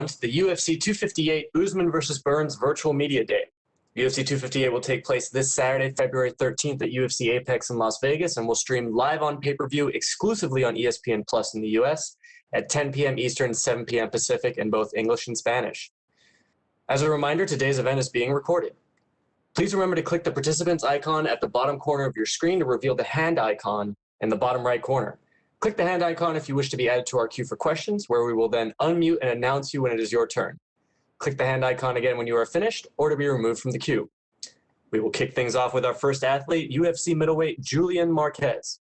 the UFC 258 Usman versus Burns Virtual Media Day. UFC 258 will take place this Saturday, February 13th at UFC Apex in Las Vegas and will stream live on pay-per-view exclusively on ESPN Plus in the US at 10 p.m. Eastern, 7 p.m. Pacific in both English and Spanish. As a reminder, today's event is being recorded. Please remember to click the participants icon at the bottom corner of your screen to reveal the hand icon in the bottom right corner. Click the hand icon if you wish to be added to our queue for questions, where we will then unmute and announce you when it is your turn. Click the hand icon again when you are finished or to be removed from the queue. We will kick things off with our first athlete, UFC middleweight Julian Marquez.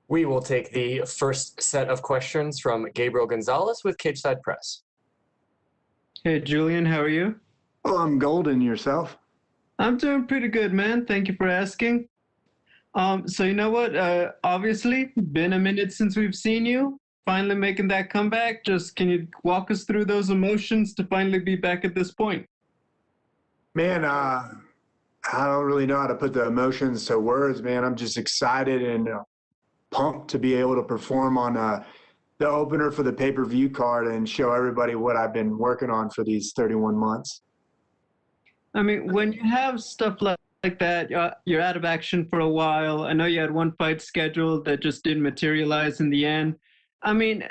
We will take the first set of questions from Gabriel Gonzalez with Cageside Press. Hey, Julian, how are you? Oh, I'm golden. Yourself? I'm doing pretty good, man. Thank you for asking. So you know what? Obviously, been a minute since we've seen you. Finally making that comeback. Just can you walk us through those emotions to finally be back at this point? Man, I don't really know how to put the emotions to words, man. I'm just excited and pumped to be able to perform on the opener for the pay-per-view card and show everybody what I've been working on for these 31 months. I mean, when you have stuff like that, you're out of action for a while. I know you had one fight scheduled that just didn't materialize in the end. I mean,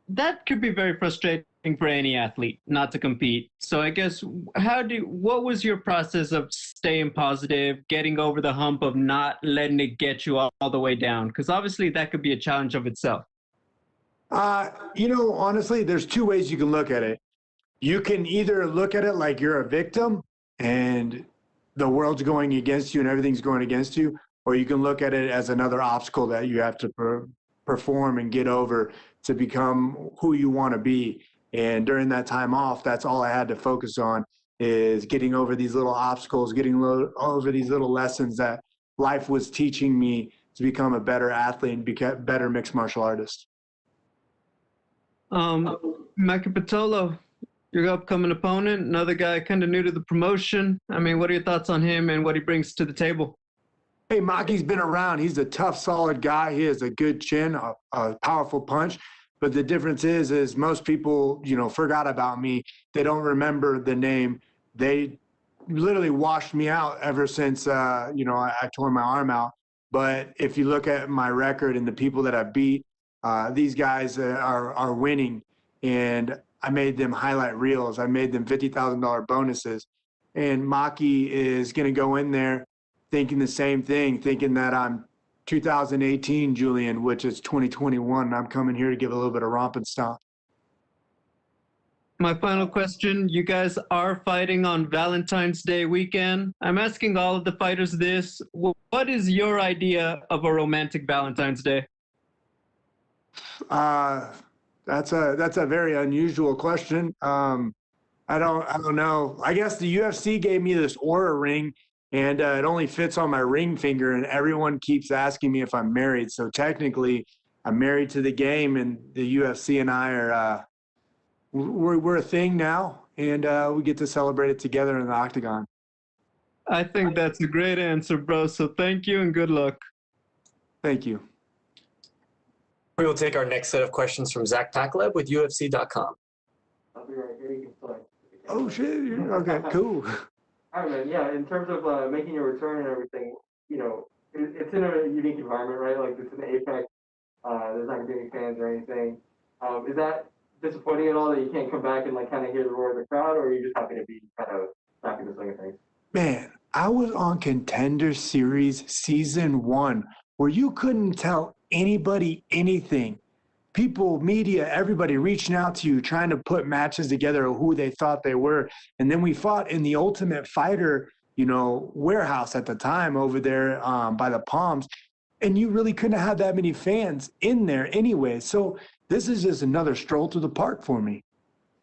that could be very frustrating for any athlete not to compete. So I guess what was your process of staying positive, getting over the hump of not letting it get you all the way down? Because obviously that could be a challenge of itself. Honestly, there's two ways you can look at it. You can either look at it like you're a victim and the world's going against you and everything's going against you, or you can look at it as another obstacle that you have to perform and get over to become who you want to be. And during that time off, that's all I had to focus on, is getting over these little obstacles, getting over these little lessons that life was teaching me to become a better athlete and become a better mixed martial artist. Maki Pitolo, your upcoming opponent, another guy kind of new to the promotion. I mean, what are your thoughts on him and what he brings to the table? Hey, Maki's been around. He's a tough, solid guy. He has a good chin, a powerful punch. But the difference is most people, forgot about me. They don't remember the name. They literally washed me out ever since, I tore my arm out. But if you look at my record and the people that I beat, these guys are winning. And I made them highlight reels. I made them $50,000 bonuses. And Maki is going to go in there thinking the same thing, thinking that I'm 2018 Julian, which is 2021, and I'm coming here to give a little bit of romp and stomp. My final question, you guys are fighting on Valentine's Day weekend. I'm asking all of the fighters this. What is your idea of a romantic Valentine's Day? That's a very unusual question. I don't know. I guess the UFC gave me this Aura ring, and it only fits on my ring finger, and everyone keeps asking me if I'm married. So technically, I'm married to the game, and the UFC and I are we're a thing now, and we get to celebrate it together in the octagon. I think that's a great answer, bro. So thank you and good luck. Thank you. We will take our next set of questions from Zach Pakaleb with UFC.com. I'll be right here. You can start. Oh, shit. Okay, cool. All right, man. Yeah, in terms of making your return and everything, it's in a unique environment, right? Like, it's in Apex. There's not going to be any fans or anything. Is that disappointing at all that you can't come back and, kind of hear the roar of the crowd, or are you just happy to be kind of back in the swing of things? Man, I was on Contender Series Season 1 where you couldn't tell anybody anything. People, media, everybody reaching out to you, trying to put matches together of who they thought they were. And then we fought in the Ultimate Fighter, warehouse at the time over there by the Palms. And you really couldn't have that many fans in there anyway. So this is just another stroll to the park for me.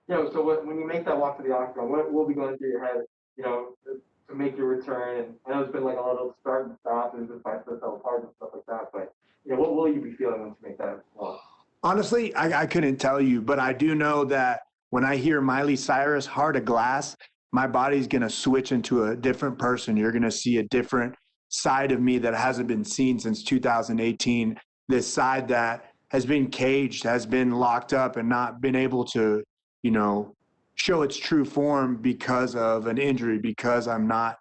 Yeah, so when you make that walk to the octagon, what will be going through your head, you know, to make your return? And I know it's been like a lot of start and stop and just fights that fell apart and stuff like that. But you know, what will you be feeling once you make that walk? Honestly, I couldn't tell you, but I do know that when I hear Miley Cyrus, Heart of Glass, my body's going to switch into a different person. You're going to see a different side of me that hasn't been seen since 2018. This side that has been caged, has been locked up and not been able to, you know, show its true form because of an injury, because I'm not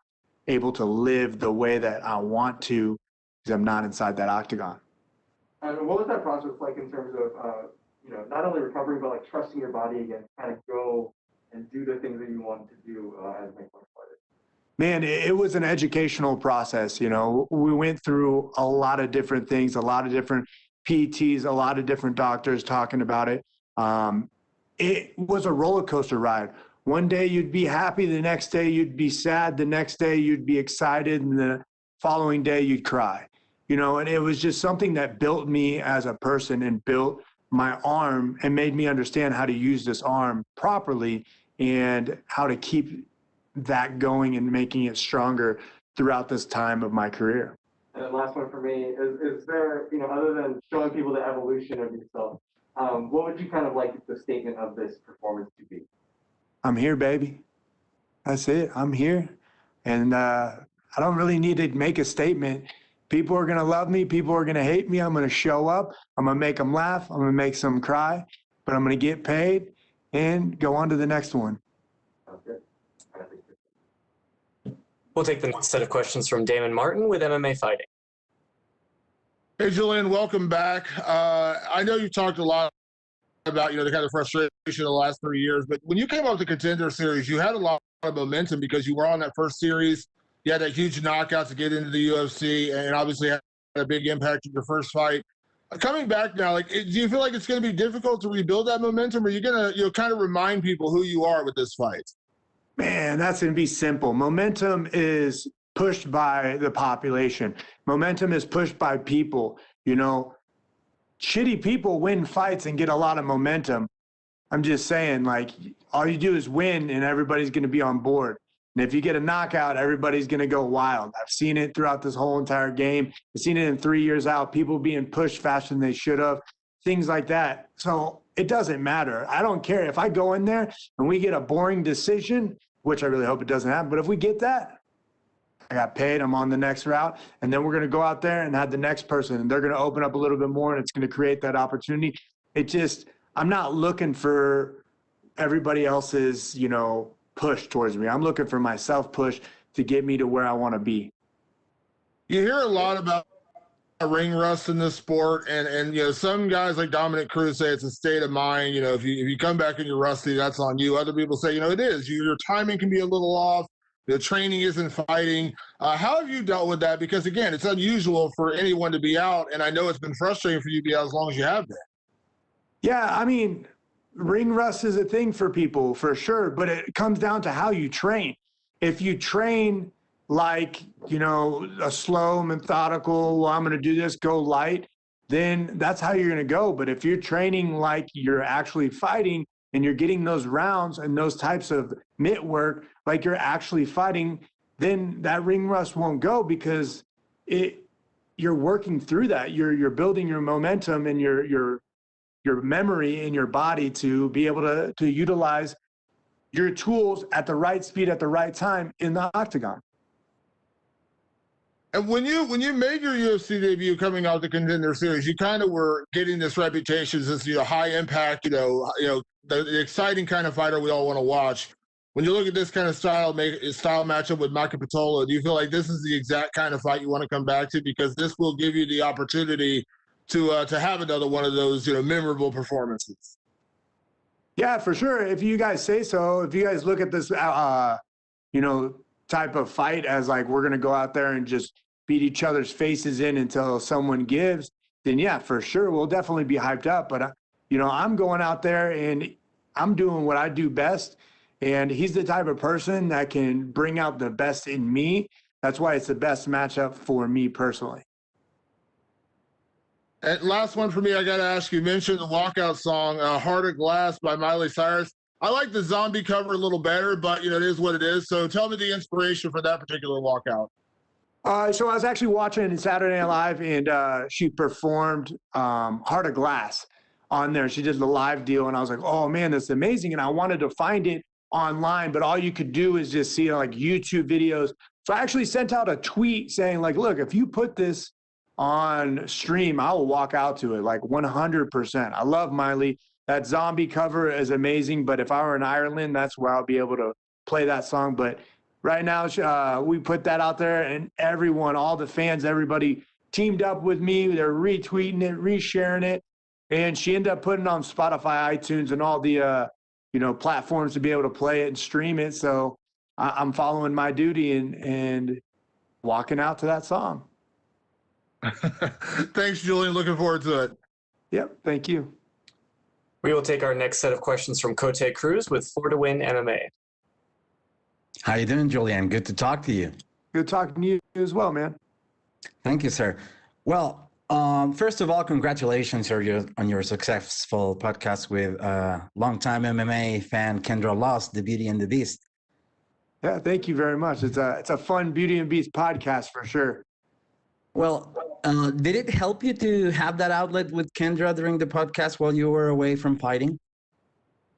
able to live the way that I want to, because I'm not inside that octagon. And what was that process like in terms of, you know, not only recovery, but like trusting your body again, kind of go and do the things that you wanted to do as a mixed martial artist? Man, it was an educational process. You know, we went through a lot of different things, a lot of different PTs, a lot of different doctors talking about it. It was a roller coaster ride. One day you'd be happy, the next day you'd be sad, the next day you'd be excited, and the following day you'd cry. You know, and it was just something that built me as a person and built my arm and made me understand how to use this arm properly and how to keep that going and making it stronger throughout this time of my career. And then last one for me is there, you know, other than showing people the evolution of yourself, what would you kind of like the statement of this performance to be? I'm here, baby. That's it. I'm here. And I don't really need to make a statement. People are going to love me. People are going to hate me. I'm going to show up. I'm going to make them laugh. I'm going to make some cry. But I'm going to get paid and go on to the next one. Sounds good. We'll take the next set of questions from Damon Martin with MMA Fighting. Hey, Julian, welcome back. I know you talked a lot about, you know, the kind of frustration of the last 3 years, but when you came up with the Contender Series, you had a lot of momentum because you were on that first series. You had that huge knockout to get into the UFC and obviously had a big impact in your first fight. Coming back now, like, do you feel like it's going to be difficult to rebuild that momentum, or are you going to, you know, kind of remind people who you are with this fight? Man, that's going to be simple. Momentum is pushed by the population. Momentum is pushed by people. You know, shitty people win fights and get a lot of momentum. I'm just saying, like, all you do is win and everybody's going to be on board. And if you get a knockout, everybody's going to go wild. I've seen it throughout this whole entire game. I've seen it in 3 years out, people being pushed faster than they should have, things like that. So it doesn't matter. I don't care. If I go in there and we get a boring decision, which I really hope it doesn't happen, but if we get that, I got paid, I'm on the next route, and then we're going to go out there and have the next person, and they're going to open up a little bit more, and it's going to create that opportunity. It just, I'm not looking for everybody else's, you know, push towards me. I'm looking for my self-push to get me to where I want to be. You hear a lot about ring rust in this sport, and you know, some guys like Dominic Cruz say it's a state of mind. You know, if you come back and you're rusty, that's on you. Other people say, you know, it is. Your timing can be a little off. The training isn't fighting. How have you dealt with that? Because again, it's unusual for anyone to be out, and I know it's been frustrating for you to be out as long as you have been. Yeah, I mean, ring rust is a thing for people, for sure, but it comes down to how you train. If you train like, you know, a slow, methodical, well, I'm going to do this, go light, then that's how you're going to go. But if you're training like you're actually fighting and you're getting those rounds and those types of mitt work like you're actually fighting, then that ring rust won't go because you're working through that. You're building your momentum and your memory in your body to be able to utilize your tools at the right speed at the right time in the octagon. And when you made your UFC debut coming out the Contender Series, you kind of were getting this reputation as, you know, high impact, you know, the exciting kind of fighter we all want to watch. When you look at this kind of style matchup with Maki Pitolo, do you feel like this is the exact kind of fight you want to come back to? Because this will give you the opportunity to have another one of those, you know, memorable performances. Yeah, for sure. If you guys say so, if you guys look at this, you know, type of fight as like we're going to go out there and just beat each other's faces in until someone gives, then yeah, for sure, we'll definitely be hyped up. But, you know, I'm going out there and I'm doing what I do best. And he's the type of person that can bring out the best in me. That's why it's the best matchup for me personally. And last one for me, I got to ask you, mentioned the walkout song, Heart of Glass by Miley Cyrus. I like the zombie cover a little better, but it is what it is. So tell me the inspiration for that particular walkout. So I was actually watching Saturday Night Live, and she performed Heart of Glass on there. She did the live deal, and I was like, oh man, that's amazing. And I wanted to find it online, but all you could do is just see like YouTube videos. So I actually sent out a tweet saying like, look, if you put this on stream, I will walk out to it like 100%. I love Miley. That zombie cover is amazing, but if I were in Ireland, that's where I'll be able to play that song. But right now, we put that out there, and everyone, all the fans, everybody teamed up with me. They're retweeting it, resharing it, and she ended up putting it on Spotify, iTunes, and all the platforms to be able to play it and stream it. So I'm following my duty and walking out to that song. Thanks, Julian. Looking forward to it. Yep. Thank you. We will take our next set of questions from Cote Cruz with 4to Win MMA. How you doing, Julian? Good to talk to you. Good talking to you as well, man. Thank you, sir. Well, first of all, congratulations on your successful podcast with longtime MMA fan Kendra Lost, The Beauty and the Beast. Yeah, thank you very much. It's a fun Beauty and Beast podcast for sure. Well, did it help you to have that outlet with Kendra during the podcast while you were away from fighting?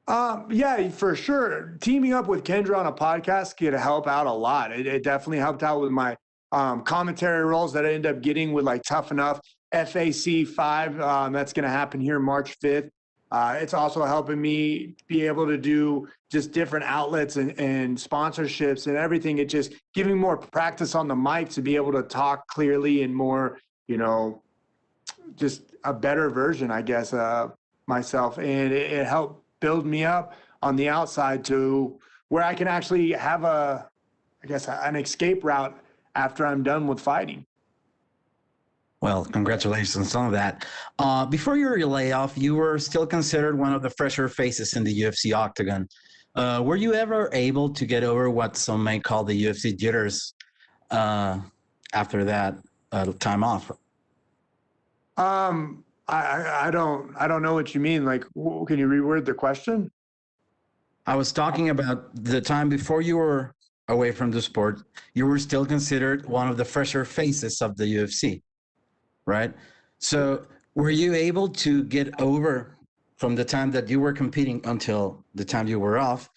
Yeah, for sure. Teaming up with Kendra on a podcast could help out a lot. It definitely helped out with my commentary roles that I ended up getting with like Tough Enough, FAC 5. That's going to happen here March 5th. It's also helping me be able to do just different outlets and sponsorships and everything. It just giving more practice on the mic to be able to talk clearly and more, just a better version, I guess, myself. And it helped build me up on the outside to where I can actually have an escape route after I'm done with fighting. Well, congratulations on that. Before your layoff, you were still considered one of the fresher faces in the UFC octagon. Were you ever able to get over what some may call the UFC jitters after that time off? I don't know what you mean. Like, can you reword the question? I was talking about the time before you were away from the sport. You were still considered one of the fresher faces of the UFC, right? So were you able to get over from the time that you were competing until the time you were off?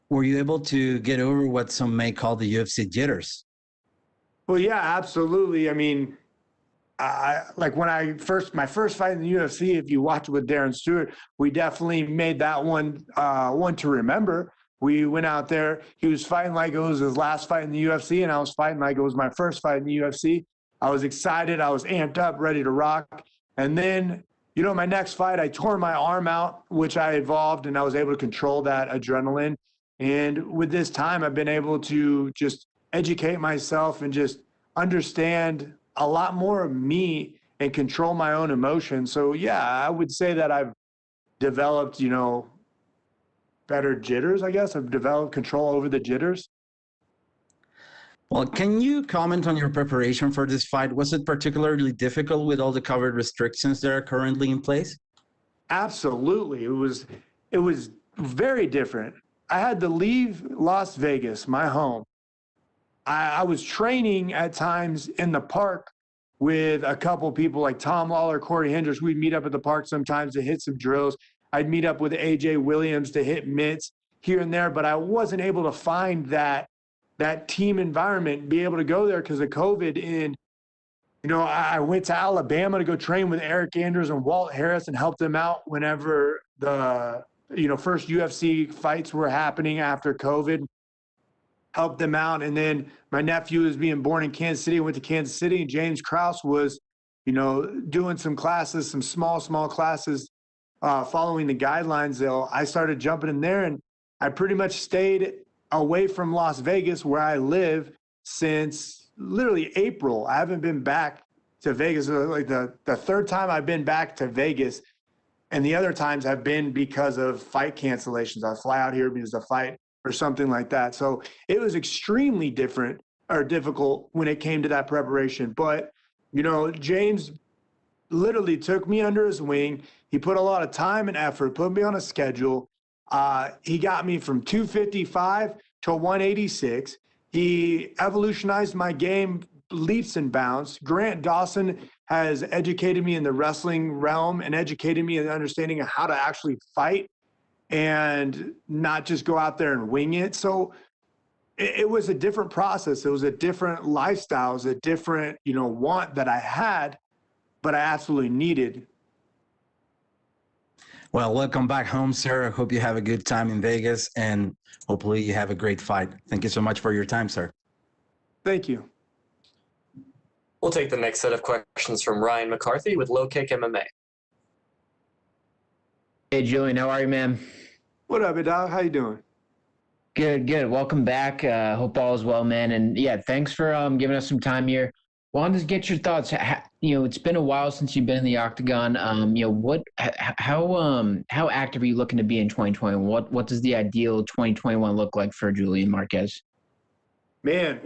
Were you able to get over what some may call the UFC jitters? Well, yeah, absolutely. I mean, like when my first fight in the UFC, if you watch with Darren Stewart, we definitely made that one to remember. We went out there, he was fighting like it was his last fight in the UFC, and I was fighting like it was my first fight in the UFC. I was excited, I was amped up, ready to rock. And then, my next fight, I tore my arm out, which I evolved, and I was able to control that adrenaline. And with this time, I've been able to just educate myself and just understand a lot more of me and control my own emotions. So yeah, I would say that I've developed, better jitters, I guess. I've developed control over the jitters. Well, can you comment on your preparation for this fight? Was it particularly difficult with all the COVID restrictions that are currently in place? Absolutely. It was very different. I had to leave Las Vegas, my home. I was training at times in the park with a couple people like Tom Lawler, Corey Hendricks. We'd meet up at the park sometimes to hit some drills. I'd meet up with AJ Williams to hit mitts here and there, but I wasn't able to find that team environment, be able to go there because of COVID. And, I went to Alabama to go train with Eric Andrews and Walt Harris and help them out whenever the, first UFC fights were happening after COVID. Helped them out. And then my nephew was being born in Kansas City, went to Kansas City, and James Krause was, doing some classes, some small classes, following the guidelines. So I started jumping in there, and I pretty much stayed away from Las Vegas where I live since literally April. I haven't been back to Vegas. Like the third time I've been back to Vegas, and the other times have been because of fight cancellations. I fly out here because of fight or something like that. So it was extremely difficult when it came to that preparation. But, James literally took me under his wing. He put a lot of time and effort, put me on a schedule. He got me from 255 to 186. He evolutionized my game leaps and bounds. Grant Dawson has educated me in the wrestling realm and educated me in the understanding of how to actually fight and not just go out there and wing it. So it was a different process. It was a different lifestyle. It was a different, want that I had, but I absolutely needed. Well, welcome back home, sir. I hope you have a good time in Vegas, and hopefully you have a great fight. Thank you so much for your time, sir. Thank you. We'll take the next set of questions from Ryan McCarthy with Low Kick MMA. Hey, Julian, how are you, man? What up, dog? How you doing? Good. Welcome back. Hope all is well, man. And yeah, thanks for giving us some time here. Wanted to get your thoughts. It's been a while since you've been in the octagon. How active are you looking to be in 2020? What does the ideal 2021 look like for Julian Marquez? Man,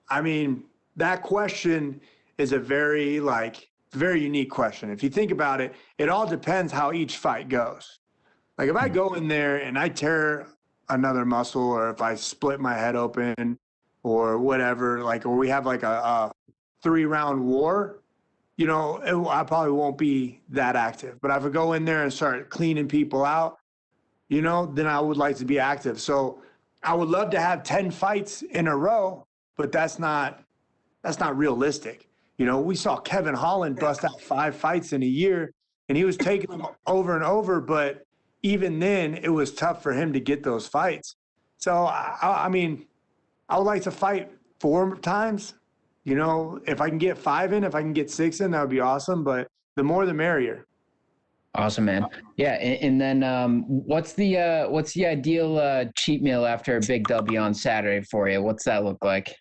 I mean, that question is a very unique question. If you think about it, it all depends how each fight goes. Like if I go in there and I tear another muscle, or if I split my head open or whatever, or we have a 3-round war, I probably won't be that active. But if I go in there and start cleaning people out, then I would like to be active. So I would love to have 10 fights in a row, but that's not realistic. We saw Kevin Holland bust out 5 fights in a year, and he was taking them over and over, but even then it was tough for him to get those fights. So, I mean, I would like to fight 4 times. If I can get 5 in, if I can get 6 in, that would be awesome. But the more, the merrier. Awesome, man. Yeah, and then what's the ideal cheat meal after a big W on Saturday for you? What's that look like?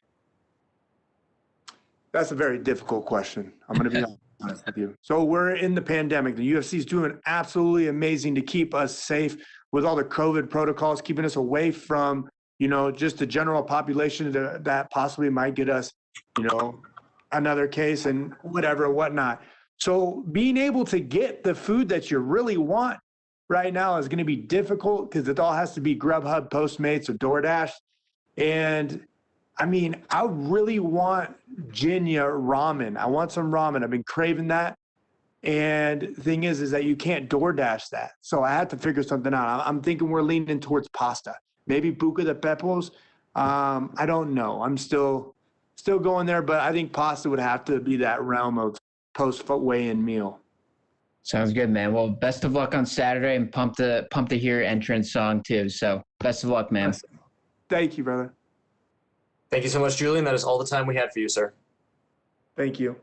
That's a very difficult question. I'm going to be honest with you. So we're in the pandemic. The UFC is doing absolutely amazing to keep us safe with all the COVID protocols, keeping us away from, just the general population that possibly might get us, another case and whatnot. So being able to get the food that you really want right now is going to be difficult because it all has to be Grubhub, Postmates, or DoorDash. And I mean, I really want Jinya ramen. I want some ramen. I've been craving that. And the thing is that you can't DoorDash that. So I had to figure something out. I'm thinking we're leaning towards pasta. Maybe Buca de Beppo's. I don't know. I'm still going there, but I think pasta would have to be that realm of post-weigh-in meal. Sounds good, man. Well, best of luck on Saturday, and pumped to hear your entrance song too. So best of luck, man. Thank you, brother. Thank you so much, Julian. That is all the time we had for you, sir. Thank you.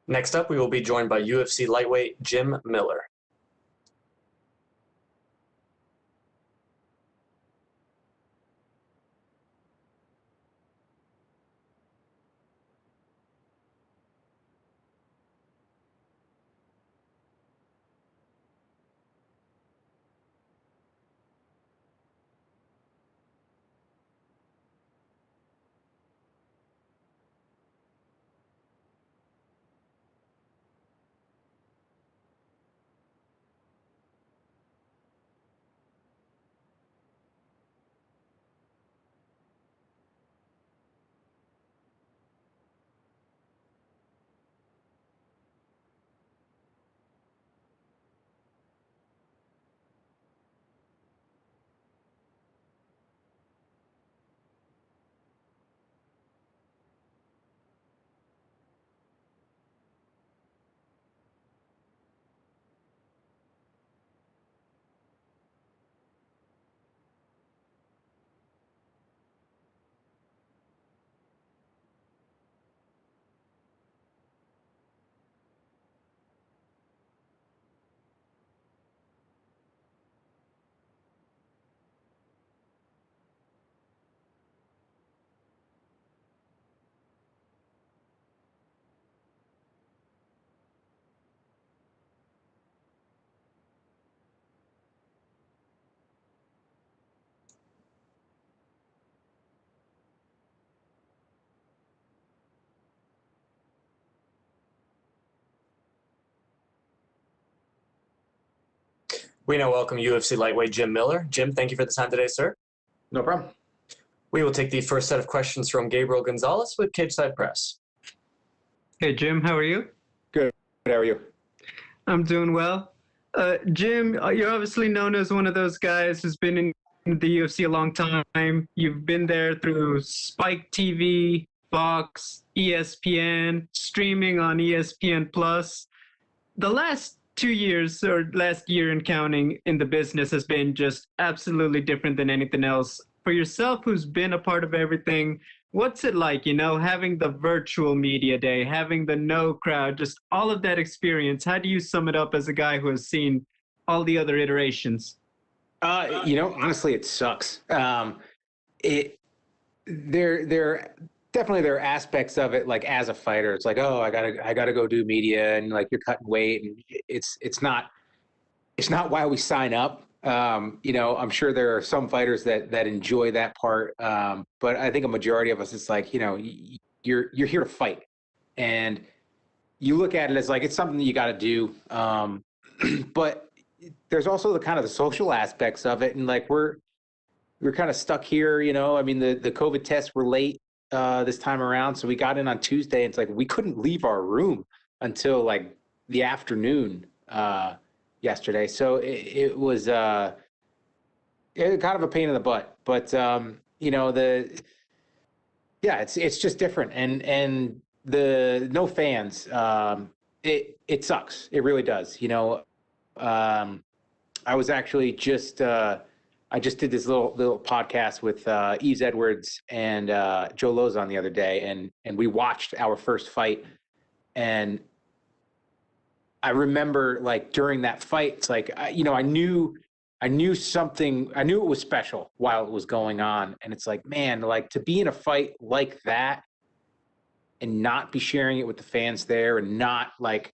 Next up, we will be joined by UFC lightweight Jim Miller. We now welcome UFC lightweight Jim Miller. Jim, thank you for the time today, sir. No problem. We will take the first set of questions from Gabriel Gonzalez with Cageside Press. Hey, Jim, how are you? Good. How are you? I'm doing well. Jim, you're obviously known as one of those guys who's been in the UFC a long time. You've been there through Spike TV, Fox, ESPN, streaming on ESPN Plus. The last 2 years, or last year and counting, in the business has been just absolutely different than anything else. For yourself, who's been a part of everything, what's it like, having the virtual media day, having the no crowd, just all of that experience? How do you sum it up as a guy who has seen all the other iterations? Honestly, it sucks. Definitely there are aspects of it, like as a fighter, it's like, oh, I gotta go do media, and like you're cutting weight, and it's not why we sign up. I'm sure there are some fighters that enjoy that part, but I think a majority of us, it's like, you're here to fight, and you look at it as like it's something that you got to do, but there's also the social aspects of it, and like we're kind of stuck here. I mean, the COVID tests were late this time around, so we got in on Tuesday, and it's like we couldn't leave our room until like the afternoon yesterday. So it was kind of a pain in the butt, but it's just different, and the no fans, it sucks. It really does. I was actually I just did this little podcast with Yves Edwards and Joe Lozon the other day, and we watched our first fight. And I remember, like, during that fight, it's like, I knew something. I knew it was special while it was going on, and it's like, man, like to be in a fight like that and not be sharing it with the fans there, and not like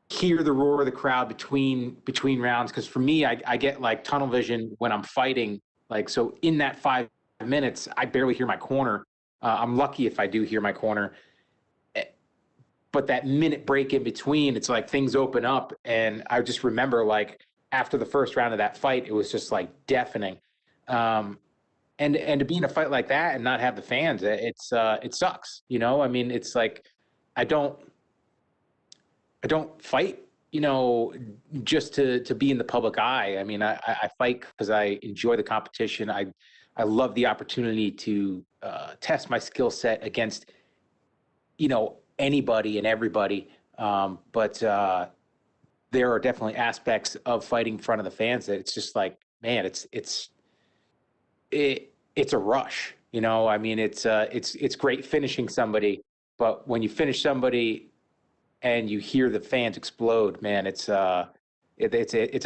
hear the roar of the crowd between rounds. Because for me, I get like tunnel vision when I'm fighting. Like, so in that 5 minutes, I barely hear my corner. I'm lucky if I do hear my corner. But that minute break in between, it's like things open up. And I just remember, like, after the first round of that fight, it was just like deafening. And to be in a fight like that and not have the fans, it sucks. I mean, it's like, I don't fight, just to be in the public eye. I mean, I fight because I enjoy the competition. I love the opportunity to test my skill set against, anybody and everybody. But there are definitely aspects of fighting in front of the fans that it's just like, man, it's a rush. I mean, it's great finishing somebody, but when you finish somebody and you hear the fans explode, man, it's a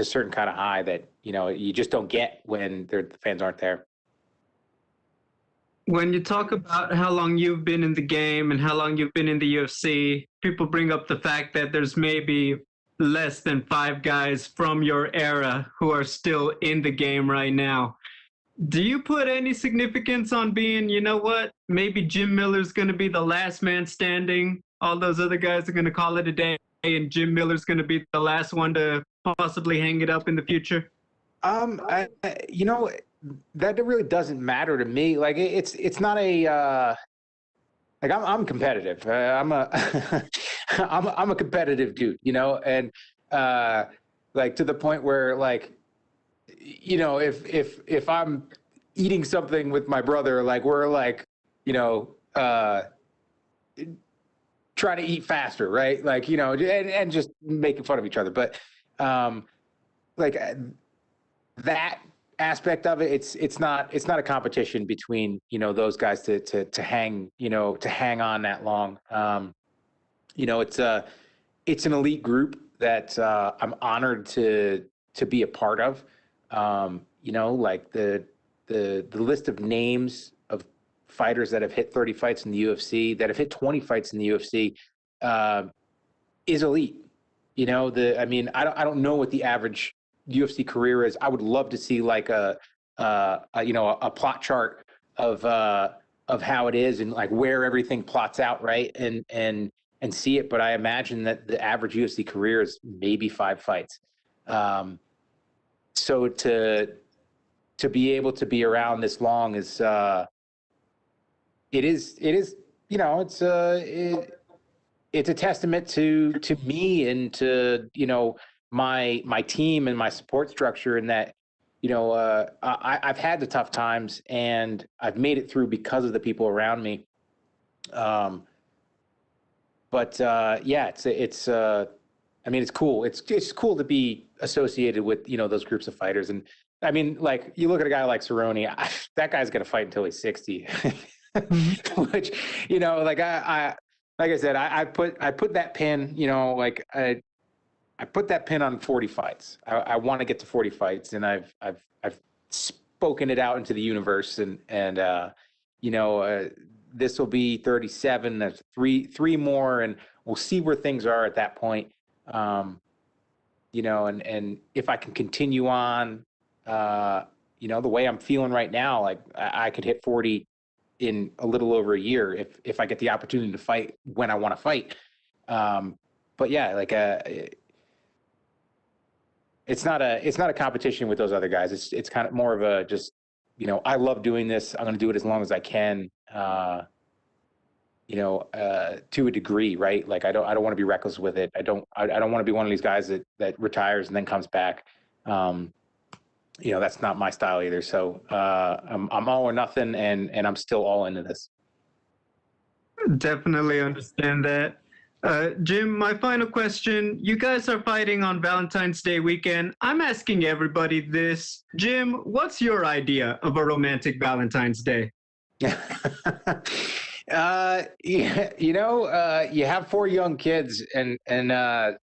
certain kind of high that, you know, you just don't get when the fans aren't there. When you talk about how long you've been in the game and how long you've been in the UFC, people bring up the fact that there's maybe less than 5 guys from your era who are still in the game right now. Do you put any significance on being, you know what, maybe Jim Miller's going to be the last man standing? All those other guys are going to call it a day, and Jim Miller's going to be the last one to possibly hang it up in the future? You know, that really doesn't matter to me. Like, it's not a like, I'm competitive. I'm a competitive dude, you know, and like, to the point where, like, you know, if I'm eating something with my brother, like, we're like, you know, trying to eat faster, right? Like, you know, and just making fun of each other. But like, that aspect of it, it's not a competition between, you know, those guys to hang, you know, to hang on that long. You know, it's an elite group that I'm honored to be a part of. You know, like, the list of names of fighters that have hit 30 fights in the UFC, that have hit 20 fights in the UFC, is elite. You know, I mean, I don't know what the average UFC career is. I would love to see, like, a you know, a plot chart of how it is, and, like, where everything plots out, right, and see it. But I imagine that the average UFC career is maybe 5 fights. So to be able to be around this long is it is, you know, it's a testament to me and to, you know, my team and my support structure, and that, you know, I've had the tough times and I've made it through because of the people around me. But yeah, it's I mean, it's cool. It's cool to be associated with, you know, those groups of fighters. And I mean, like, you look at a guy like Cerrone, that guy's going to fight until he's 60, which, you know, like, like I said, I put that pin, you know, like, I put that pin on 40 fights. I want to get to 40 fights, and I've spoken it out into the universe, and you know, this will be 37. There's three more, and we'll see where things are at that point. You know, and if I can continue on, you know, the way I'm feeling right now, like, I could hit 40 in a little over a year if I get the opportunity to fight when I want to fight. But yeah, like, it's not a competition with those other guys. It's kind of more of a, just, you know, I love doing this. I'm going to do it as long as I can. You know, to a degree, right? Like, I don't want to be reckless with it. I don't want to be one of these guys that retires and then comes back. You know, that's not my style either. So I'm all or nothing, and I'm still all into this. Definitely understand that. Jim, my final question. You guys are fighting on Valentine's Day weekend. I'm asking everybody this. Jim, what's your idea of a romantic Valentine's Day? Yeah, you know, you have 4 young kids, and of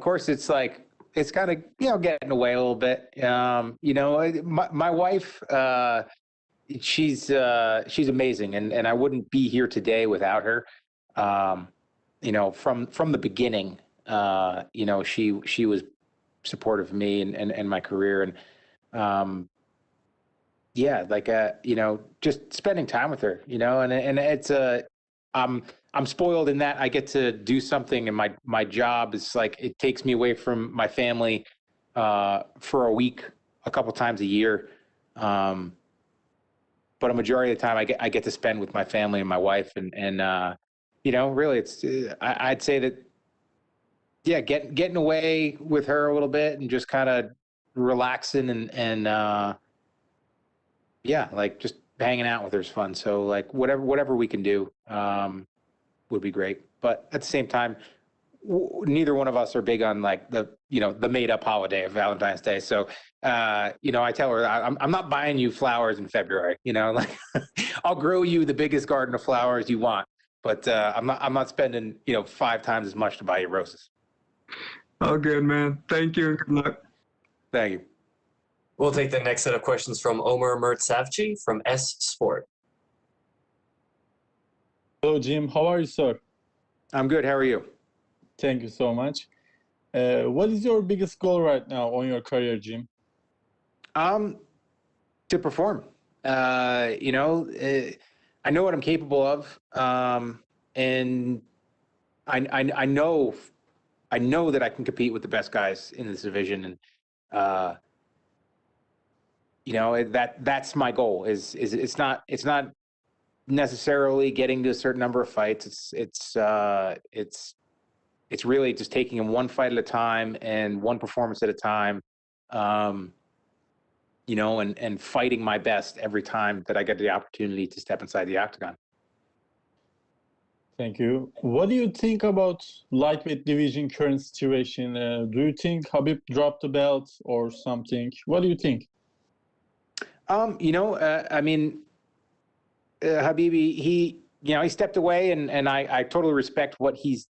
course, it's like, it's kind of, you know, getting away a little bit. You know, my wife, she's amazing, and I wouldn't be here today without her. You know, from the beginning, you know, she was supportive of me and my career, and yeah, like, you know, just spending time with her, you know, and it's I'm spoiled in that I get to do something, and my job is like, it takes me away from my family for a week, a couple times a year. But a majority of the time I get to spend with my family and my wife, and you know, really, it's I'd say that, yeah, getting away with her a little bit and just kind of relaxing, and yeah, like, just hanging out with her is fun. So, like, whatever we can do would be great. But at the same time, neither one of us are big on, like, the made up holiday of Valentine's Day. So, you know, I tell her, I'm not buying you flowers in February, you know, like, I'll grow you the biggest garden of flowers you want, but I'm not spending 5 times as much to buy you roses. Oh, good, man. Thank you. Good luck. Thank you. We'll take the next set of questions from Omer Mertsavci from S Sport. Hello, Jim. How are you, sir? I'm good. How are you? Thank you so much. What is your biggest goal right now on your career, Jim? To perform. I know what I'm capable of, and I know that I can compete with the best guys in this division, and that's my goal. Is it's not necessarily getting to a certain number of fights. It's really just taking them one fight at a time and one performance at a time. And fighting my best every time that I get the opportunity to step inside the octagon. Thank you. What do you think about lightweight division current situation? Do you think Khabib dropped the belt or something? What do you think? Habibi, he stepped away, and I totally respect what he's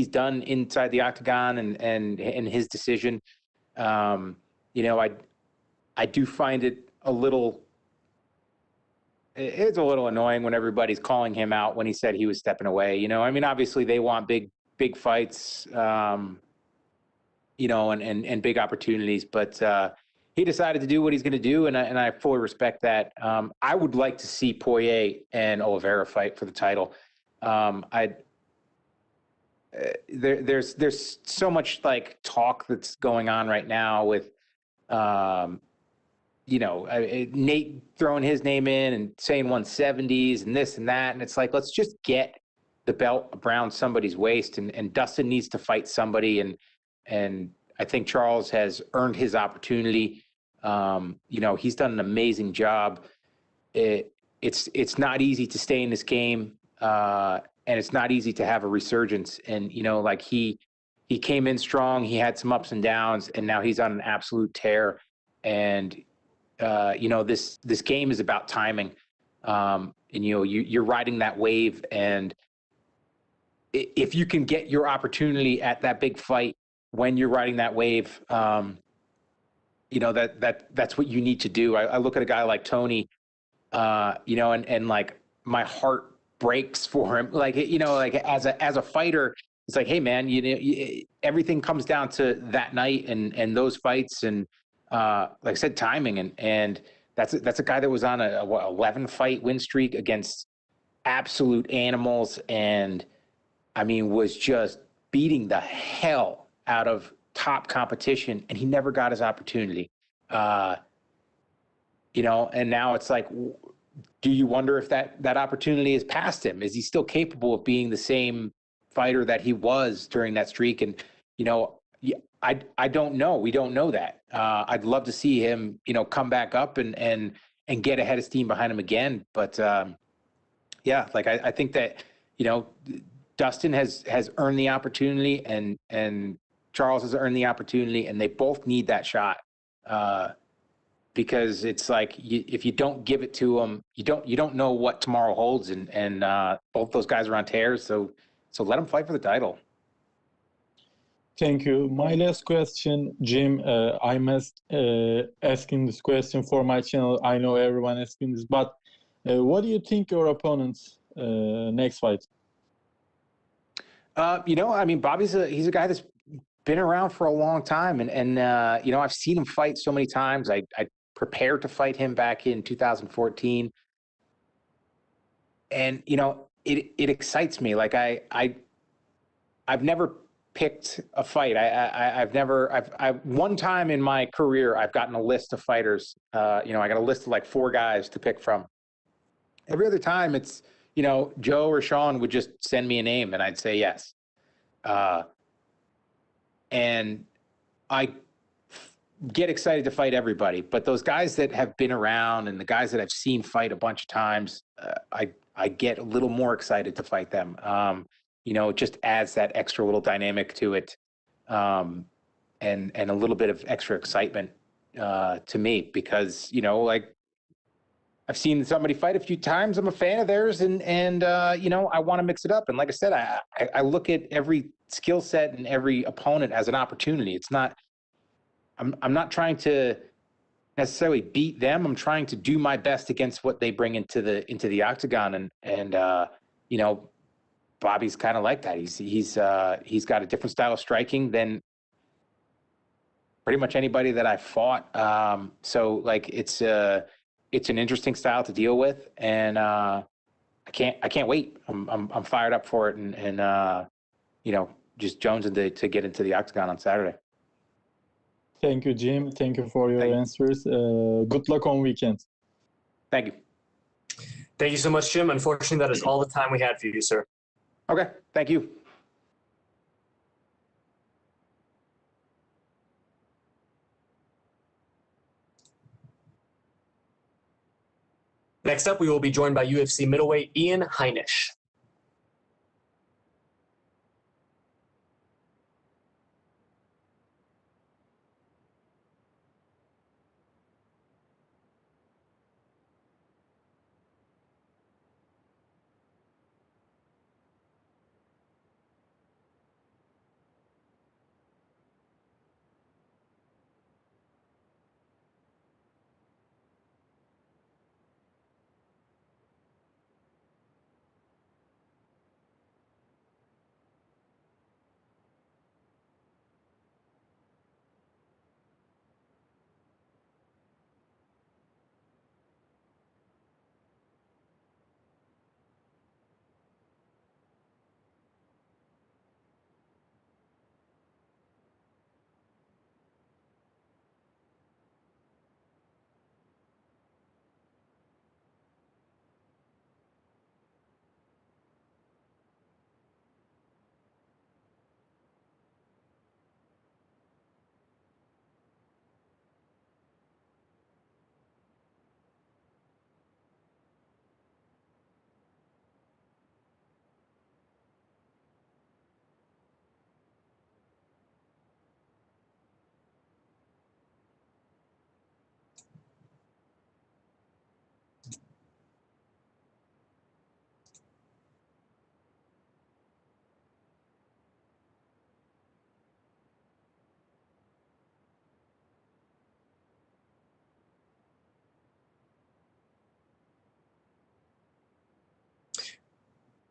done inside the octagon and his decision. I do find it it's a little annoying when everybody's calling him out when he said he was stepping away. Obviously they want big fights, and big opportunities, but he decided to do what he's going to do, and I fully respect that. I would like to see Poirier and Oliveira fight for the title. There's so much like talk that's going on right now with Nate throwing his name in and saying 170s and this and that. And it's like, let's just get the belt around somebody's waist, and Dustin needs to fight somebody. And I think Charles has earned his opportunity. He's done an amazing job. It's not easy to stay in this game. And it's not easy to have a resurgence. And, he came in strong, he had some ups and downs, and now he's on an absolute tear. And, this game is about timing. You're riding that wave, and if you can get your opportunity at that big fight when you're riding that wave, that's what you need to do. I look at a guy like Tony, and like my heart breaks for him. Like, as a fighter, it's like, hey man, everything comes down to that night and those fights, and like I said, timing, and that's a guy that was on a 11 fight win streak against absolute animals, and was just beating the hell out of top competition, and he never got his opportunity. And now it's like, do you wonder if that opportunity is past him? Is he still capable of being the same fighter that he was during that streak? And I don't know. We don't know that. I'd love to see him, come back up and get ahead of steam behind him again. But I think that Dustin has earned the opportunity, and Charles has earned the opportunity, and they both need that shot. Because it's like, if you don't give it to them, you don't know what tomorrow holds, and both those guys are on tears. So let them fight for the title. Thank you. My last question, Jim. I'm asking this question for my channel. I know everyone asking this, but what do you think your opponent's next fight? Bobby's he's a guy that's been around for a long time, and I've seen him fight so many times. I prepared to fight him back in 2014, and it excites me. Like I've never picked a fight. I've one time in my career I've gotten a list of fighters. I got a list of like 4 guys to pick from. Every other time it's Joe or Sean would just send me a name and I'd say yes. And I get excited to fight everybody, but those guys that have been around and the guys that I've seen fight a bunch of times, I get a little more excited to fight them. It just adds that extra little dynamic to it, and a little bit of extra excitement to me, because I've seen somebody fight a few times. I'm a fan of theirs, and you know, I want to mix it up. And like I said, I look at every skill set and every opponent as an opportunity. It's not. I'm not trying to necessarily beat them. I'm trying to do my best against what they bring into the octagon, and you know, Bobby's kind of like that. He's got a different style of striking than pretty much anybody that I fought. So like it's an interesting style to deal with, and I can't wait. I'm fired up for it, and you know, just jonesing to get into the octagon on Saturday. Thank you, Jim. Thank you for your answers. Good luck on weekend. Thank you. Thank you so much, Jim. Unfortunately, that is all the time we had for you, sir. Okay. Thank you. Next up, we will be joined by UFC middleweight Ian Heinisch.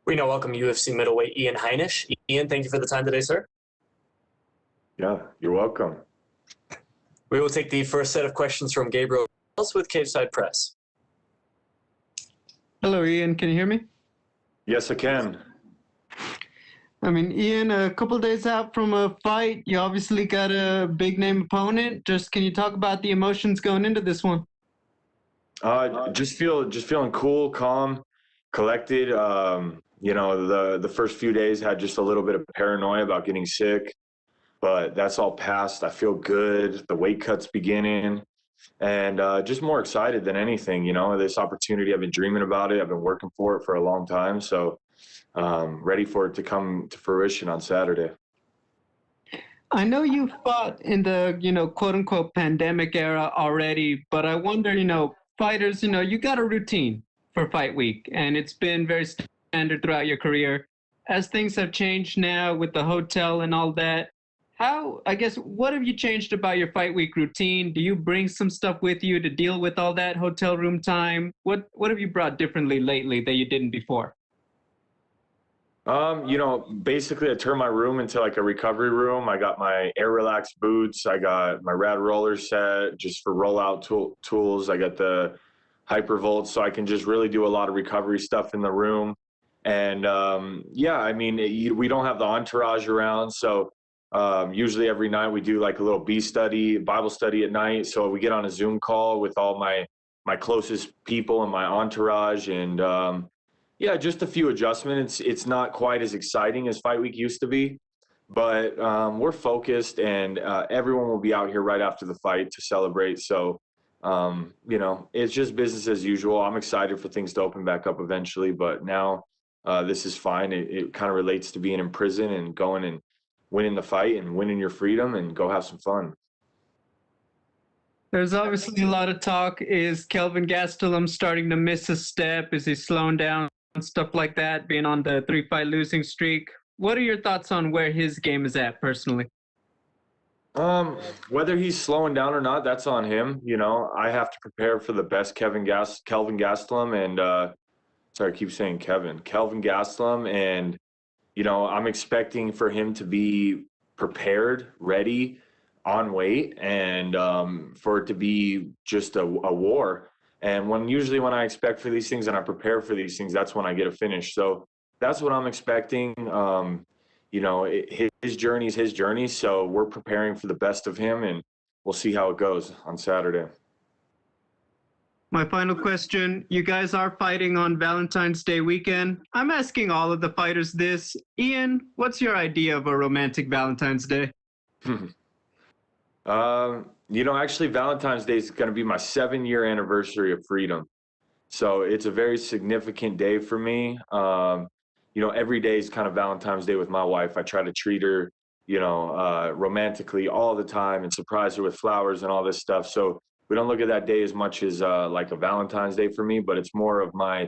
We now welcome UFC middleweight Ian Heinisch. Ian, thank you for the time today, sir. Yeah, you're welcome. We will take the first set of questions from Gabriel with Cage Side Press. Hello, Ian. Can you hear me? Yes, I can. I mean, Ian, a couple days out from a fight, you obviously got a big name opponent. Just can you talk about the emotions going into this one? Just feeling cool, calm, collected. You know, the first few days had just a little bit of paranoia about getting sick, but that's all passed. I feel good. The weight cut's beginning, and just more excited than anything. You know, this opportunity, I've been dreaming about it. I've been working for it for a long time. So ready for it to come to fruition on Saturday. I know you fought in the, quote unquote pandemic era already, but I wonder, fighters, you got a routine for fight week, and it's been very standard throughout your career. As things have changed now with the hotel and all that, what have you changed about your fight week routine? Do you bring some stuff with you to deal with all that hotel room time? What have you brought differently lately that you didn't before? You know, basically I turned my room into like a recovery room. I got my Air Relax boots. I got my Rad roller set just for rollout tools. I got the Hypervolt, so I can just really do a lot of recovery stuff in the room. And yeah, I mean, we don't have the entourage around, so usually every night we do like a little Bible study at night. So we get on a Zoom call with all my closest people and my entourage, and yeah, just a few adjustments. It's not quite as exciting as fight week used to be, but we're focused, and everyone will be out here right after the fight to celebrate. So you know, it's just business as usual. I'm excited for things to open back up eventually, but now this is fine. It kind of relates to being in prison and going and winning the fight and winning your freedom and go have some fun. There's obviously a lot of talk. Is Kelvin Gastelum starting to miss a step? Is he slowing down and stuff like that, being on the 3-fight losing streak? What are your thoughts on where his game is at personally? Whether he's slowing down or not, that's on him. You know, I have to prepare for the best Kelvin Gastelum and sorry, I keep saying Kelvin Gastelum, and you know, I'm expecting for him to be prepared, ready, on weight, and for it to be just a war. And usually when I expect for these things and I prepare for these things, that's when I get a finish. So that's what I'm expecting. You know, his journey is his journey. So we're preparing for the best of him, and we'll see how it goes on Saturday. My final question, you guys are fighting on Valentine's Day weekend. I'm asking all of the fighters this. Ian, what's your idea of a romantic Valentine's Day? You know, actually Valentine's Day is going to be my 7-year anniversary of freedom. So it's a very significant day for me. You know, every day is kind of Valentine's Day with my wife. I try to treat her, you know, romantically all the time and surprise her with flowers and all this stuff. So we don't look at that day as much as like a Valentine's Day for me, but it's more of my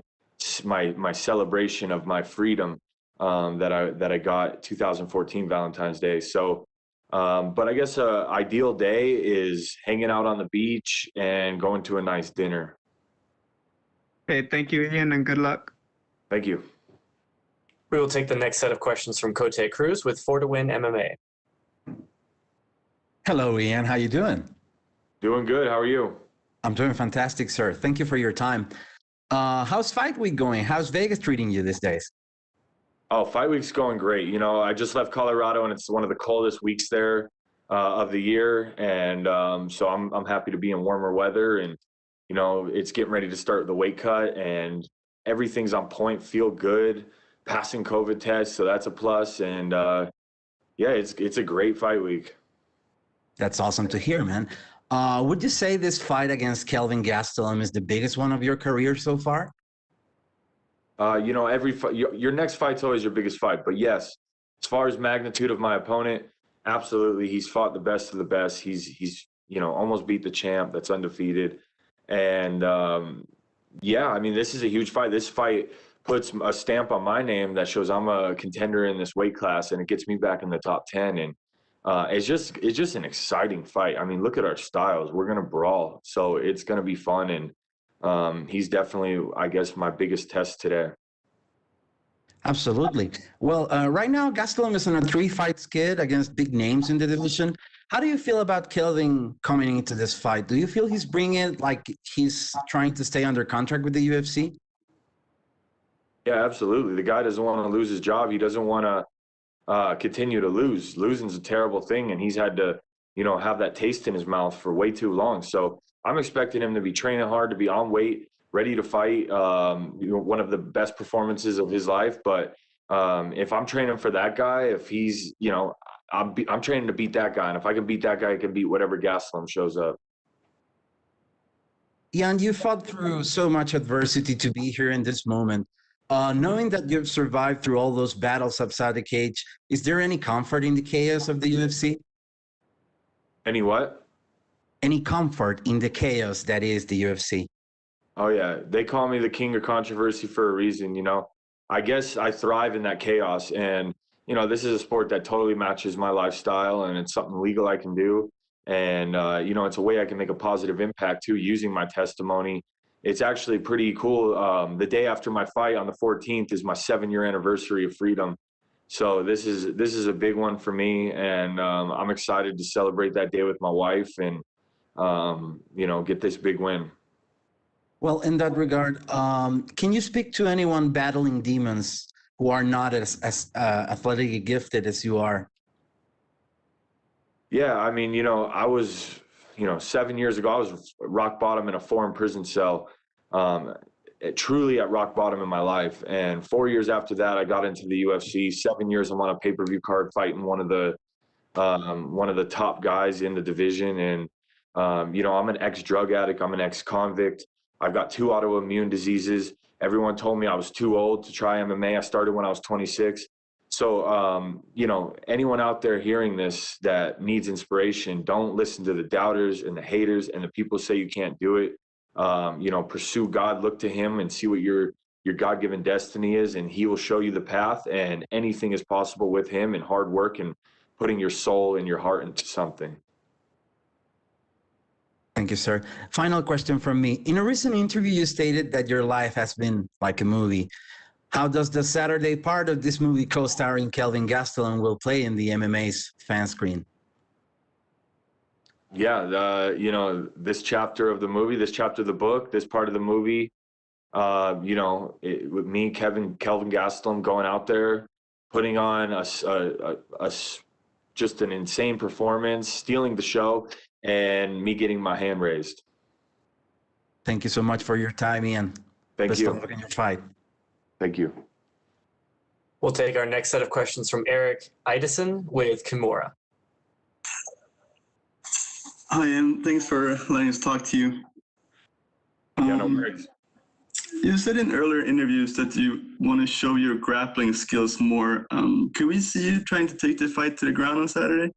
celebration of my freedom that I got 2014 Valentine's Day. So, but I guess a ideal day is hanging out on the beach and going to a nice dinner. Okay, thank you, Ian, and good luck. Thank you. We will take the next set of questions from Cote Cruz with 4to Win MMA. Hello, Ian. How you doing? Doing good. How are you? I'm doing fantastic, sir. Thank you for your time. How's fight week going? How's Vegas treating you these days? Oh, fight week's going great. You know, I just left Colorado, and it's one of the coldest weeks there of the year, and so I'm happy to be in warmer weather. And you know, it's getting ready to start the weight cut, and everything's on point. Feel good, passing COVID tests, so that's a plus. And yeah, it's a great fight week. That's awesome to hear, man. Would you say this fight against Kelvin Gastelum is the biggest one of your career so far? You know, your next fight's always your biggest fight. But yes, as far as magnitude of my opponent, absolutely, he's fought the best of the best. He's you know, almost beat the champ that's undefeated. And yeah, I mean, this is a huge fight. This fight puts a stamp on my name that shows I'm a contender in this weight class, and it gets me back in the top 10. And it's just an exciting fight. I mean, look at our styles. We're gonna brawl, so it's gonna be fun. And he's definitely, I guess, my biggest test today. Absolutely. Well, right now, Gastelum is on a 3-fight skid against big names in the division. How do you feel about Kelvin coming into this fight? Do you feel he's bringing it like he's trying to stay under contract with the UFC? Yeah, absolutely. The guy doesn't want to lose his job. He doesn't want to continue to lose. Losing's a terrible thing, and he's had to, you know, have that taste in his mouth for way too long. So I'm expecting him to be training hard, to be on weight, ready to fight. You know, one of the best performances of his life. But if I'm training for that guy, if he's, you know, I'm training to beat that guy, and if I can beat that guy, I can beat whatever Gastelum shows up. Ian, you fought through so much adversity to be here in this moment. Knowing that you've survived through all those battles outside the cage, is there any comfort in the chaos of the UFC? Any what? Any comfort in the chaos that is the UFC? Oh yeah, they call me the king of controversy for a reason. You know, I guess I thrive in that chaos, and you know, this is a sport that totally matches my lifestyle, and it's something legal I can do. And, you know, it's a way I can make a positive impact too, using my testimony. It's actually pretty cool. The day after my fight on the 14th is my 7-year anniversary of freedom. So this is a big one for me. And I'm excited to celebrate that day with my wife and, you know, get this big win. Well, in that regard, can you speak to anyone battling demons who are not as athletically gifted as you are? Yeah, I mean, you know, I was, you know, 7 years ago, I was rock bottom in a foreign prison cell, truly at rock bottom in my life. And 4 years after that, I got into the UFC. 7 years, I'm on a pay-per-view card fighting one of the top guys in the division. And, you know, I'm an ex-drug addict. I'm an ex-convict. I've got 2 autoimmune diseases. Everyone told me I was too old to try MMA. I started when I was 26. So, you know, anyone out there hearing this that needs inspiration, don't listen to the doubters and the haters and the people say you can't do it. You know, pursue God, look to him and see what your God-given destiny is, and he will show you the path, and anything is possible with him and hard work and putting your soul and your heart into something. Thank you, sir. Final question from me. In a recent interview, you stated that your life has been like a movie. How does the Saturday part of this movie co-starring Kelvin Gastelum will play in the MMA's fan screen? Yeah, you know, this chapter of the movie, this chapter of the book, this part of the movie, you know, with me, Kelvin Gastelum going out there, putting on just an insane performance, stealing the show, and me getting my hand raised. Thank you so much for your time, Ian. Thank Best you. of luck in your fight. Thank you. We'll take our next set of questions from Eric Idison with Kimura. Hi, Ian. Thanks for letting us talk to you. Yeah, no worries. You said in earlier interviews that you want to show your grappling skills more. Could we see you trying to take the fight to the ground on Saturday?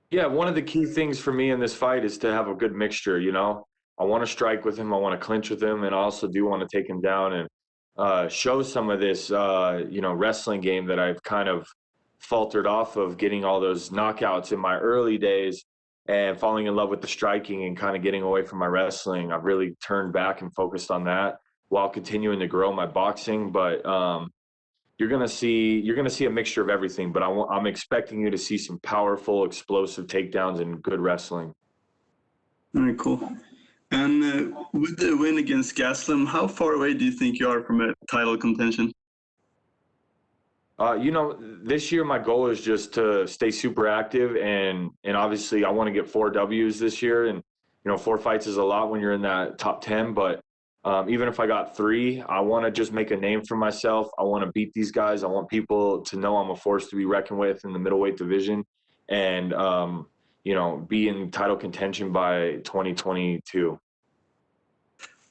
Yeah, one of the key things for me in this fight is to have a good mixture, you know. I want to strike with him, I want to clinch with him, and I also do want to take him down and show some of this, you know, wrestling game that I've kind of faltered off of, getting all those knockouts in my early days and falling in love with the striking and kind of getting away from my wrestling. I've really turned back and focused on that while continuing to grow my boxing. But you're gonna see a mixture of everything. But I'm expecting you to see some powerful, explosive takedowns and good wrestling. All right, cool. And with the win against Gastelum, how far away do you think you are from a title contention? You know, this year my goal is just to stay super active, and obviously I want to get 4 W's this year. And you know, 4 fights is a lot when you're in that top 10. But even if I got 3, I want to just make a name for myself. I want to beat these guys. I want people to know I'm a force to be reckoned with in the middleweight division, and you know, be in title contention by 2022.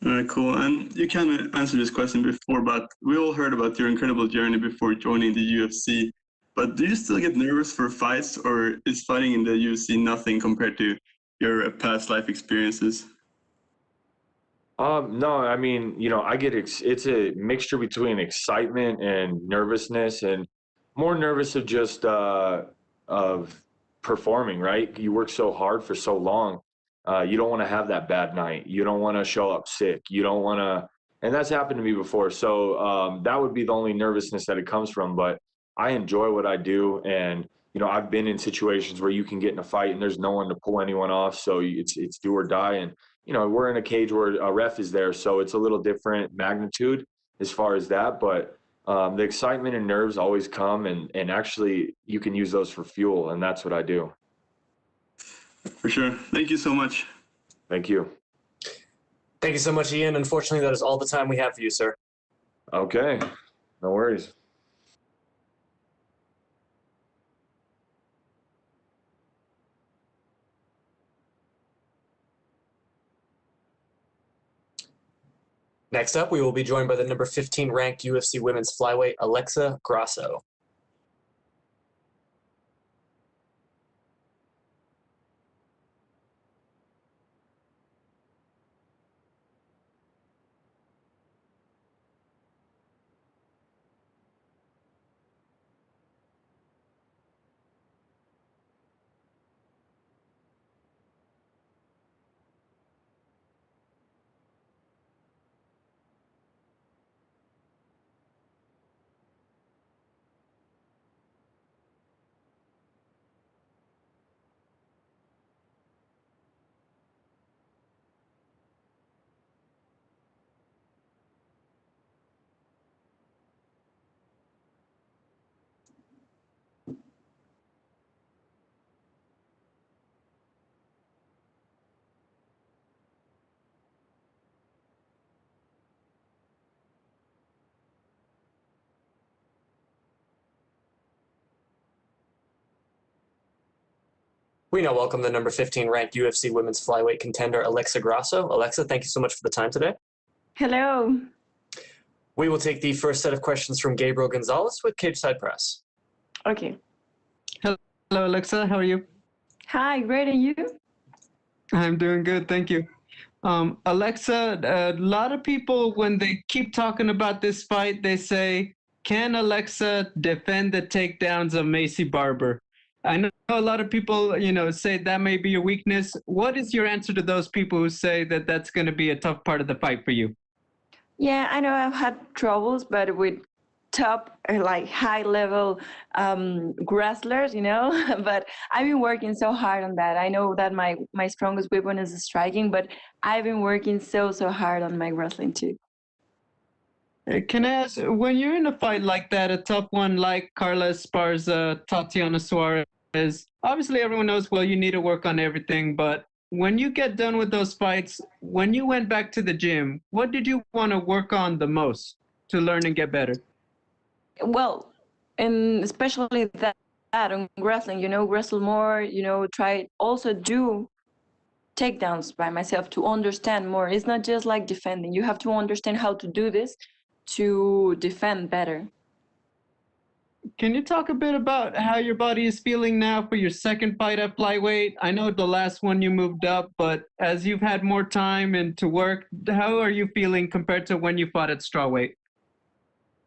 All right, cool. And you kind of answered this question before, but we all heard about your incredible journey before joining the UFC. But do you still get nervous for fights, or is fighting in the UFC nothing compared to your past life experiences? No, I mean, you know, I get it's a mixture between excitement and nervousness, and more nervous of just of performing, right? You work so hard for so long. You don't want to have that bad night. You don't want to show up sick. You don't want to, and that's happened to me before. So that would be the only nervousness that it comes from. But I enjoy what I do, and you know, I've been in situations where you can get in a fight and there's no one to pull anyone off. So it's do or die. And you know, we're in a cage where a ref is there, so it's a little different magnitude as far as that. But the excitement and nerves always come, and actually you can use those for fuel, and that's what I do. For sure. Thank you so much. Thank you. Thank you so much, Ian. Unfortunately, that is all the time we have for you, sir. Okay, no worries. Next up, we will be joined by the number 15 ranked UFC women's flyweight, Alexa Grasso. We now welcome the number 15 ranked UFC women's flyweight contender, Alexa Grasso. Alexa, thank you so much for the time today. Hello. We will take the first set of questions from Gabriel Gonzalez with Cage Side Press. Okay. Hello, Alexa. How are you? Hi, great, and you? I'm doing good, thank you. Alexa, a lot of people, when they keep talking about this fight, they say, can Alexa defend the takedowns of Macy Barber? I know a lot of people, say that may be your weakness. What is your answer to those people who say that that's going to be a tough part of the fight for you? Yeah, I know I've had troubles, but with top, like high-level wrestlers, but I've been working so hard on that. I know that my strongest weapon is striking, but I've been working so hard on my wrestling too. Can I ask, when you're in a fight like that, a tough one like Carla Esparza, Tatiana Suarez, obviously everyone knows, well, you need to work on everything, but when you get done with those fights, when you went back to the gym, what did you want to work on the most to learn and get better? Well, and especially that on wrestling, wrestle more, try also do takedowns by myself to understand more. It's not just like defending. You have to understand how to do this to defend better. Can you talk a bit about how your body is feeling now for your second fight at flyweight? I know the last one you moved up, but as you've had more time and to work, how are you feeling compared to when you fought at strawweight?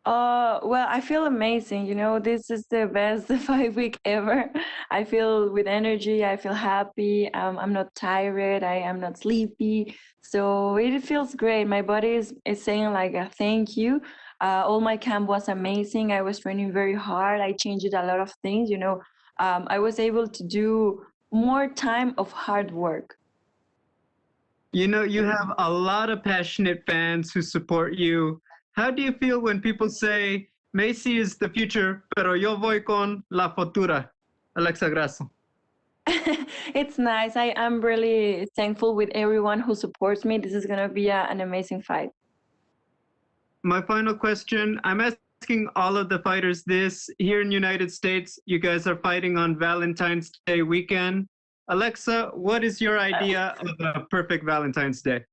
Well, I feel amazing. This is the best 5 week ever. I feel with energy. I feel happy. I'm not tired. I am not sleepy. So it feels great. My body is saying like a thank you. All my camp was amazing. I was training very hard. I changed a lot of things. I was able to do more time of hard work. You have a lot of passionate fans who support you. How do you feel when people say, Macy is the future, pero yo voy con la futura, Alexa Grasso? It's nice. I am really thankful with everyone who supports me. This is going to be an amazing fight. My final question, I'm asking all of the fighters this. Here in the United States, you guys are fighting on Valentine's Day weekend. Alexa, what is your idea of a perfect Valentine's Day?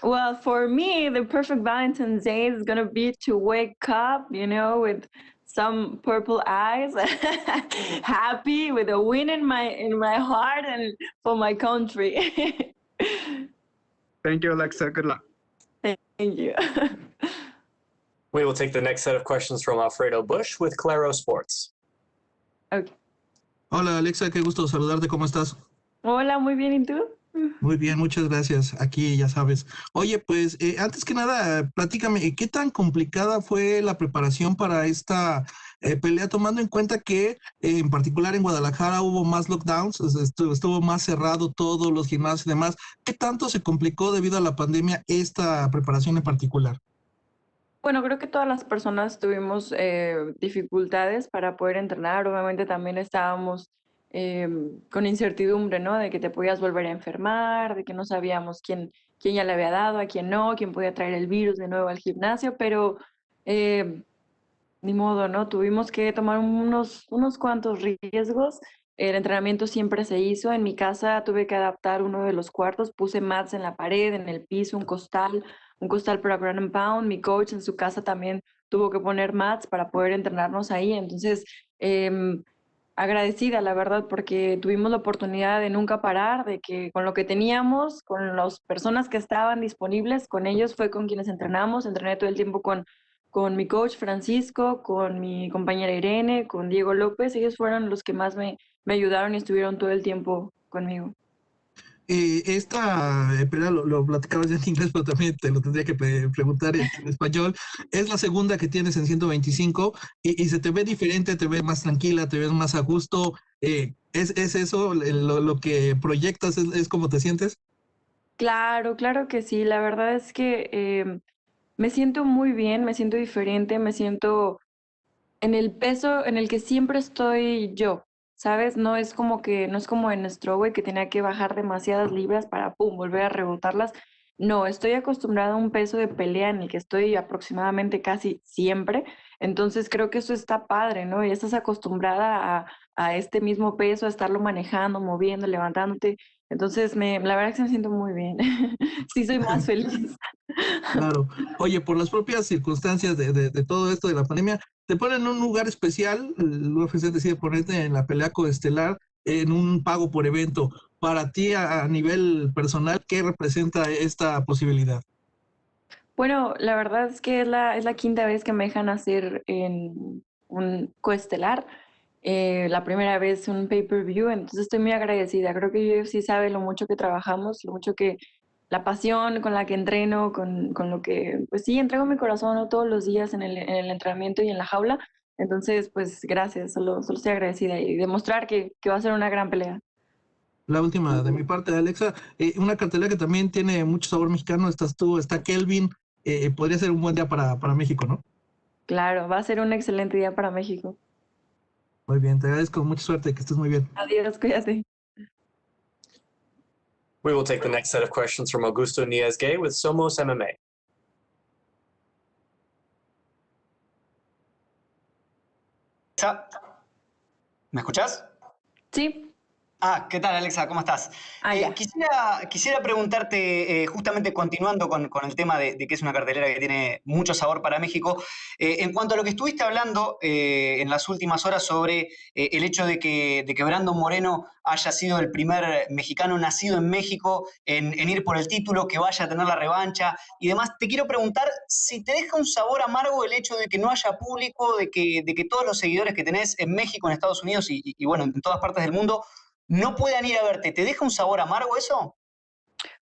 Well, for me, the perfect Valentine's Day is going to be to wake up, with some purple eyes, happy with a win in my heart and for my country. Thank you, Alexa. Good luck. Thank you. We will take the next set of questions from Alfredo Bush with Claro Sports. Okay. Hola, Alexa, qué gusto saludarte. ¿Cómo estás? Hola, muy bien. ¿Y tú? Muy bien, muchas gracias. Aquí ya sabes. Oye, pues antes que nada, platícame, ¿qué tan complicada fue la preparación para esta pelea, tomando en cuenta que en particular en Guadalajara hubo más lockdowns, o sea, estuvo más cerrado todos los gimnasios y demás? ¿Qué tanto se complicó debido a la pandemia esta preparación en particular? Bueno, creo que todas las personas tuvimos dificultades para poder entrenar. Obviamente también estábamos con incertidumbre, ¿no? De que te podías volver a enfermar, de que no sabíamos quién ya le había dado, a quién no, quién podía traer el virus de nuevo al gimnasio, pero ni modo, ¿no? Tuvimos que tomar unos cuantos riesgos. El entrenamiento siempre se hizo. En mi casa tuve que adaptar uno de los cuartos, puse mats en la pared, en el piso, un costal para ground and pound. Mi coach en su casa también tuvo que poner mats para poder entrenarnos ahí. Entonces, agradecida, la verdad, porque tuvimos la oportunidad de nunca parar, de que con lo que teníamos, con las personas que estaban disponibles, con ellos fue con quienes entrenamos. Entrené todo el tiempo con mi coach Francisco, con mi compañera Irene, con Diego López. Ellos fueron los que más me ayudaron y estuvieron todo el tiempo conmigo. Esta pelea lo platicabas ya en inglés, pero también te lo tendría que preguntar en español. Es la segunda que tienes en 125 y se te ve diferente, te ves más tranquila, te ves más a gusto. ¿Es eso lo que proyectas? ¿Es como te sientes? Claro que sí. La verdad es que me siento muy bien, me siento diferente, me siento en el peso en el que siempre estoy yo. ¿Sabes? No es como en Strawweight que tenía que bajar demasiadas libras para volver a rebotarlas. No, estoy acostumbrada a un peso de pelea en el que estoy aproximadamente casi siempre. Entonces creo que eso está padre, ¿no? Y estás acostumbrada a este mismo peso, a estarlo manejando, moviendo, levantándote. Entonces, la verdad que me siento muy bien. Sí, soy más feliz. Claro. Oye, por las propias circunstancias de todo esto de la pandemia, te ponen en un lugar especial. El UFC decide ponerte en la pelea coestelar en un pago por evento. Para ti, a nivel personal, ¿qué representa esta posibilidad? Bueno, la verdad es que es la quinta vez que me dejan hacer en un coestelar. La primera vez un pay-per-view, entonces estoy muy agradecida. Creo que UFC sabe lo mucho que trabajamos, lo mucho que la pasión con la que entreno, con lo que, pues sí, entrego mi corazón, ¿no? Todos los días en el entrenamiento y en la jaula. Entonces, pues gracias, solo estoy agradecida y demostrar que va a ser una gran pelea. La última de mi parte, Alexa, una cartelera que también tiene mucho sabor mexicano. Estás tú, está Kelvin. Podría ser un buen día para México, ¿no? Claro, va a ser un excelente día para México. Muy bien, te agradezco. Mucha suerte, que estés muy bien. Adiós, cuídate. We will take the next set of questions from Augusto Niez-Gay with Somos MMA. ¿Me escuchás? Sí. ¿Qué tal, Alexa? ¿Cómo estás? Ya. Quisiera preguntarte, justamente continuando con el tema de que es una cartelera que tiene mucho sabor para México, en cuanto a lo que estuviste hablando en las últimas horas sobre el hecho de que Brandon Moreno haya sido el primer mexicano nacido en México en ir por el título, que vaya a tener la revancha y demás, te quiero preguntar si te deja un sabor amargo el hecho de que no haya público, de que todos los seguidores que tenés en México, en Estados Unidos y bueno, en todas partes del mundo, no puedan ir a verte. ¿Te deja un sabor amargo eso?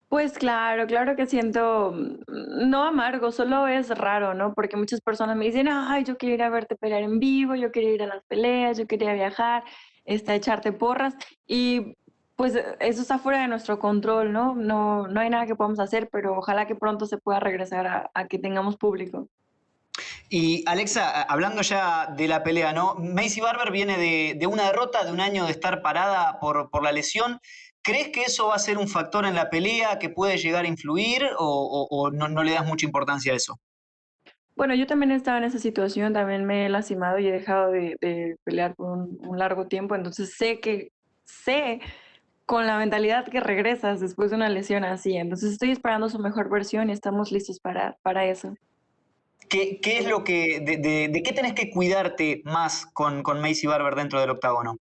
Pues claro que siento, no amargo, solo es raro, ¿no? Porque muchas personas me dicen, ay, yo quiero ir a verte pelear en vivo, yo quería ir a las peleas, yo quería viajar, a echarte porras, y pues eso está fuera de nuestro control, ¿no? No hay nada que podamos hacer, pero ojalá que pronto se pueda regresar a que tengamos público. Y Alexa, hablando ya de la pelea, ¿no? Macy Barber viene de una derrota, de un año de estar parada por la lesión. ¿Crees que eso va a ser un factor en la pelea que puede llegar a influir o no le das mucha importancia a eso? Bueno, yo también estaba en esa situación, también me he lastimado y he dejado de pelear por un largo tiempo, entonces sé con la mentalidad que regresas después de una lesión así, entonces estoy esperando su mejor versión y estamos listos para eso. ¿Qué es lo que, de qué tenés que cuidarte más con Maycee Barber dentro del octágono?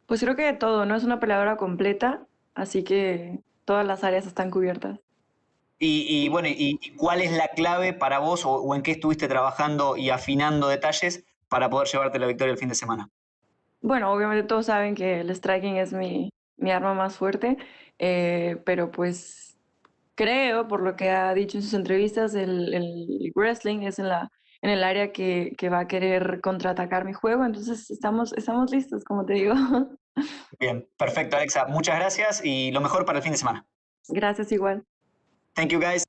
Pues creo que de todo, ¿no? Es una peleadora completa, así que todas las áreas están cubiertas. Y bueno, ¿y cuál es la clave para vos o en qué estuviste trabajando y afinando detalles para poder llevarte la victoria el fin de semana? Bueno, obviamente todos saben que el striking es mi arma más fuerte, pero pues creo, por lo que ha dicho en sus entrevistas, el wrestling es en el área que va a querer contraatacar mi juego, entonces estamos listos, como te digo. Bien, perfecto, Alexa. Muchas gracias y lo mejor para el fin de semana. Gracias igual. Thank you, guys.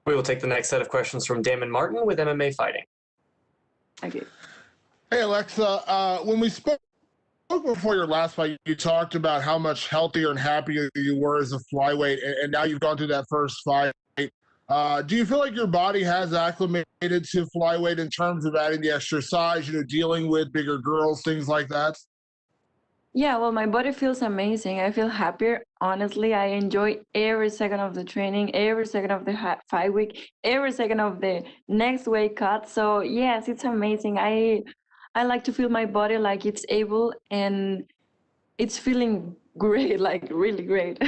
We will take the next set of questions from Damon Martin with MMA Fighting. Okay. Hey, Alexa, when we spoke before your last fight, you talked about how much healthier and happier you were as a flyweight, and now you've gone through that first fight. Do you feel like your body has acclimated to flyweight in terms of adding the extra size, dealing with bigger girls, things like that? Yeah, well, my body feels amazing. I feel happier. Honestly, I enjoy every second of the training, every second of the fight week, every second of the next weight cut. So yes, it's amazing. I like to feel my body like it's able and it's feeling great, like really great.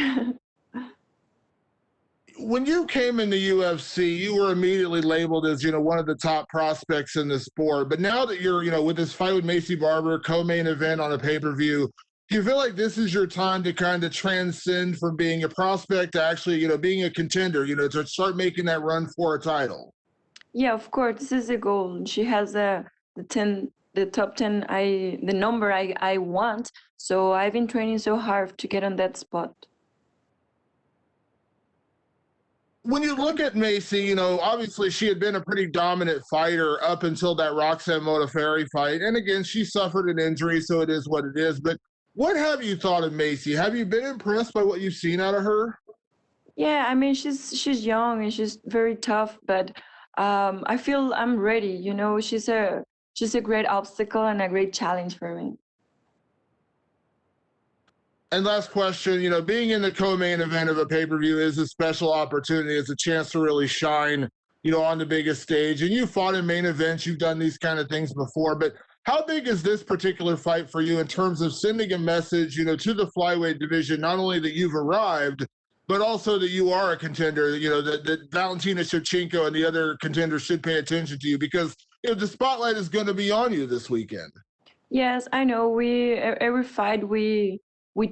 When you came in the UFC, you were immediately labeled as, one of the top prospects in the sport. But now that you're, with this fight with Macy Barber, co-main event on a pay-per-view, do you feel like this is your time to kind of transcend from being a prospect to actually, being a contender, to start making that run for a title? Yeah, of course, this is the goal. She has the top 10, the number I want. So I've been training so hard to get on that spot. When you look at Macy, obviously she had been a pretty dominant fighter up until that Roxanne Modafferi fight. And again, she suffered an injury, so it is what it is. But what have you thought of Macy? Have you been impressed by what you've seen out of her? Yeah, I mean, she's young and she's very tough, but I feel I'm ready. She's a great obstacle and a great challenge for me. And last question, being in the co-main event of a pay-per-view is a special opportunity. It's a chance to really shine, on the biggest stage. And you fought in main events. You've done these kind of things before. But how big is this particular fight for you in terms of sending a message, to the flyweight division, not only that you've arrived, but also that you are a contender, that Valentina Shevchenko and the other contenders should pay attention to you because, the spotlight is going to be on you this weekend. Yes, I know. Every fight we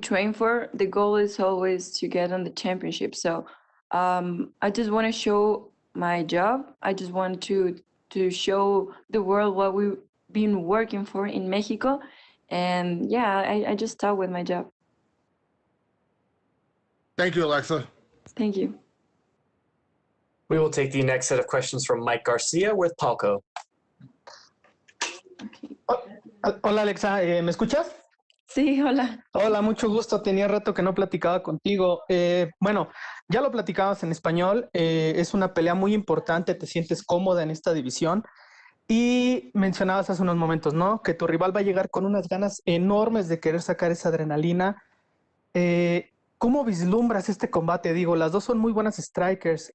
train for, the goal is always to get on the championship. So I just want to show my job. I just want to show the world what we've been working for in Mexico. And yeah, I just start with my job. Thank you, Alexa. Thank you. We will take the next set of questions from Mike Garcia with Palco. Hola Alexa, ¿me escuchas? Sí, hola. Hola, mucho gusto. Tenía rato que no platicaba contigo. Bueno, ya lo platicabas en español. Es una pelea muy importante. Te sientes cómoda en esta división. Y mencionabas hace unos momentos, ¿no? Que tu rival va a llegar con unas ganas enormes de querer sacar esa adrenalina. ¿Cómo vislumbras este combate? Digo, las dos son muy buenas strikers.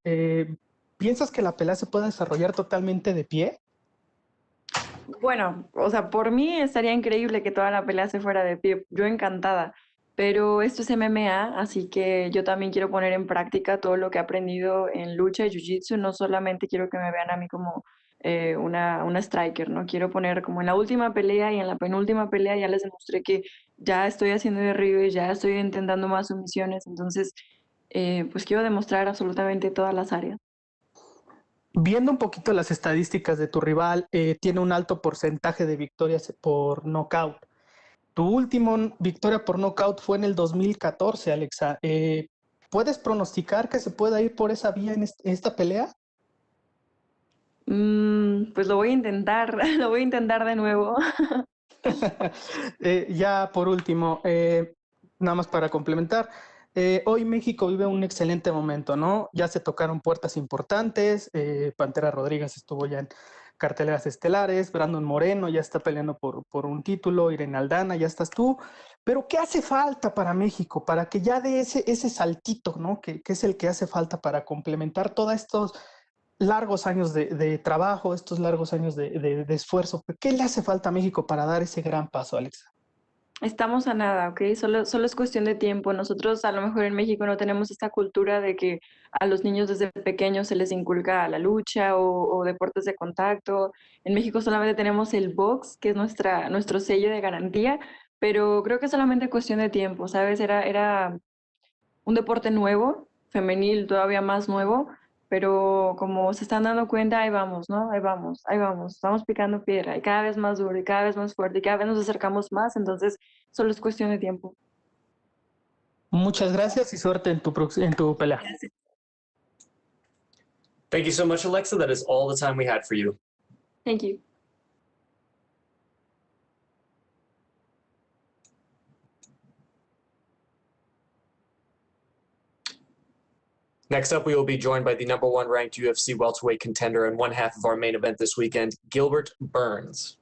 ¿Piensas que la pelea se puede desarrollar totalmente de pie? Bueno, o sea, por mí estaría increíble que toda la pelea se fuera de pie. Yo encantada. Pero esto es MMA, así que yo también quiero poner en práctica todo lo que he aprendido en lucha y jiu-jitsu. No solamente quiero que me vean a mí como una striker, ¿no? Quiero poner como en la última pelea y en la penúltima pelea ya les demostré que ya estoy haciendo derribes, ya estoy intentando más sumisiones. Entonces, pues quiero demostrar absolutamente todas las áreas. Viendo un poquito las estadísticas de tu rival, tiene un alto porcentaje de victorias por nocaut. Tu última victoria por nocaut fue en el 2014, Alexa. ¿Puedes pronosticar que se pueda ir por esa vía en esta pelea? Pues lo voy a intentar, lo voy a intentar de nuevo. Ya por último, nada más para complementar, hoy México vive un excelente momento, ¿no? Ya se tocaron puertas importantes, Pantera Rodríguez estuvo ya en carteleras estelares, Brandon Moreno ya está peleando por un título, Irene Aldana, ya estás tú, pero ¿qué hace falta para México? Para que ya dé ese saltito, ¿no? Que es el que hace falta para complementar todos estos largos años de trabajo, estos largos años de esfuerzo. ¿Qué le hace falta a México para dar ese gran paso, Alexa? Estamos a nada, ¿ok? Solo es cuestión de tiempo. Nosotros a lo mejor en México no tenemos esta cultura de que a los niños desde pequeños se les inculca la lucha o deportes de contacto. En México solamente tenemos el box, que es nuestro sello de garantía, pero creo que es solamente cuestión de tiempo, ¿sabes? Era un deporte nuevo, femenil todavía más nuevo, pero como se están dando cuenta, ahí vamos, ¿no? Ahí vamos, estamos picando piedra y cada vez más duro y cada vez más fuerte y cada vez nos acercamos más, entonces solo es cuestión de tiempo. Muchas gracias y suerte en tu pelea. Gracias. Thank you so much, Alexa. That is all the time we had for you. Thank you. Next up, we will be joined by the #1 ranked UFC welterweight contender and one half of our main event this weekend, Gilbert Burns.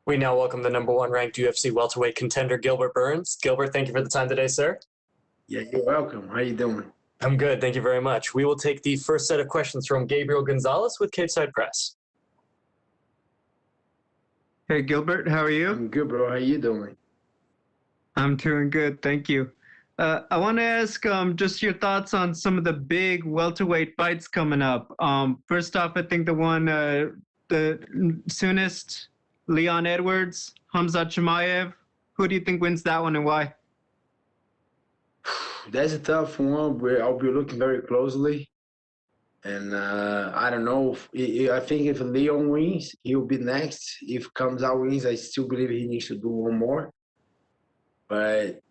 We now welcome the #1 ranked UFC welterweight contender, Gilbert Burns. Gilbert, thank you for the time today, sir. Yeah, you're welcome. How you doing? I'm good. Thank you very much. We will take the first set of questions from Gabriel Gonzalez with Cape Side Press. Hey, Gilbert, how are you? I'm good, bro. How you doing? I'm doing good, thank you. I want to ask just your thoughts on some of the big welterweight fights coming up. First off, I think the soonest, Leon Edwards, Hamzat Chimaev. Who do you think wins that one and why? That's a tough one. I'll be looking very closely. And I don't know. I think if Leon wins, he'll be next. If Kamzat wins, I still believe he needs to do one more. But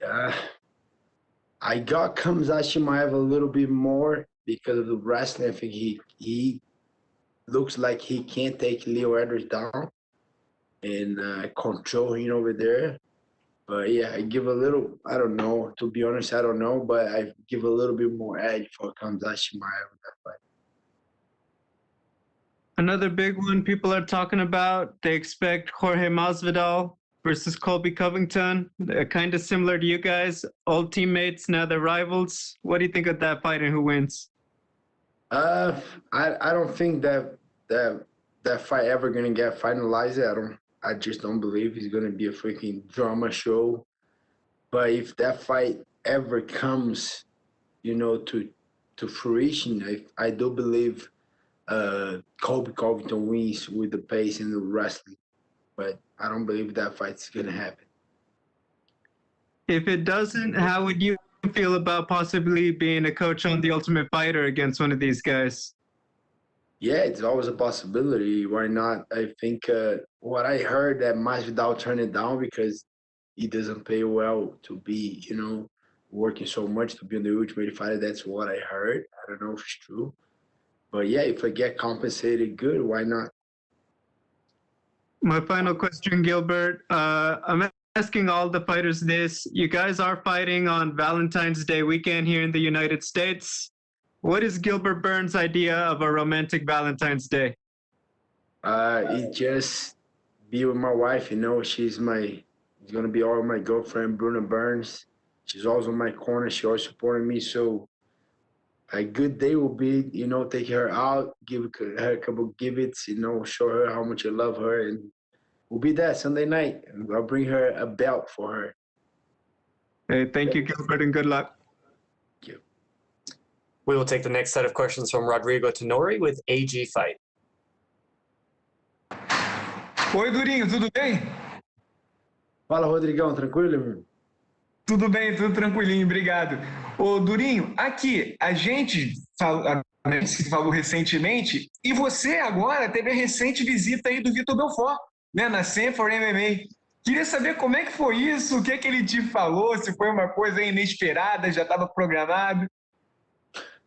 I got Kamzat Chimaev a little bit more because of the wrestling. I think he looks like he can't take Leo Edwards down and control him over there. But yeah, I give a little, I don't know. To be honest, I don't know. But I give a little bit more edge for Kamzat Chimaev in that fight. Another big one people are talking about, they expect Jorge Masvidal versus Colby Covington. Kind of similar to you guys, old teammates, now they're rivals. What do you think of that fight and who wins? I don't think that fight ever gonna get finalized. I just don't believe it's gonna be a freaking drama show. But if that fight ever comes, to fruition, I do believe Colby Covington wins with the pace and the wrestling. But I don't believe that fight's gonna happen. If it doesn't, how would you feel about possibly being a coach on The Ultimate Fighter against one of these guys? Yeah, it's always a possibility. Why not? I think what I heard that Masvidal turned it down because he doesn't pay well to be, working so much to be on the Ultimate Fighter. That's what I heard. I don't know if it's true. But yeah, if I get compensated good, why not? My final question, Gilbert. I'm asking all the fighters this. You guys are fighting on Valentine's Day weekend here in the United States. What is Gilbert Burns' idea of a romantic Valentine's Day? It just be with my wife. She's gonna be all my girlfriend, Bruna Burns. She's always on my corner. She always supporting me. So a good day will be, take her out, give her a couple of gibbets, show her how much I love her, and we'll be there Sunday night. And I'll bring her a belt for her. Hey, thank you, Gilbert, and good luck. Thank you. We will take the next set of questions from Rodrigo Tenori with AG Fight. Oi, Durinho, tudo bem? Fala, Rodrigão, tranquilo, irmão? Tudo bem, tudo tranquilinho, obrigado. Ô, Durinho, aqui, a gente falou recentemente, e você agora teve a recente visita aí do Vitor Belfort, né, na Sanford MMA. Queria saber como é que foi isso, o que é que ele te falou, se foi uma coisa inesperada, já estava programado.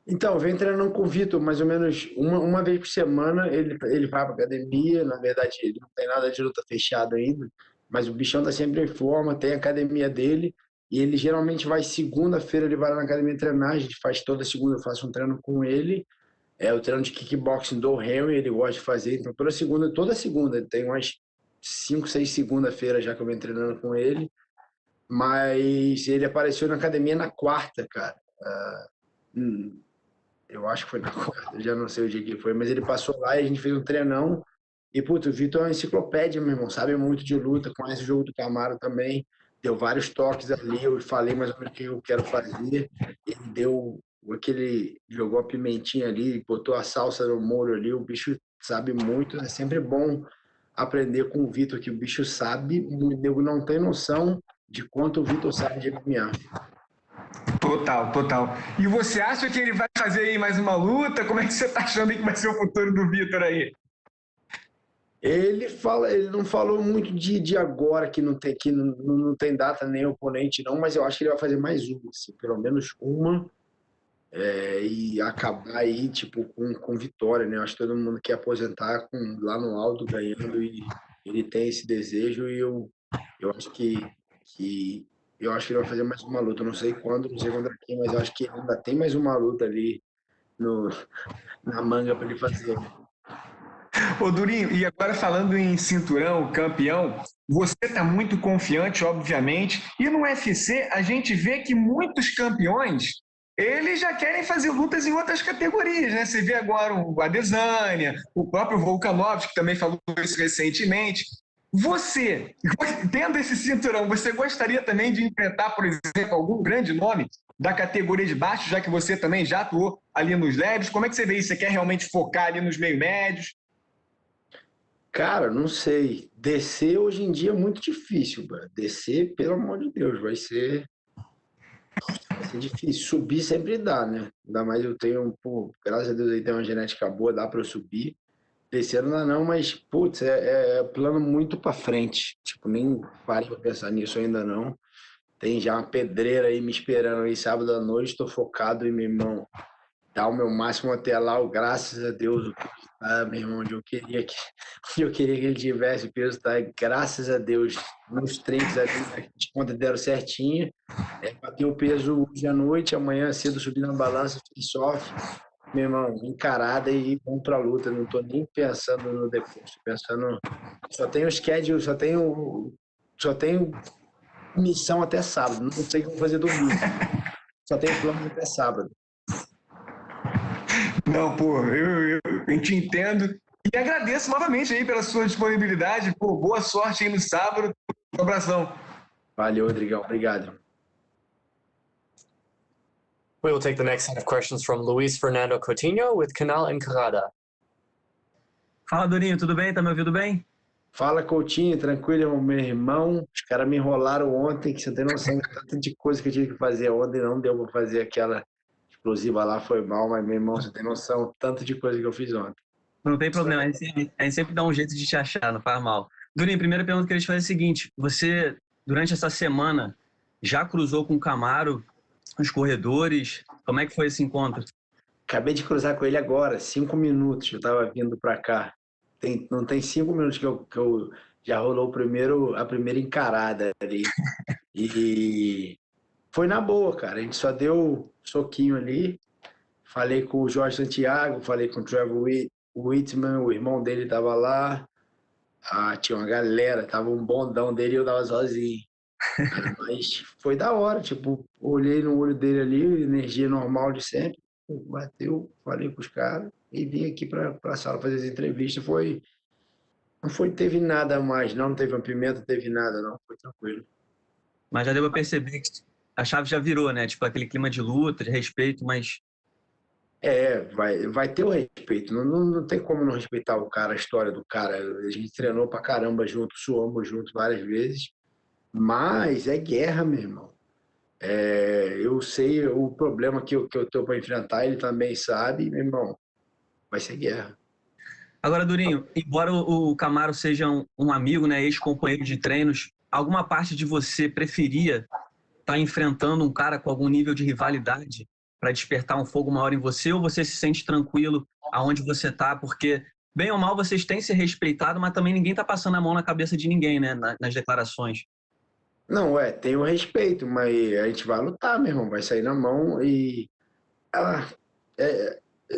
Então, eu venho treinando com o Vitor mais ou menos uma vez por semana. Ele vai para academia. Na verdade, ele não tem nada de luta fechada ainda, mas o bichão tá sempre em forma, tem a academia dele. E ele geralmente vai segunda-feira, ele vai lá na academia treinar. A gente faz toda segunda, eu faço um treino com ele. É o treino de kickboxing do Henry, ele gosta de fazer. Então, toda segunda, tem umas 5, 6 segunda-feira já que eu venho treinando com ele. Mas ele apareceu na academia na quarta, cara. Eu acho que foi na quarta, eu já não sei o dia que foi. Mas ele passou lá e a gente fez um treinão. E, puto, o Vitor é uma enciclopédia, meu irmão. Sabe muito de luta, conhece o jogo do Kamaru também. Deu vários toques ali, eu falei mais ou menos o que eu quero fazer. Ele jogou a pimentinha ali, botou a salsa no molho ali. O bicho sabe muito. É sempre bom aprender com o Vitor, que o bicho sabe. Eu não tenho noção de quanto o Vitor sabe de MMA. Total, total. E você acha que ele vai fazer aí mais uma luta? Como é que você tá achando que vai ser o futuro do Vitor aí? Ele não falou muito de agora, que não tem data nem oponente, não, mas eu acho que ele vai fazer mais uma, assim, pelo menos uma, e acabar aí, tipo, com vitória, né? Eu acho que todo mundo quer aposentar lá no alto, ganhando, e ele tem esse desejo, e eu acho que ele vai fazer mais uma luta. Eu não sei quando, não sei contra quem, mas eu acho que ainda tem mais uma luta ali na manga para ele fazer. Ô, Durinho, e agora falando em cinturão, campeão, você está muito confiante, obviamente, e no UFC a gente vê que muitos campeões, eles já querem fazer lutas em outras categorias, né? Você vê agora o Adesanya, o próprio Volkanovski, que também falou isso recentemente. Você, tendo esse cinturão, você gostaria também de enfrentar, por exemplo, algum grande nome da categoria de baixo, já que você também já atuou ali nos leves? Como é que você vê isso? Você quer realmente focar ali nos meio médios? Cara, não sei. Descer hoje em dia é muito difícil, mano. Descer, pelo amor de Deus, vai ser difícil. Subir sempre dá, né? Ainda mais eu tenho, pô, graças a Deus aí tem uma genética boa, dá pra eu subir. Descer não dá não, mas, putz, é plano muito pra frente. Tipo, nem parei pra pensar nisso ainda não. Tem já uma pedreira aí me esperando aí sábado à noite, tô focado em, meu irmão, dar o meu máximo até lá, graças a Deus, o peso tá, meu irmão, onde eu queria que, onde eu queria que ele tivesse, o peso tá, graças a Deus, nos treinos ali, as contas deram certinho, bateu o peso hoje à noite, amanhã cedo subi na balança, fiz soft, meu irmão, encarada e vamos pra luta, não tô nem pensando no depois, tô pensando, só tenho schedule, só tenho missão até sábado, não sei o que eu vou fazer domingo, só tenho plano até sábado. Não, pô, eu te entendo e agradeço novamente aí pela sua disponibilidade. Pô, boa sorte aí no sábado. Um abração. Valeu, Rodrigão. Obrigado. We will take the next set of questions from Luis Fernando Coutinho with Canal Encarada. Fala, Durinho, tudo bem? Tá me ouvindo bem? Fala, Coutinho, tranquilo, meu irmão. Os caras me enrolaram ontem, que você tem noção de tanto de coisa que eu tive que fazer ontem, não deu pra fazer aquela explosiva lá, foi mal, mas, meu irmão, você tem noção tanto de coisa que eu fiz ontem. Não tem problema, a gente sempre dá um jeito de te achar, não faz mal. Durinho, a primeira pergunta que eu queria te fazer é a seguinte: você, durante essa semana, já cruzou com o Kamaru nos corredores? Como é que foi esse encontro? Acabei de cruzar com ele agora, 5 minutos, eu tava vindo pra cá. Não tem 5 minutos que eu já rolou a primeira encarada ali. E foi na boa, cara. A gente só deu soquinho ali. Falei com o Jorge Santiago, falei com o Trevor Whitman, o irmão dele tava lá. Tinha uma galera, tava um bondão dele e eu tava sozinho. Mas foi da hora, tipo, olhei no olho dele ali, energia normal de sempre. Bateu, falei com os caras e vim aqui pra sala fazer essa entrevista. Teve nada a mais, não teve rompimento, não teve nada, não, foi tranquilo. Mas já deu pra perceber que a chave já virou, né? Tipo, aquele clima de luta, de respeito, mas... Vai ter o respeito, não tem como não respeitar o cara, a história do cara. A gente treinou pra caramba junto, suamos junto várias vezes, mas é guerra, meu irmão. Eu sei o problema que eu tô para enfrentar, ele também sabe, meu irmão, vai ser guerra. Agora, Durinho, embora o Kamaru seja um amigo, né, ex-companheiro de treinos, alguma parte de você preferia estar enfrentando um cara com algum nível de rivalidade para despertar um fogo maior em você, ou você se sente tranquilo aonde você está? Porque, bem ou mal, vocês têm se respeitado, mas também ninguém está passando a mão na cabeça de ninguém, né, nas declarações. Não, tem o respeito, mas a gente vai lutar, meu irmão, vai sair na mão e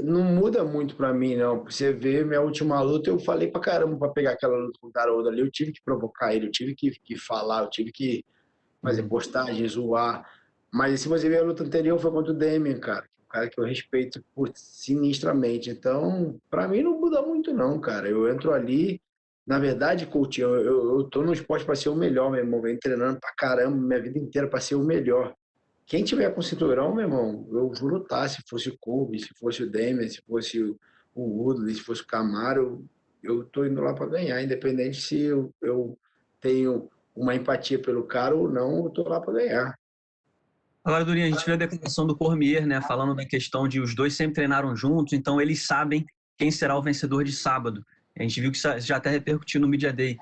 não muda muito pra mim, não. Você vê, minha última luta, eu falei pra caramba pra pegar aquela luta com o Garoto ali, eu tive que provocar ele, eu tive que falar, eu tive que fazer postagem, zoar. Mas se você ver a luta anterior, foi contra o Demian, cara. Um cara que eu respeito sinistramente. Então, pra mim não muda muito, não, cara. Eu entro ali. Na verdade, coach, eu tô no esporte para ser o melhor, meu irmão. Venho treinando pra caramba minha vida inteira para ser o melhor. Quem tiver com cinturão, meu irmão, eu vou lutar. Se fosse o Kobe, se fosse o Demian, se fosse o Woodley, se fosse o Kamaru, eu tô indo lá para ganhar. Independente se eu tenho uma empatia pelo cara ou não, eu tô lá para ganhar. Agora, Durinho, a gente viu a declaração do Cormier, né, falando da questão de os dois sempre treinaram juntos, então eles sabem quem será o vencedor de sábado. A gente viu que isso já até repercutiu no Media Day.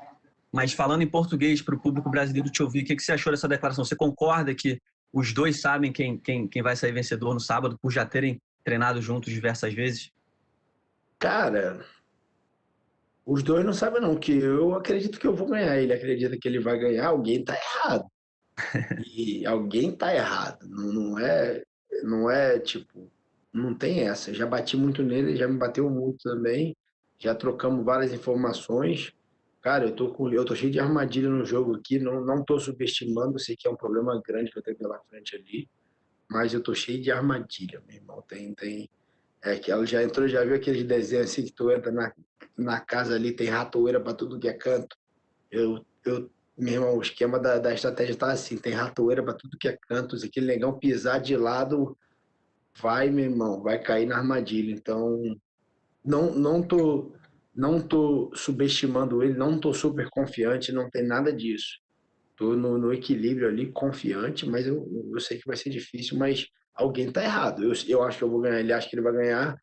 Mas falando em português para o público brasileiro te ouvir, o que você achou dessa declaração? Você concorda que os dois sabem quem vai sair vencedor no sábado por já terem treinado juntos diversas vezes? Cara, os dois não sabem não, que eu acredito que eu vou ganhar. Ele acredita que ele vai ganhar, alguém tá errado. E alguém tá errado. Não é tipo, não tem essa. Já bati muito nele, já me bateu muito também. já trocamos várias informações. Cara, eu tô cheio de armadilha no jogo aqui, não tô subestimando, sei que é um problema grande que eu tenho pela frente ali, mas eu tô cheio de armadilha, meu irmão. Que ela já entrou, já viu aqueles desenhos assim que tu entra na casa ali, tem ratoeira para tudo que é canto. Meu irmão, o esquema da estratégia tá assim, tem ratoeira para tudo que é canto, se aquele negão pisar de lado, meu irmão, vai cair na armadilha. Então, não tô subestimando ele, não tô super confiante, não tem nada disso. Tô no equilíbrio ali, confiante, mas eu sei que vai ser difícil, mas alguém tá errado. Eu acho que eu vou ganhar, ele acha que ele vai ganhar.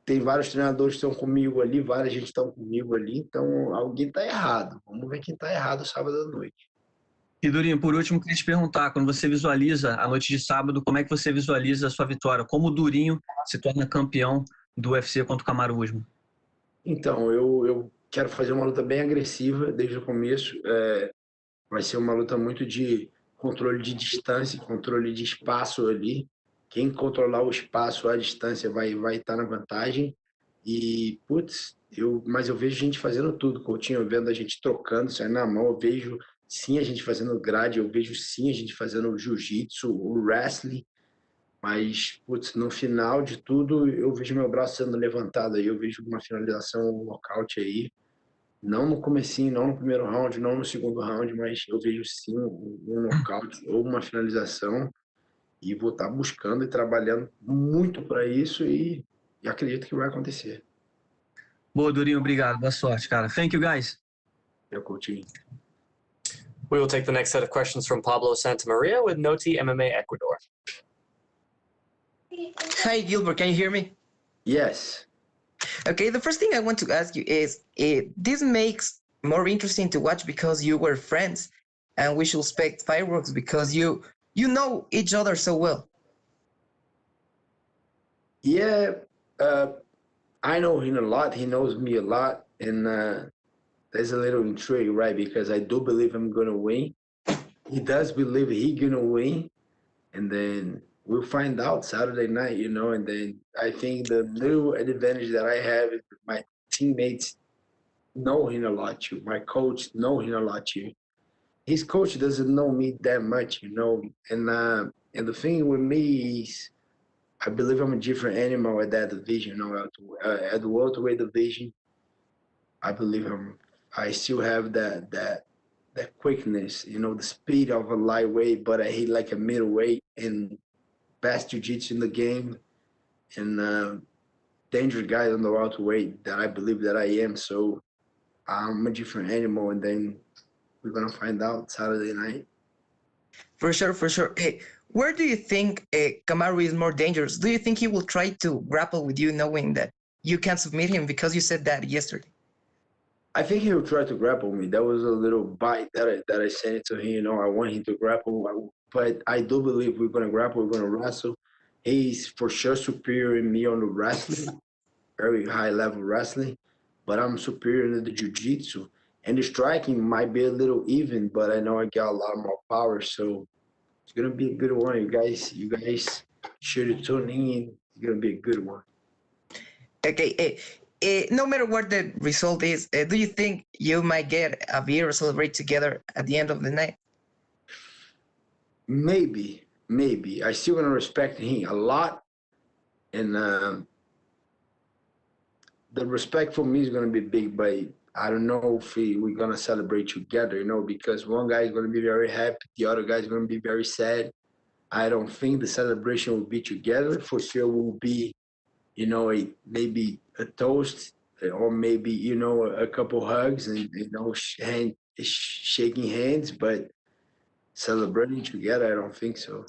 Tem vários treinadores que estão comigo ali, várias gente estão comigo ali, então alguém tá errado. Vamos ver quem tá errado sábado à noite. E Durinho, por último, queria te perguntar, quando você visualiza a noite de sábado, como é que você visualiza a sua vitória? Como o Durinho se torna campeão do UFC contra o Kamaru Usman? Então, eu quero fazer uma luta bem agressiva desde o começo. Vai ser uma luta muito de controle de distância, controle de espaço ali. Quem controlar o espaço, a distância, vai estar na vantagem. E, putz, mas eu vejo gente fazendo tudo, Coutinho, eu vendo a gente trocando, saindo na mão, eu vejo sim a gente fazendo grade, eu vejo sim a gente fazendo jiu-jitsu, o wrestling, mas, putz, no final de tudo, eu vejo meu braço sendo levantado aí, eu vejo uma finalização, um nocaute aí, não no comecinho, não no primeiro round, não no segundo round, mas eu vejo sim um nocaute ou uma finalização e vou estar buscando e trabalhando muito para isso e acredito que vai acontecer. Boa, Durinho, obrigado. Boa sorte, cara. Thank you, guys. Coutinho. We will take the next set of questions from Pablo Santamaria with Noti MMA Ecuador. Hi, Gilbert. Can you hear me? Yes. Okay, the first thing I want to ask you is, this makes more interesting to watch because you were friends, and we should expect fireworks because you know each other so well. Yeah, I know him a lot. He knows me a lot, and there's a little intrigue, right? Because I do believe I'm gonna win. He does believe he's gonna win, and then we'll find out Saturday night, and then I think the little advantage that I have is my teammates know him a lot too. My coach know him a lot too. His coach doesn't know me that much, and the thing with me is I believe I'm a different animal at that division, at the welterweight division. I believe I still have that quickness, the speed of a lightweight, but I hit like a middleweight and best jiu-jitsu in the game and dangerous guy on the welterweight that I believe that I am. So I'm a different animal, and then we're gonna find out Saturday night. For sure, for sure. Hey, where do you think Kamaru is more dangerous? Do you think he will try to grapple with you knowing that you can't submit him because you said that yesterday? I think he will try to grapple me. That was a little bite that I sent it to him. I want him to grapple, but I do believe we're going to grapple, we're going to wrestle. He's for sure superior in me on the wrestling, very high level wrestling, but I'm superior in the jiu-jitsu. And the striking might be a little even, but I know I got a lot more power, so it's going to be a good one. You guys should tune in. It's going to be a good one. Okay, no matter what the result is, do you think you might get a beer or celebrate together at the end of the night? Maybe. I still gonna respect him a lot, and the respect for me is gonna be big. But I don't know if we're gonna celebrate together, because one guy is gonna be very happy, the other guy is gonna be very sad. I don't think the celebration will be together. For sure, will be, maybe a toast or maybe a couple hugs and shaking hands, but celebrating together, I don't think so.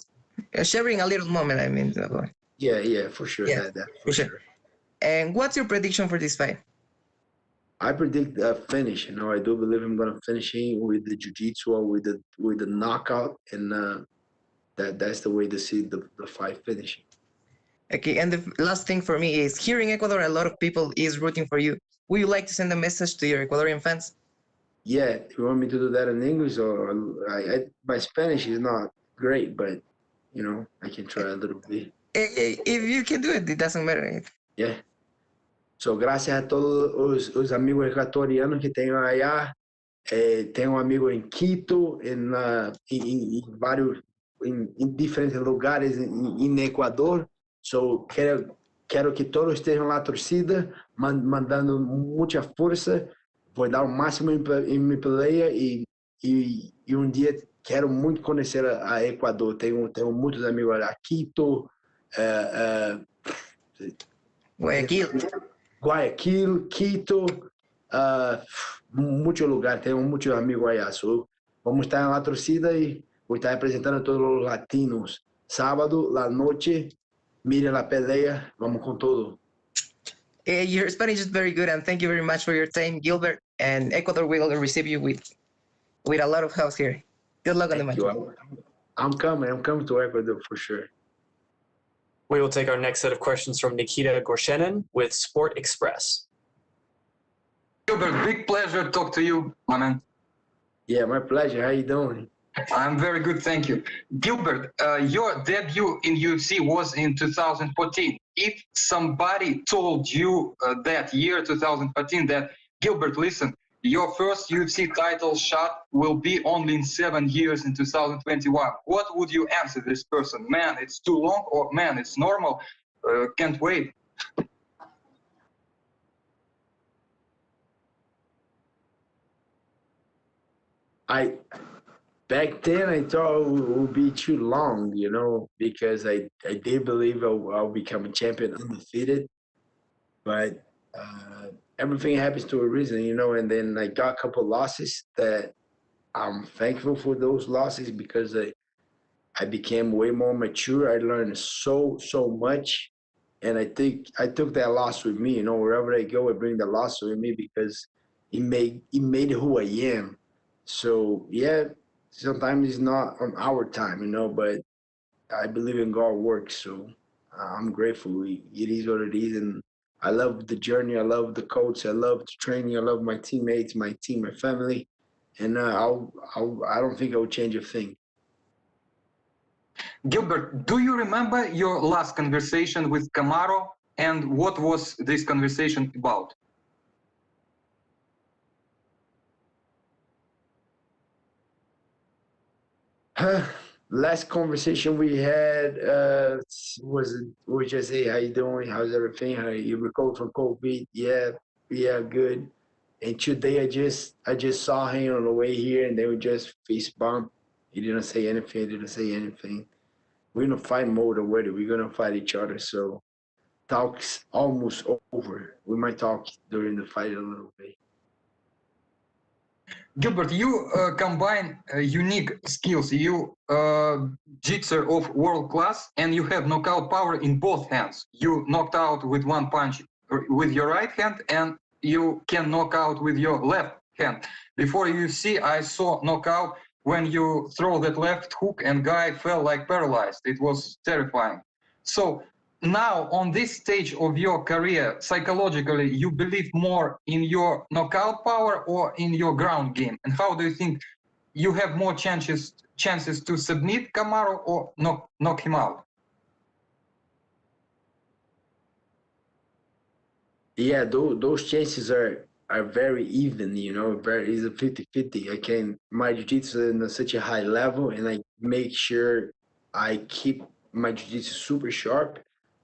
Sharing a little moment, I mean. Yeah, for sure. Yeah, that for sure. And what's your prediction for this fight? I predict a finish. I do believe I'm gonna finish him with the jiu-jitsu or with the knockout, and that's the way to see the fight finishing. Okay, and the last thing for me is, here in Ecuador, a lot of people is rooting for you. Would you like to send a message to your Ecuadorian fans? Yeah, you want me to do that in English, or my Spanish is not great, but I can try a little bit. If you can do it, it doesn't matter. Yeah. So, graças a todos os amigos equatorianos que tenho allá, tenho um amigo em Quito, em vários, em diferentes lugares em Equador. So, quero que todos estejam lá, torcida, mandando muita força. Vou dar o máximo em minha peleia e um dia quero muito conhecer a Equador. Tenho muitos amigos lá, Quito, Guayaquil, Quito, muitos lugares, tenho muitos amigos allá. So, vamos estar na torcida e vou estar representando a todos os latinos. Sábado, la noche, mire la pelea, vamos com todo. Your Spanish is very good, and thank you very much for your time, Gilbert. And Ecuador will receive you with a lot of house here. Good luck on the match. I'm coming to Ecuador for sure. We will take our next set of questions from Nikita Gorshenin with Sport Express. Gilbert, big pleasure to talk to you, my man. Yeah, my pleasure. How you doing? I'm very good, thank you. Gilbert, your debut in UFC was in 2014. If somebody told you that year, 2014, that, Gilbert, listen, your first UFC title shot will be only in 7 years in 2021, what would you answer this person? Man, it's too long, or man, it's normal, can't wait? Back then, I thought it would be too long, you know, because I did believe I'll become a champion undefeated. But everything happens to a reason, you know, and then I got a couple losses that I'm thankful for those losses because I became way more mature. I learned so much. And I think I took that loss with me, you know, wherever I go, I bring the loss with me because it made who I am. So, yeah, sometimes it's not on our time, you know, but I believe in God works. So I'm grateful. It is what it is. And I love the journey. I love the coach. I love the training. I love my teammates, my team, my family. And I don't think I will change a thing. Gilbert, do you remember your last conversation with Kamaru, and what was this conversation about? Last conversation we had was just, hey, how you doing? How's everything? How you recovered from COVID? Yeah, good. And today I just saw him on the way here, and they were just fist bump. He didn't say anything. We're in a fight mode already. We're gonna fight each other. So talk's almost over. We might talk during the fight a little bit. Gilbert, you combine unique skills. You jitsu of world class, and you have knockout power in both hands. You knocked out with one punch with your right hand, and you can knock out with your left hand. Before UFC, I saw knockout when you throw that left hook and guy fell like paralyzed. It was terrifying. So now on this stage of your career, psychologically, you believe more in your knockout power or in your ground game? And how do you think you have more chances to submit Kamaru or knock him out? Yeah, those chances are very even, you know, it's a 50-50. My jiu-jitsu is at such a high level, and I make sure I keep my jiu-jitsu super sharp.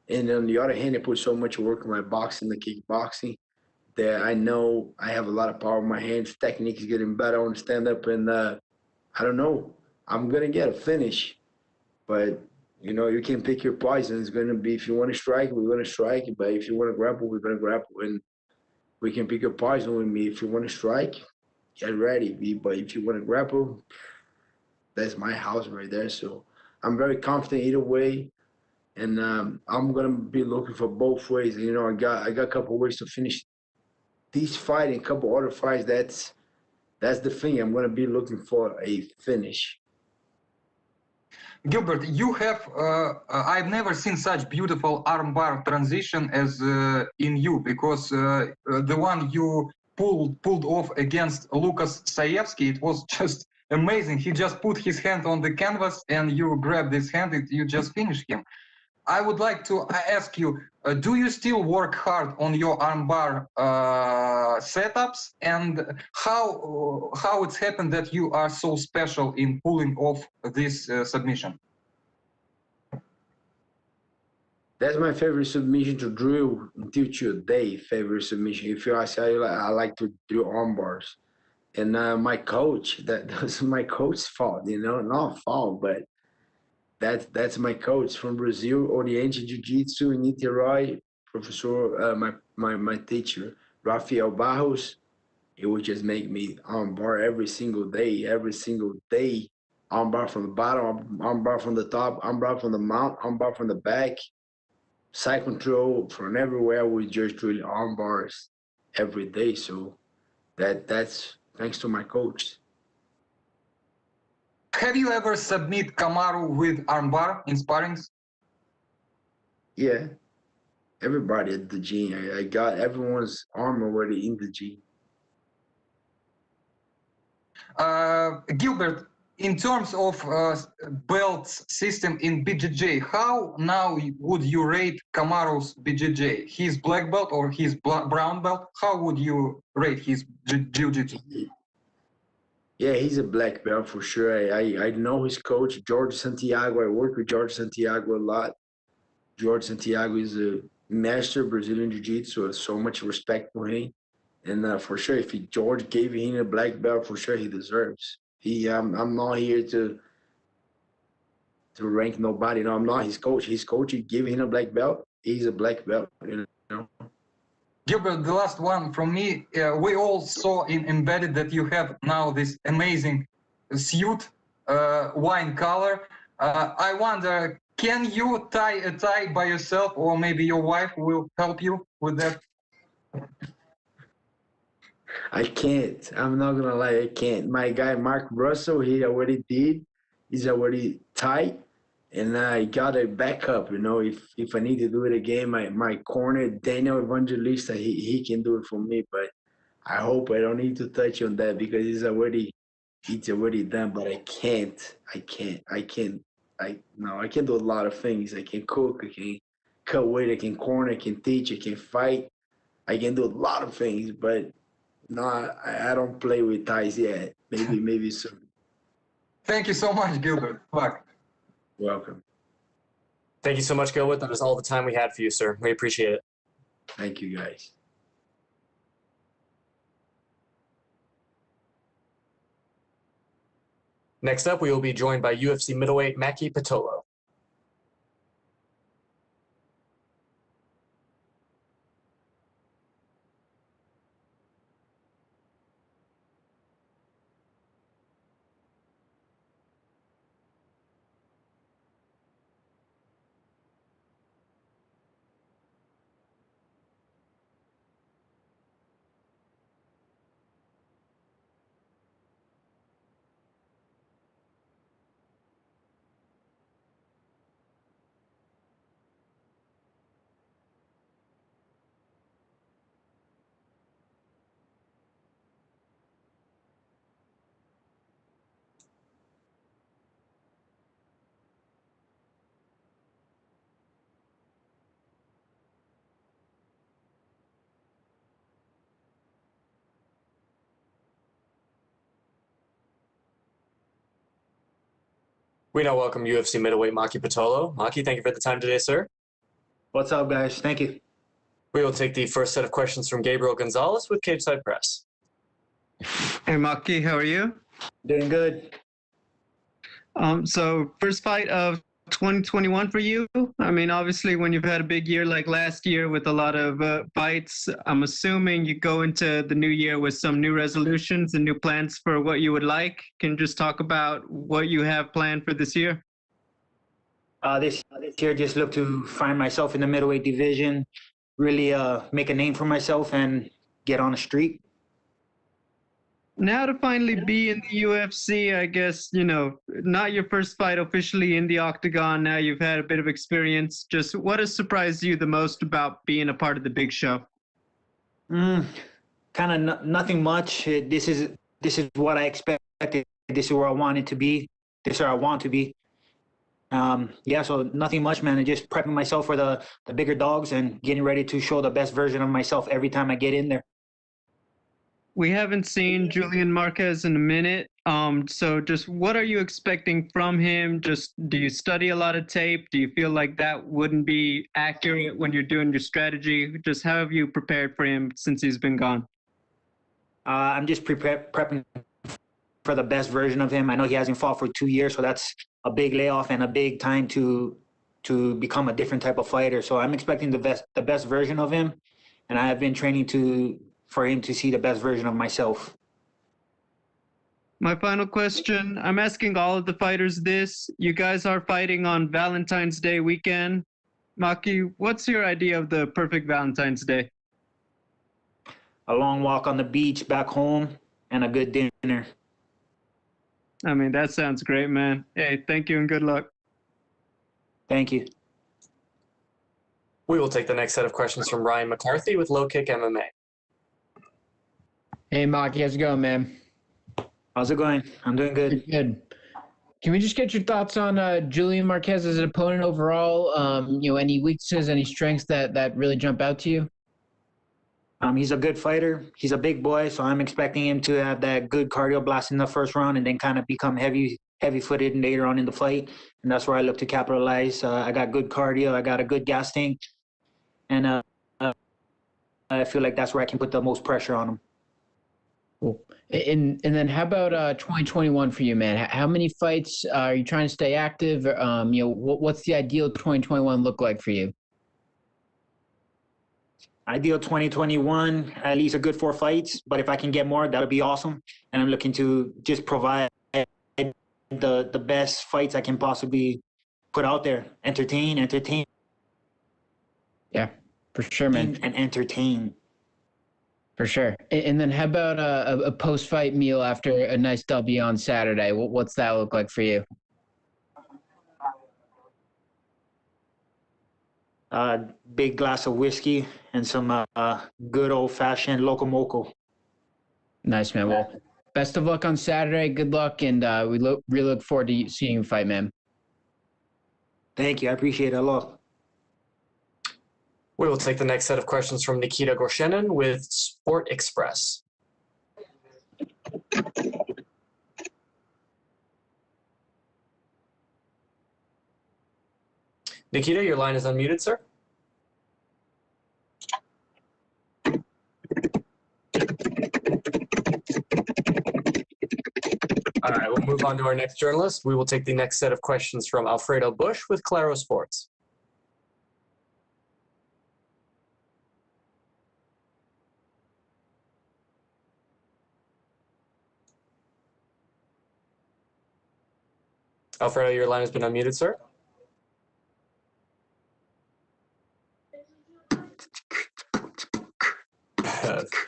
And on the other hand, I put so much work in my boxing, the kickboxing, that I know I have a lot of power in my hands. Technique is getting better on stand-up, and I don't know. I'm going to get a finish. But, you know, you can pick your poison. It's going to be, if you want to strike, we're going to strike. But if you want to grapple, we're going to grapple. And we can pick your poison with me. If you want to strike, get ready. But if you want to grapple, that's my house right there. So I'm very confident either way. And I'm going to be looking for both ways. You know, I got a couple ways to finish this fight and a couple other fights. That's the thing. I'm going to be looking for a finish. Gilbert, you have, I've never seen such beautiful armbar transition as in you, because the one you pulled off against Lucas Sayevsky, it was just amazing. He just put his hand on the canvas and you grabbed his hand, you just finished him. I would like to ask you, do you still work hard on your armbar setups, and how it's happened that you are so special in pulling off this submission? That's my favorite submission to drill until today. Favorite submission. If you ask, I like to drill arm bars. And my coach, that's my coach's fault, not fault, but that's my coach from Brazil, Oriente Jiu-Jitsu in Niterói, Professor, my teacher, Rafael Barros. It would just make me arm bar every single day, arm bar from the bottom, arm bar from the top, arm bar from the mount, arm bar from the back. Side control from everywhere. We just drill arm bars every day. So that's thanks to my coach. Have you ever submit Kamaru with armbar in sparrings? Yeah, everybody at the gym. I got everyone's arm already in the gym. Gilbert, in terms of belts system in BJJ, how now would you rate Kamaru's BJJ? His black belt or his brown belt? How would you rate his jiu-jitsu? Yeah, he's a black belt for sure. I know his coach, George Santiago. I work with George Santiago a lot. George Santiago is a master Brazilian Jiu-Jitsu, so much respect for him. And for sure, if George gave him a black belt, for sure he deserves. I'm not here to rank nobody. No, I'm not his coach. His coach gave him a black belt. He's a black belt. Gilbert, the last one from me. We all saw in Embedded that you have now this amazing suit, wine color. I wonder, can you tie a tie by yourself, or maybe your wife will help you with that? I can't. I'm not gonna lie, I can't. My guy Mark Russell, he already did. He's already tight, and I got a backup. If I need to do it again, my corner Daniel Evangelista, he can do it for me. But I hope I don't need to touch on that because it's already done. But I can't. I can't do a lot of things. I can cook. I can cut weight. I can corner. I can teach. I can fight. I can do a lot of things, but. No, I don't play with ties yet. Maybe soon. Thank you so much, Gilbert. Fuck. Welcome. Thank you so much, Gilbert. That is all the time we had for you, sir. We appreciate it. Thank you, guys. Next up, we will be joined by UFC middleweight Maki Pitolo. We now welcome UFC middleweight Maki Pitolo. Maki, thank you for the time today, sir. What's up, guys? Thank you. We will take the first set of questions from Gabriel Gonzalez with Cageside Press. Hey, Maki, how are you? Doing good. So first fight of 2021 for you. I mean, obviously, when you've had a big year like last year with a lot of fights, I'm assuming you go into the new year with some new resolutions and new plans for what you would like. Can you just talk about what you have planned for this year? This year, just look to find myself in the middleweight division, really make a name for myself and get on the street. Now to finally be in the UFC, I guess, not your first fight officially in the octagon. Now you've had a bit of experience. Just what has surprised you the most about being a part of the big show? Kind of nothing much. This is what I expected. This is where I wanted to be. This is where I want to be. Yeah, so nothing much, man. And just prepping myself for the bigger dogs and getting ready to show the best version of myself every time I get in there. We haven't seen Julian Marquez in a minute. So just what are you expecting from him? Just do you study a lot of tape? Do you feel like that wouldn't be accurate when you're doing your strategy? Just how have you prepared for him since he's been gone? I'm just prepping for the best version of him. I know he hasn't fought for 2 years, so that's a big layoff and a big time to become a different type of fighter. So I'm expecting the best version of him, and I have been training for him to see the best version of myself. My final question, I'm asking all of the fighters this. You guys are fighting on Valentine's Day weekend. Maki, what's your idea of the perfect Valentine's Day? A long walk on the beach back home and a good dinner. I mean, that sounds great, man. Hey, thank you and good luck. Thank you. We will take the next set of questions from Ryan McCarthy with Low Kick MMA. Hey, Maki, how's it going, man? How's it going? I'm doing good. Good. Can we just get your thoughts on Julian Marquez as an opponent overall? Any weaknesses, any strengths that really jump out to you? He's a good fighter. He's a big boy, so I'm expecting him to have that good cardio blast in the first round and then kind of become heavy-footed later on in the fight. And that's where I look to capitalize. I got good cardio. I got a good gas tank. And I feel like that's where I can put the most pressure on him. Cool. And then how about 2021 for you, man? How many fights are you trying to stay active? What's the ideal 2021 look like for you? Ideal 2021, at least a good 4 fights. But if I can get more, that would be awesome. And I'm looking to just provide the best fights I can possibly put out there. Entertain. Yeah, for sure, man. And entertain. For sure. And then how about a post-fight meal after a nice W on Saturday? What's that look like for you? Big glass of whiskey and some good old-fashioned Loco Moco. Nice, man. Well, best of luck on Saturday. Good luck, and we really look forward to seeing you fight, man. Thank you. I appreciate it a lot. We will take the next set of questions from Nikita Gorshenin with Sport Express. Nikita, your line is unmuted, sir. All right, we'll move on to our next journalist. We will take the next set of questions from Alfredo Bush with Claro Sports. Alfredo, your line has been unmuted, sir.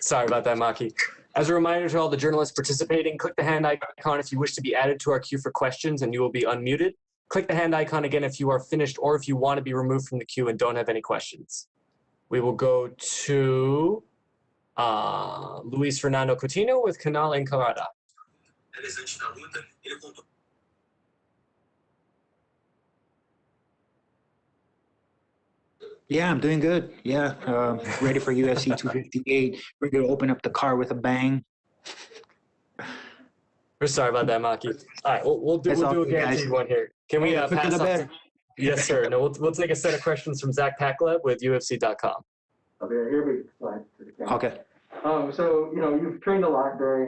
Sorry about that, Maki. As a reminder to all the journalists participating, click the hand icon if you wish to be added to our queue for questions and you will be unmuted. Click the hand icon again if you are finished or if you want to be removed from the queue and don't have any questions. We will go to Luis Fernando Coutinho with Canal Encarada. Yeah, I'm doing good. Yeah, ready for UFC 258. Ready to open up the car with a bang. We're sorry about that, Maki. All right, we'll do a guaranteed one here. Can we pass off? Yes, sir. No, we'll take a set of questions from Zach Pakleb with UFC.com. Okay, here we slide to the camera. Okay. So you've trained a lot during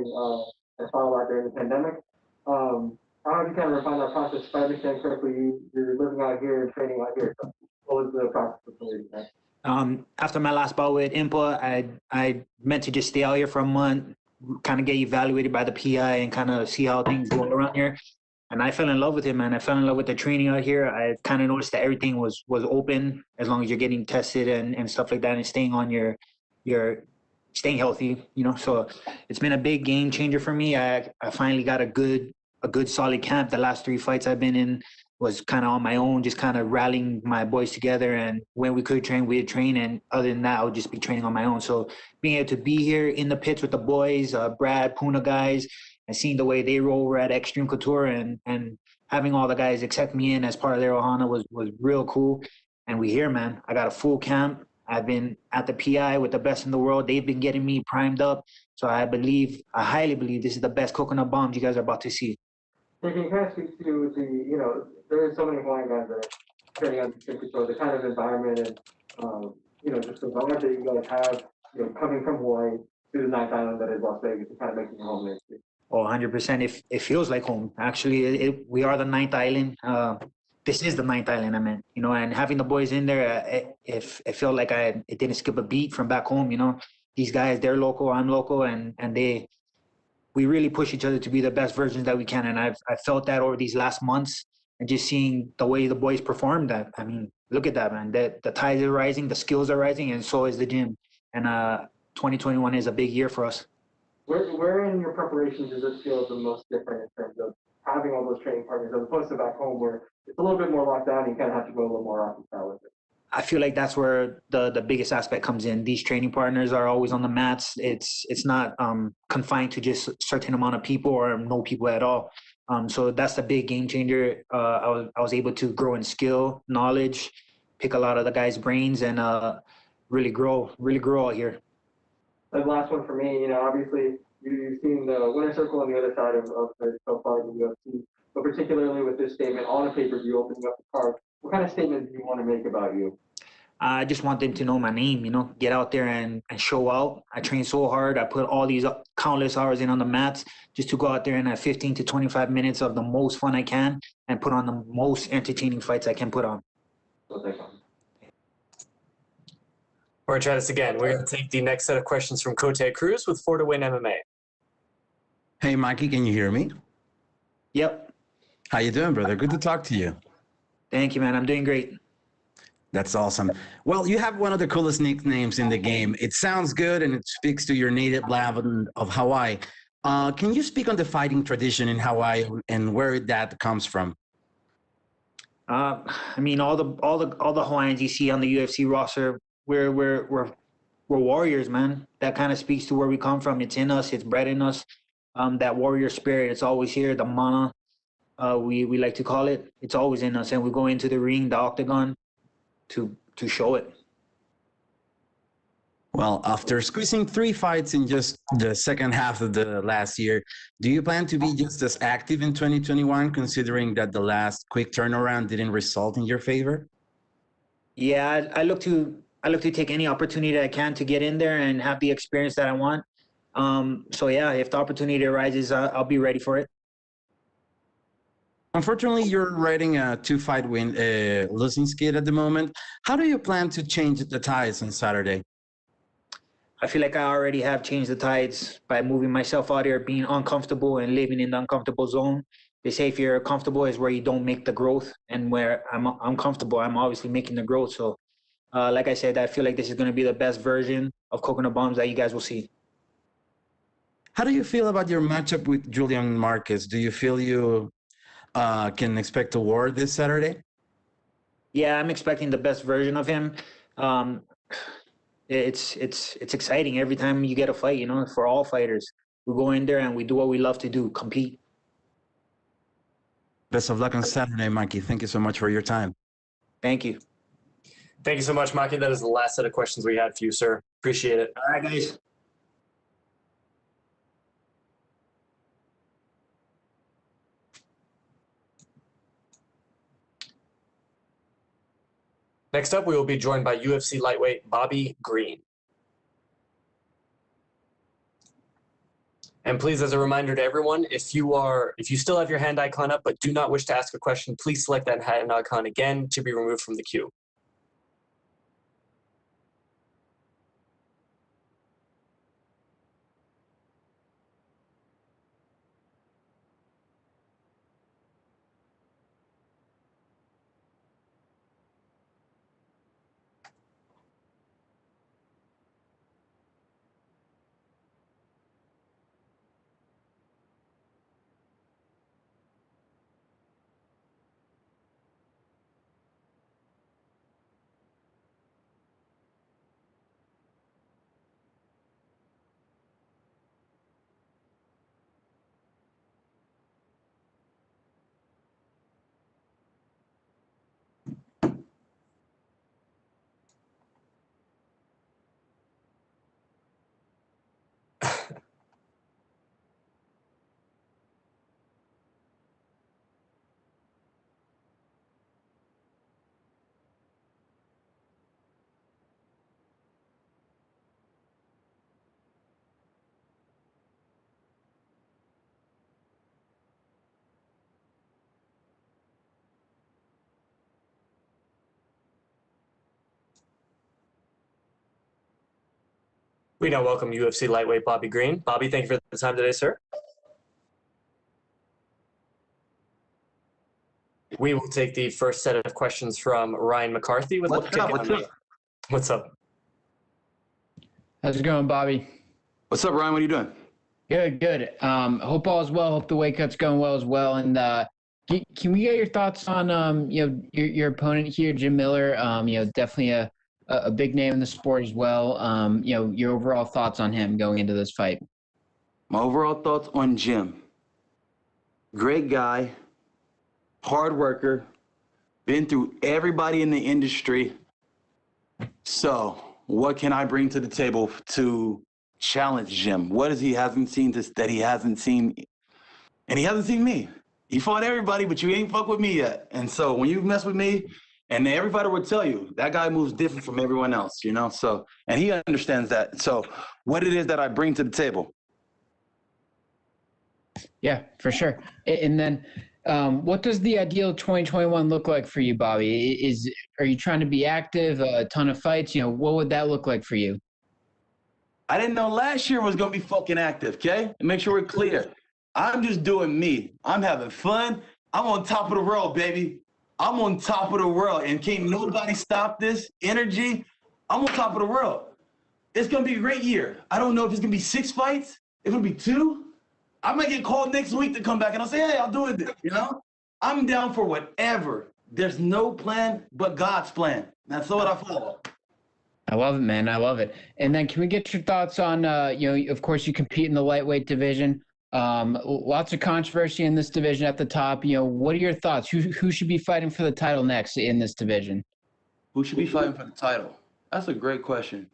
and fought a lot during the pandemic. How have you kind of refined that process? If I understand correctly, you're living out here and training out here. So what was the process for you? After my last bout with Impa, I meant to just stay out here for a month, kind of get evaluated by the PI and kind of see how things go around here. And I fell in love with him, man. I fell in love with the training out here. I kind of noticed that everything was open as long as you're getting tested and stuff like that and staying on your staying healthy, So it's been a big game changer for me. I finally got a good solid camp. The last 3 fights I've been in was kind of on my own, just kind of rallying my boys together. And when we could train, we'd train. And other than that, I would just be training on my own. So being able to be here in the pits with the boys, Brad, Puna guys, and seeing the way they roll over at Extreme Couture and having all the guys accept me in as part of their ohana was real cool. And we here, man. I got a full camp. I've been at the PI with the best in the world. They've been getting me primed up. So I highly believe this is the best coconut bombs you guys are about to see. Can you kind of speak to there are so many Hawaiian guys that are training on so the kind of environment and, just the vibe that you guys have, coming from Hawaii to the ninth island that is Las Vegas and kind of making your home there too. Oh, 100%. It feels like home. Actually, we are the ninth island. This is the ninth island, I meant, and having the boys in there, it felt like it didn't skip a beat from back home, These guys, they're local, I'm local, and we really push each other to be the best versions that we can. And I've felt that over these last months and just seeing the way the boys perform that. I mean, look at that, man. The tides are rising, the skills are rising, and so is the gym. And 2021 is a big year for us. Where in your preparation does it feel the most different in terms of having all those training partners as opposed to back home where it's a little bit more locked down and you kind of have to go a little more off the style with it? I feel like that's where the biggest aspect comes in. These training partners are always on the mats. It's not confined to just a certain amount of people or no people at all. So that's the big game changer. I was able to grow in skill, knowledge, pick a lot of the guys' brains, and really grow out here. The last one for me, obviously you've seen the winner's circle on the other side of the so far in the UFC, but particularly with this statement on a pay-per-view opening up the card, what kind of statement do you want to make about you? I just want them to know my name, get out there and show out. I train so hard. I put all these countless hours in on the mats just to go out there and have 15 to 25 minutes of the most fun I can and put on the most entertaining fights I can put on. We're going to try this again. We're going to take the next set of questions from Cote Cruz with 4 to Win MMA. Hey, Mikey, can you hear me? Yep. How you doing, brother? Good to talk to you. Thank you, man. I'm doing great. That's awesome. Well, you have one of the coolest nicknames in the game. It sounds good, and it speaks to your native land of Hawaii. Can you speak on the fighting tradition in Hawaii and where that comes from? I mean, all the Hawaiians you see on the UFC roster, we're warriors, man. That kind of speaks to where we come from. It's in us. It's bred in us. That warrior spirit, it's always here. The mana, we like to call it. It's always in us, and we go into the ring, the octagon, to show it. Well, after squeezing 3 fights in just the second half of the last year, do you plan to be just as active in 2021, considering that the last quick turnaround didn't result in your favor? Yeah, I look to take any opportunity I can to get in there and have the experience that I want. So yeah, if the opportunity arises, I'll be ready for it. Unfortunately, you're riding a 2-fight win losing skid at the moment. How do you plan to change the tides on Saturday? I feel like I already have changed the tides by moving myself out here, being uncomfortable and living in the uncomfortable zone. They say if you're comfortable is where you don't make the growth, and where I'm comfortable, I'm obviously making the growth. So like I said, I feel like this is going to be the best version of coconut bombs that you guys will see. How do you feel about your matchup with Julian Marquez? Do you feel you can expect a war this Saturday? Yeah, I'm expecting the best version of him. It's exciting every time you get a fight, for all fighters. We go in there and we do what we love to do, compete. Best of luck on Saturday, Mikey. Thank you so much for your time. Thank you. Thank you so much, Maki. That is the last set of questions we had for you, sir. Appreciate it. All right, guys. Next up, we will be joined by UFC lightweight Bobby Green. And please, as a reminder to everyone, if you still have your hand icon up but do not wish to ask a question, please select that hand icon again to be removed from the queue. We now welcome UFC lightweight Bobby Green. Bobby, thank you for the time today, sir. We will take the first set of questions from Ryan McCarthy. What's up? What's up? How's it going, Bobby? What's up, Ryan? What are you doing? Good. Hope all is well. Hope the weight cut's going well as well. And can we get your thoughts on your opponent here, Jim Miller? Definitely a big name in the sport as well. Your overall thoughts on him going into this fight. My overall thoughts on Jim. Great guy, hard worker, been through everybody in the industry. So what can I bring to the table to challenge Jim? What is he hasn't seen that he hasn't seen? And he hasn't seen me. He fought everybody, but you ain't fuck with me yet. And so when you mess with me, and everybody would tell you, that guy moves different from everyone else, So, and he understands that. So what it is that I bring to the table. Yeah, for sure. And then what does the ideal 2021 look like for you, Bobby? Are you trying to be active, a ton of fights? What would that look like for you? I didn't know last year was going to be fucking active, okay? And make sure we're clear. I'm just doing me. I'm having fun. I'm on top of the world, baby. I'm on top of the world. And can't nobody stop this energy. I'm on top of the world. It's going to be a great year. I don't know if it's going to be 6 fights. If it'll be 2. I might get called next week to come back and I'll say, hey, I'll do it. I'm down for whatever. There's no plan but God's plan. That's what I follow. I love it, man. I love it. And then can we get your thoughts on, of course, you compete in the lightweight division. Lots of controversy in this division at the top. What are your thoughts? Who should be fighting for the title next in this division? Who should be fighting for the title? That's a great question.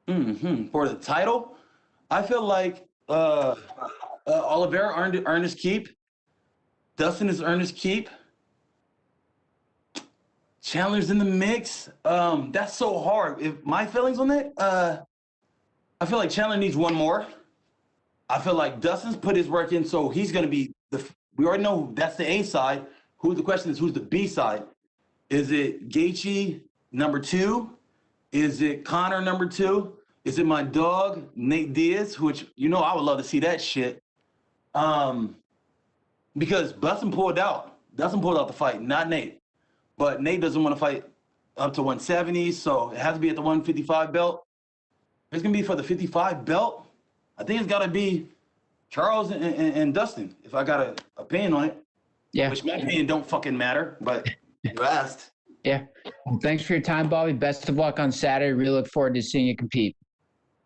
For the title, I feel like Oliveira earned his keep. Dustin has earned his keep. Chandler's in the mix. That's so hard. If my feelings on it, I feel like Chandler needs one more. I feel like Dustin's put his work in, so he's going to be we already know that's the A side. The question is, who's the B side? Is it Gaethje number 2? Is it Conor number 2? Is it my dog, Nate Diaz, which, I would love to see that shit. Because Dustin pulled out. Dustin pulled out the fight, not Nate. But Nate doesn't want to fight up to 170, so it has to be at the 155 belt. It's going to be for the 55 belt. I think it's got to be Charles and Dustin, if I got an opinion on it. Yeah. Which my opinion don't fucking matter, but you asked. Yeah. Well, thanks for your time, Bobby. Best of luck on Saturday. Really look forward to seeing you compete.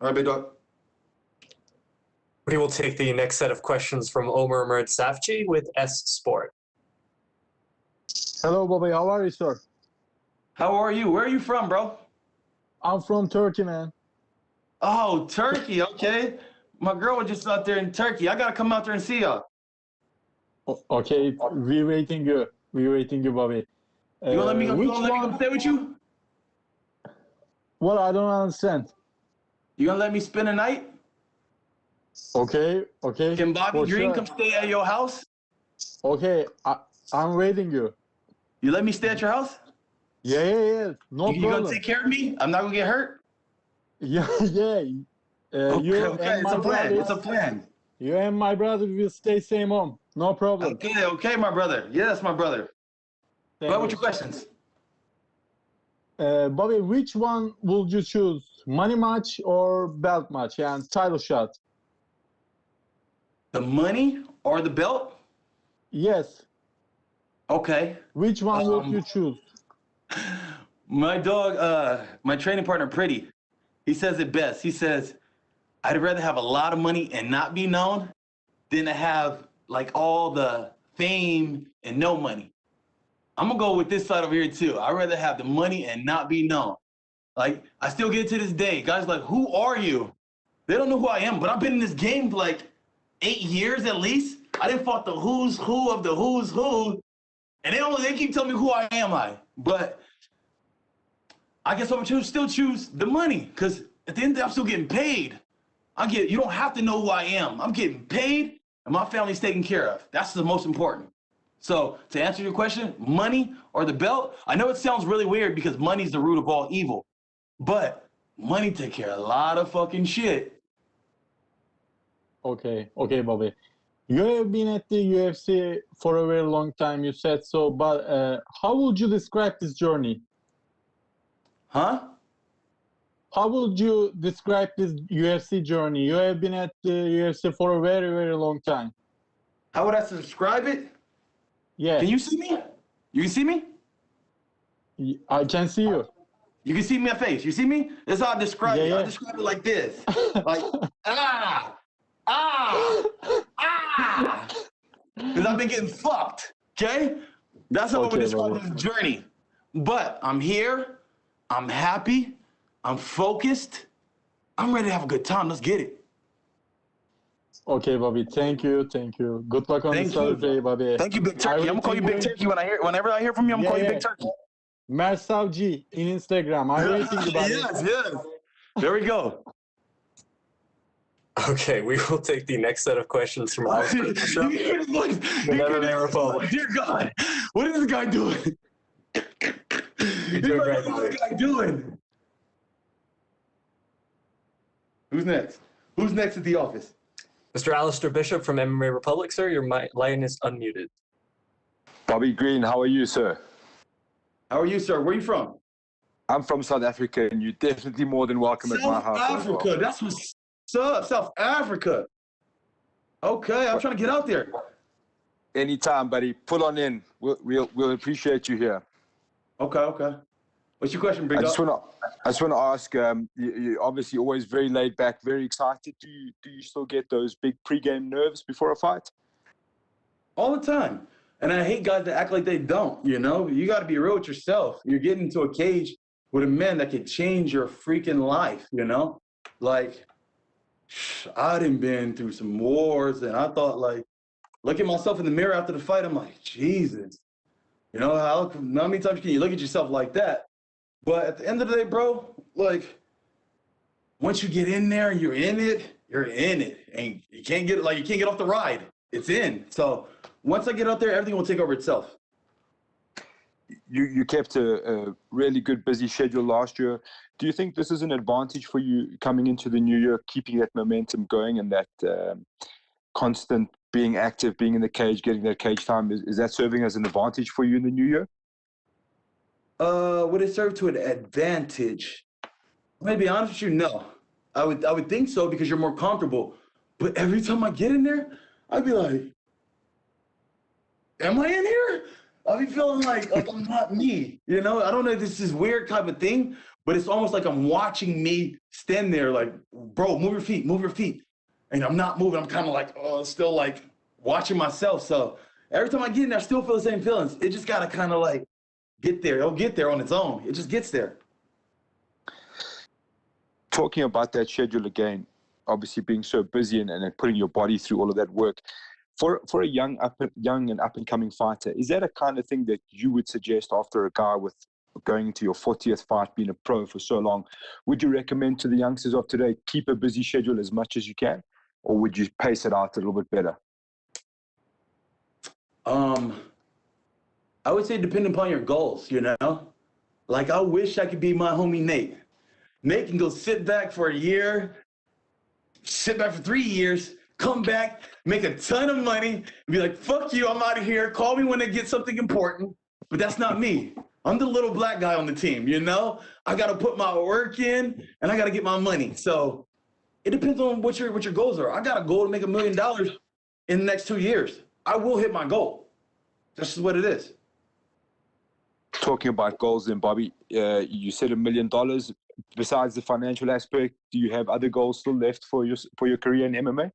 All right, big dog. We will take the next set of questions from Omer Murad-Safji with S Sport. Hello, Bobby. How are you, sir? How are you? Where are you from, bro? I'm from Turkey, man. Oh, Turkey. Okay. My girl was just out there in Turkey. I got to come out there and see y'all. Okay. We're waiting you. Bobby. You gonna let me come stay with you? Well, I don't understand. You gonna let me spend a night? Okay. Can Bobby Green come stay at your house? Okay, I'm waiting you. You let me stay at your house? Yeah. No problem. You gonna take care of me? I'm not gonna get hurt? Yeah. Okay, it's a plan. You and my brother will stay same home. No problem. Okay, my brother. Yeah, that's my brother. Go ahead with your questions. Bobby, which one would you choose? Money match or belt match and title shot? The money or the belt? Yes. Okay. Which one would you choose? My dog, my training partner, Pretty, he says it best. He says, I'd rather have a lot of money and not be known than to have like all the fame and no money. I'm gonna go with this side over here too. I'd rather have the money and not be known. Like, I still get it to this day. Guys are like, who are you? They don't know who I am, but I've been in this game for like 8 years at least. I didn't fought the who's who of the who's who. And they keep telling me who I am. But I guess I would still choose the money, because at the end of the day, I'm still getting paid. You don't have to know who I am. I'm getting paid and my family's taken care of. That's the most important. So to answer your question, money or the belt, I know it sounds really weird because money's the root of all evil, but money take care of a lot of fucking shit. Okay, Bobby. You have been at the UFC for a very long time, you said so, but how would you describe this journey? Huh? How would you describe this UFC journey? You have been at the UFC for a very, very long time. How would I describe it? Yeah. Can you see me? You can see me? I can see you. You can see my face. You see me? That's how I describe it. I describe it like this. Like, because I've been getting fucked, okay? That's how I would describe this journey. But I'm here. I'm happy. I'm focused. I'm ready to have a good time. Let's get it. Okay, Bobby. Thank you. Good luck on the Saturday, Bobby. Thank you, Big Turkey. I'm gonna call you Big Turkey whenever I hear from you. I'm gonna call you Big Turkey. Mersavji in Instagram. I'm waiting about it. Yes. There we go. Okay, we will take the next set of questions from Alistair Bishop, the MMA Republic. Dear God, what is this guy doing? You're doing great, what is this guy doing? Who's next? Who's next at the office? Mr. Alistair Bishop from MMA Republic, sir, your line is unmuted. Bobby Green, how are you, sir? How are you, sir? Where are you from? I'm from South Africa, and you're definitely more than welcome at my house. South Africa, that's what's up. South Africa. Okay, I'm trying to get out there. Anytime, buddy. Pull on in. We'll appreciate you here. Okay. What's your question, Big I just want to ask. You're obviously always very laid back, very excited. Do you still get those big pregame nerves before a fight? All the time. And I hate guys that act like they don't, you know? You got to be real with yourself. You're getting into a cage with a man that could change your freaking life, you know? Like, I done been through some wars, and I thought, like, look at myself in the mirror after the fight, I'm like, Jesus. You know, how many times can you look at yourself like that? But at the end of the day, bro, like, once you get in there and you're in it, and you can't get off the ride. It's in. So once I get out there, everything will take over itself. You kept a really good busy schedule last year. Do you think this is an advantage for you coming into the new year, keeping that momentum going and that constant being active, being in the cage, getting that cage time? Is that serving as an advantage for you in the new year? Would it serve to an advantage? I'm gonna be honest with you, no. I would think so because you're more comfortable. But every time I get in there, I'd be like, am I in here? I'll be feeling like I'm not me. You know, I don't know if this is weird type of thing, but it's almost like I'm watching me stand there like, bro, move your feet. And I'm not moving. I'm kind of like, still like watching myself. So every time I get in there, I still feel the same feelings. It just got to kind of like get there. It'll get there on its own. It just gets there. Talking about that schedule again, obviously being so busy and putting your body through all of that work, for a young and up and coming fighter, is that a kind of thing that you would suggest after a guy with going into your 40th fight, being a pro for so long? Would you recommend to the youngsters of today, keep a busy schedule as much as you can, or would you pace it out a little bit better? I would say depending upon your goals, you know? Like, I wish I could be my homie Nate. Nate can go sit back for a year, sit back for 3 years, come back, make a ton of money, and be like, fuck you, I'm out of here. Call me when they get something important. But that's not me. I'm the little black guy on the team, you know? I got to put my work in, and I got to get my money. So it depends on what your goals are. I got a goal to make $1 million in the next 2 years. I will hit my goal. That's just what it is. Talking about goals then, Bobby, you said $1 million. Besides the financial aspect, do you have other goals still left for your career in MMA?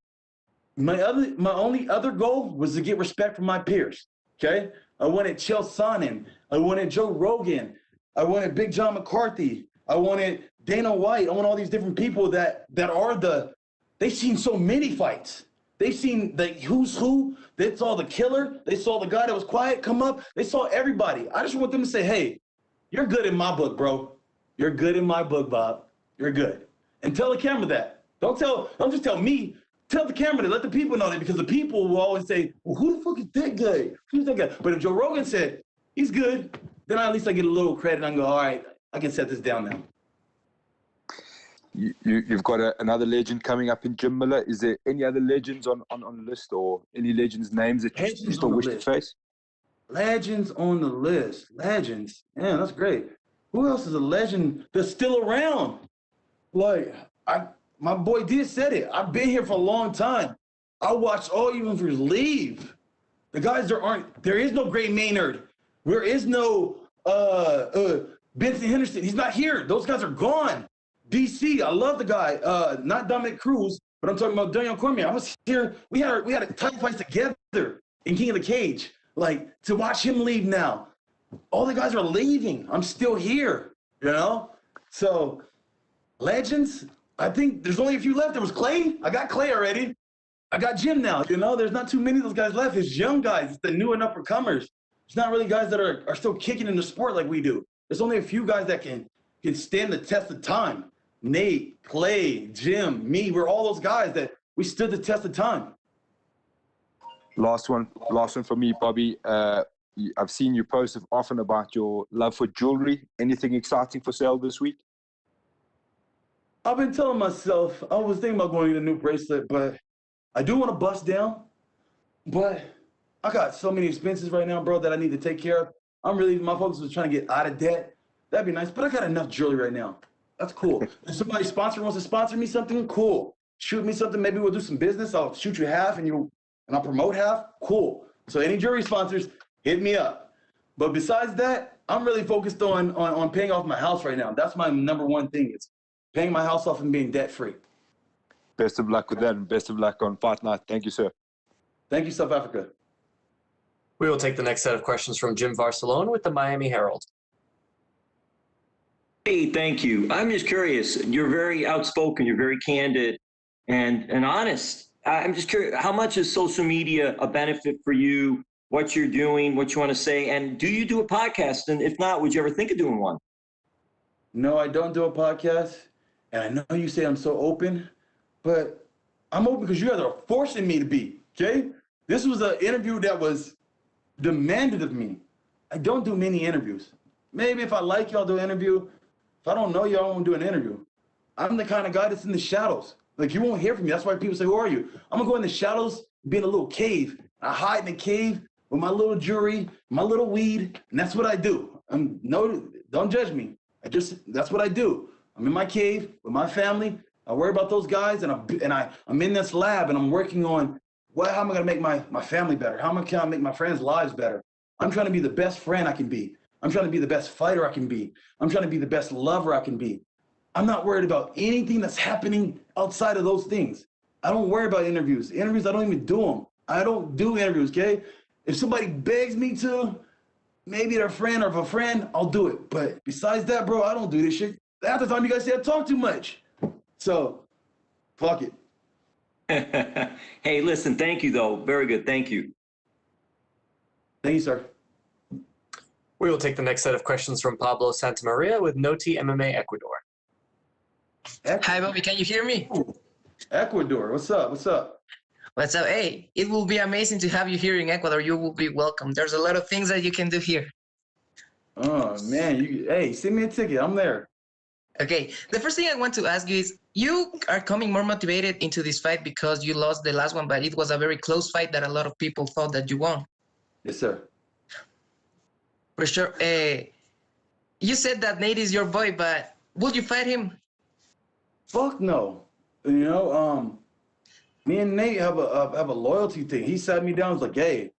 My only other goal was to get respect from my peers, okay? I wanted Chael Sonnen. I wanted Joe Rogan. I wanted Big John McCarthy. I wanted Dana White. I want all these different people that are they've seen so many fights. They've seen the who's who. They saw the killer. They saw the guy that was quiet come up. They saw everybody. I just want them to say, hey, you're good in my book, bro. You're good in my book, Bob. You're good. And tell the camera that. Don't just tell me. Tell the camera that. Let the people know that, because the people will always say, well, who the fuck is that guy? Who's that guy? But if Joe Rogan said, he's good, then at least I get a little credit and I go, all right, I can set this down now. You've got another legend coming up in Jim Miller. Is there any other legends on the list, or any legends' names that you still wish to face? Legends on the list. Legends. Man, that's great. Who else is a legend that's still around? Like, my boy D said it. I've been here for a long time. I watched all universe leave. The guys there is no Gray Maynard. There is no Benson Henderson. He's not here. Those guys are gone. DC, I love the guy. Not Dominic Cruz, but I'm talking about Daniel Cormier. I was here. We had a title fight together in King of the Cage. Like, to watch him leave now. All the guys are leaving. I'm still here, you know? So, legends, I think there's only a few left. There was Clay. I got Clay already. I got Jim now, you know? There's not too many of those guys left. It's young guys. It's the new and upper-comers. It's not really guys that are still kicking in the sport like we do. There's only a few guys that can stand the test of time. Nate, Clay, Jim, me, we're all those guys that we stood the test of time. Last one for me, Bobby. I've seen you post often about your love for jewelry. Anything exciting for sale this week? I've been telling myself, I was thinking about going to get a new bracelet, but I do want to bust down. But I got so many expenses right now, bro, that I need to take care of. My focus was trying to get out of debt. That'd be nice, but I got enough jewelry right now. That's cool. If somebody wants to sponsor me something, cool. Shoot me something, maybe we'll do some business. I'll shoot you half and I'll promote half, cool. So any jewelry sponsors, hit me up. But besides that, I'm really focused on paying off my house right now. That's my number one thing, is paying my house off and being debt-free. Best of luck with that, and best of luck on Fight Night. Thank you, sir. Thank you, South Africa. We will take the next set of questions from Jim Varsalone with the Miami Herald. Hey, thank you. I'm just curious. You're very outspoken. You're very candid and honest. I'm just curious, how much is social media a benefit for you, what you're doing, what you want to say? And do you do a podcast? And if not, would you ever think of doing one? No, I don't do a podcast. And I know you say I'm so open, but I'm open because you guys are forcing me to be, okay? This was an interview that was demanded of me. I don't do many interviews. Maybe if I like you, I'll do an interview. If I don't know you, I won't do an interview. I'm the kind of guy that's in the shadows. Like, you won't hear from me. That's why people say, who are you? I'm going to go in the shadows, be in a little cave. I hide in the cave with my little jewelry, my little weed, and that's what I do. Don't judge me. That's what I do. I'm in my cave with my family. I worry about those guys, and I'm in this lab, and I'm working on how am I going to make my family better? How can I make my friends' lives better? I'm trying to be the best friend I can be. I'm trying to be the best fighter I can be. I'm trying to be the best lover I can be. I'm not worried about anything that's happening outside of those things. I don't worry about interviews. Interviews, I don't even do them. I don't do interviews, okay? If somebody begs me to, maybe they're a friend or if a friend, I'll do it. But besides that, bro, I don't do this shit. Half the time you guys say I talk too much. So, fuck it. Hey, listen, thank you, though. Very good. Thank you. Thank you, sir. We will take the next set of questions from Pablo Santamaria with Noti MMA Ecuador. Hi, Bobby. Can you hear me? Ecuador. What's up? What's up? What's up? Hey, it will be amazing to have you here in Ecuador. You will be welcome. There's a lot of things that you can do here. Oh, man. Hey, send me a ticket. I'm there. Okay. The first thing I want to ask you is, you are coming more motivated into this fight because you lost the last one, but it was a very close fight that a lot of people thought that you won. Yes, sir. For sure. You said that Nate is your boy, but would you fight him? Fuck no. You know, me and Nate have a loyalty thing. He sat me down and was like, hey,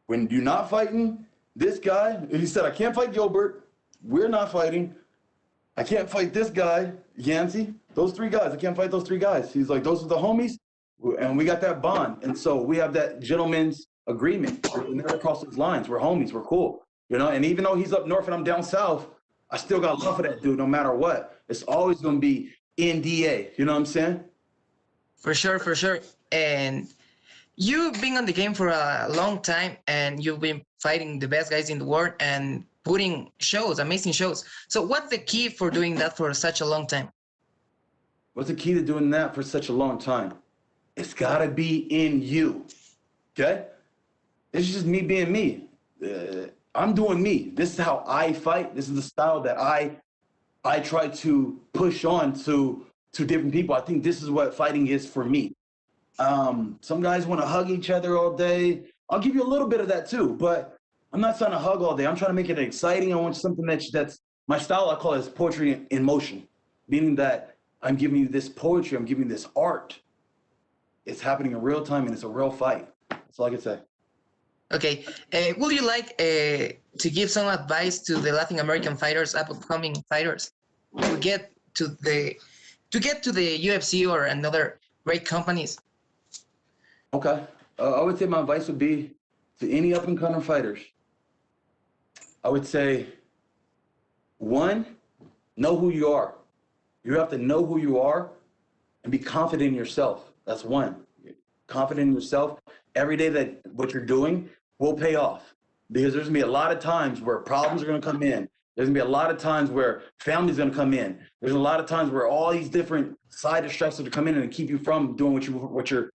when you're not fighting this guy, he said, I can't fight Gilbert. We're not fighting. I can't fight this guy, Yancey. Those three guys, I can't fight those three guys. He's like, those are the homies, and we got that bond. And so we have that gentleman's agreement. We're never across those lines. We're homies. We're cool. You know, and even though he's up north and I'm down south, I still got love for that dude no matter what. It's always going to be NDA. You know what I'm saying? For sure, for sure. And you've been on the game for a long time, and you've been fighting the best guys in the world and putting shows, amazing shows. So what's the key for doing that for such a long time? What's the key to doing that for such a long time? It's got to be in you, okay? It's just me being me. I'm doing me. This is how I fight. This is the style that I try to push on to to different people. I think this is what fighting is for me. Some guys want to hug each other all day. I'll give you a little bit of that too, but I'm not trying to hug all day. I'm trying to make it exciting. I want something that's my style. I call it poetry in motion, meaning that I'm giving you this poetry. I'm giving you this art. It's happening in real time and it's a real fight. That's all I can say. Okay. Would you like to give some advice to the Latin American fighters, upcoming fighters, to get to the UFC or another great companies? Okay. I would say my advice would be to any up-and-coming fighters. I would say, one, know who you are. You have to know who you are and be confident in yourself. That's one. Confident in yourself. Every day that what you're doing will pay off, because there's gonna be a lot of times where problems are gonna come in. There's gonna be a lot of times where family's gonna come in. There's a lot of times where all these different side distractions are coming in and keep you from doing what you're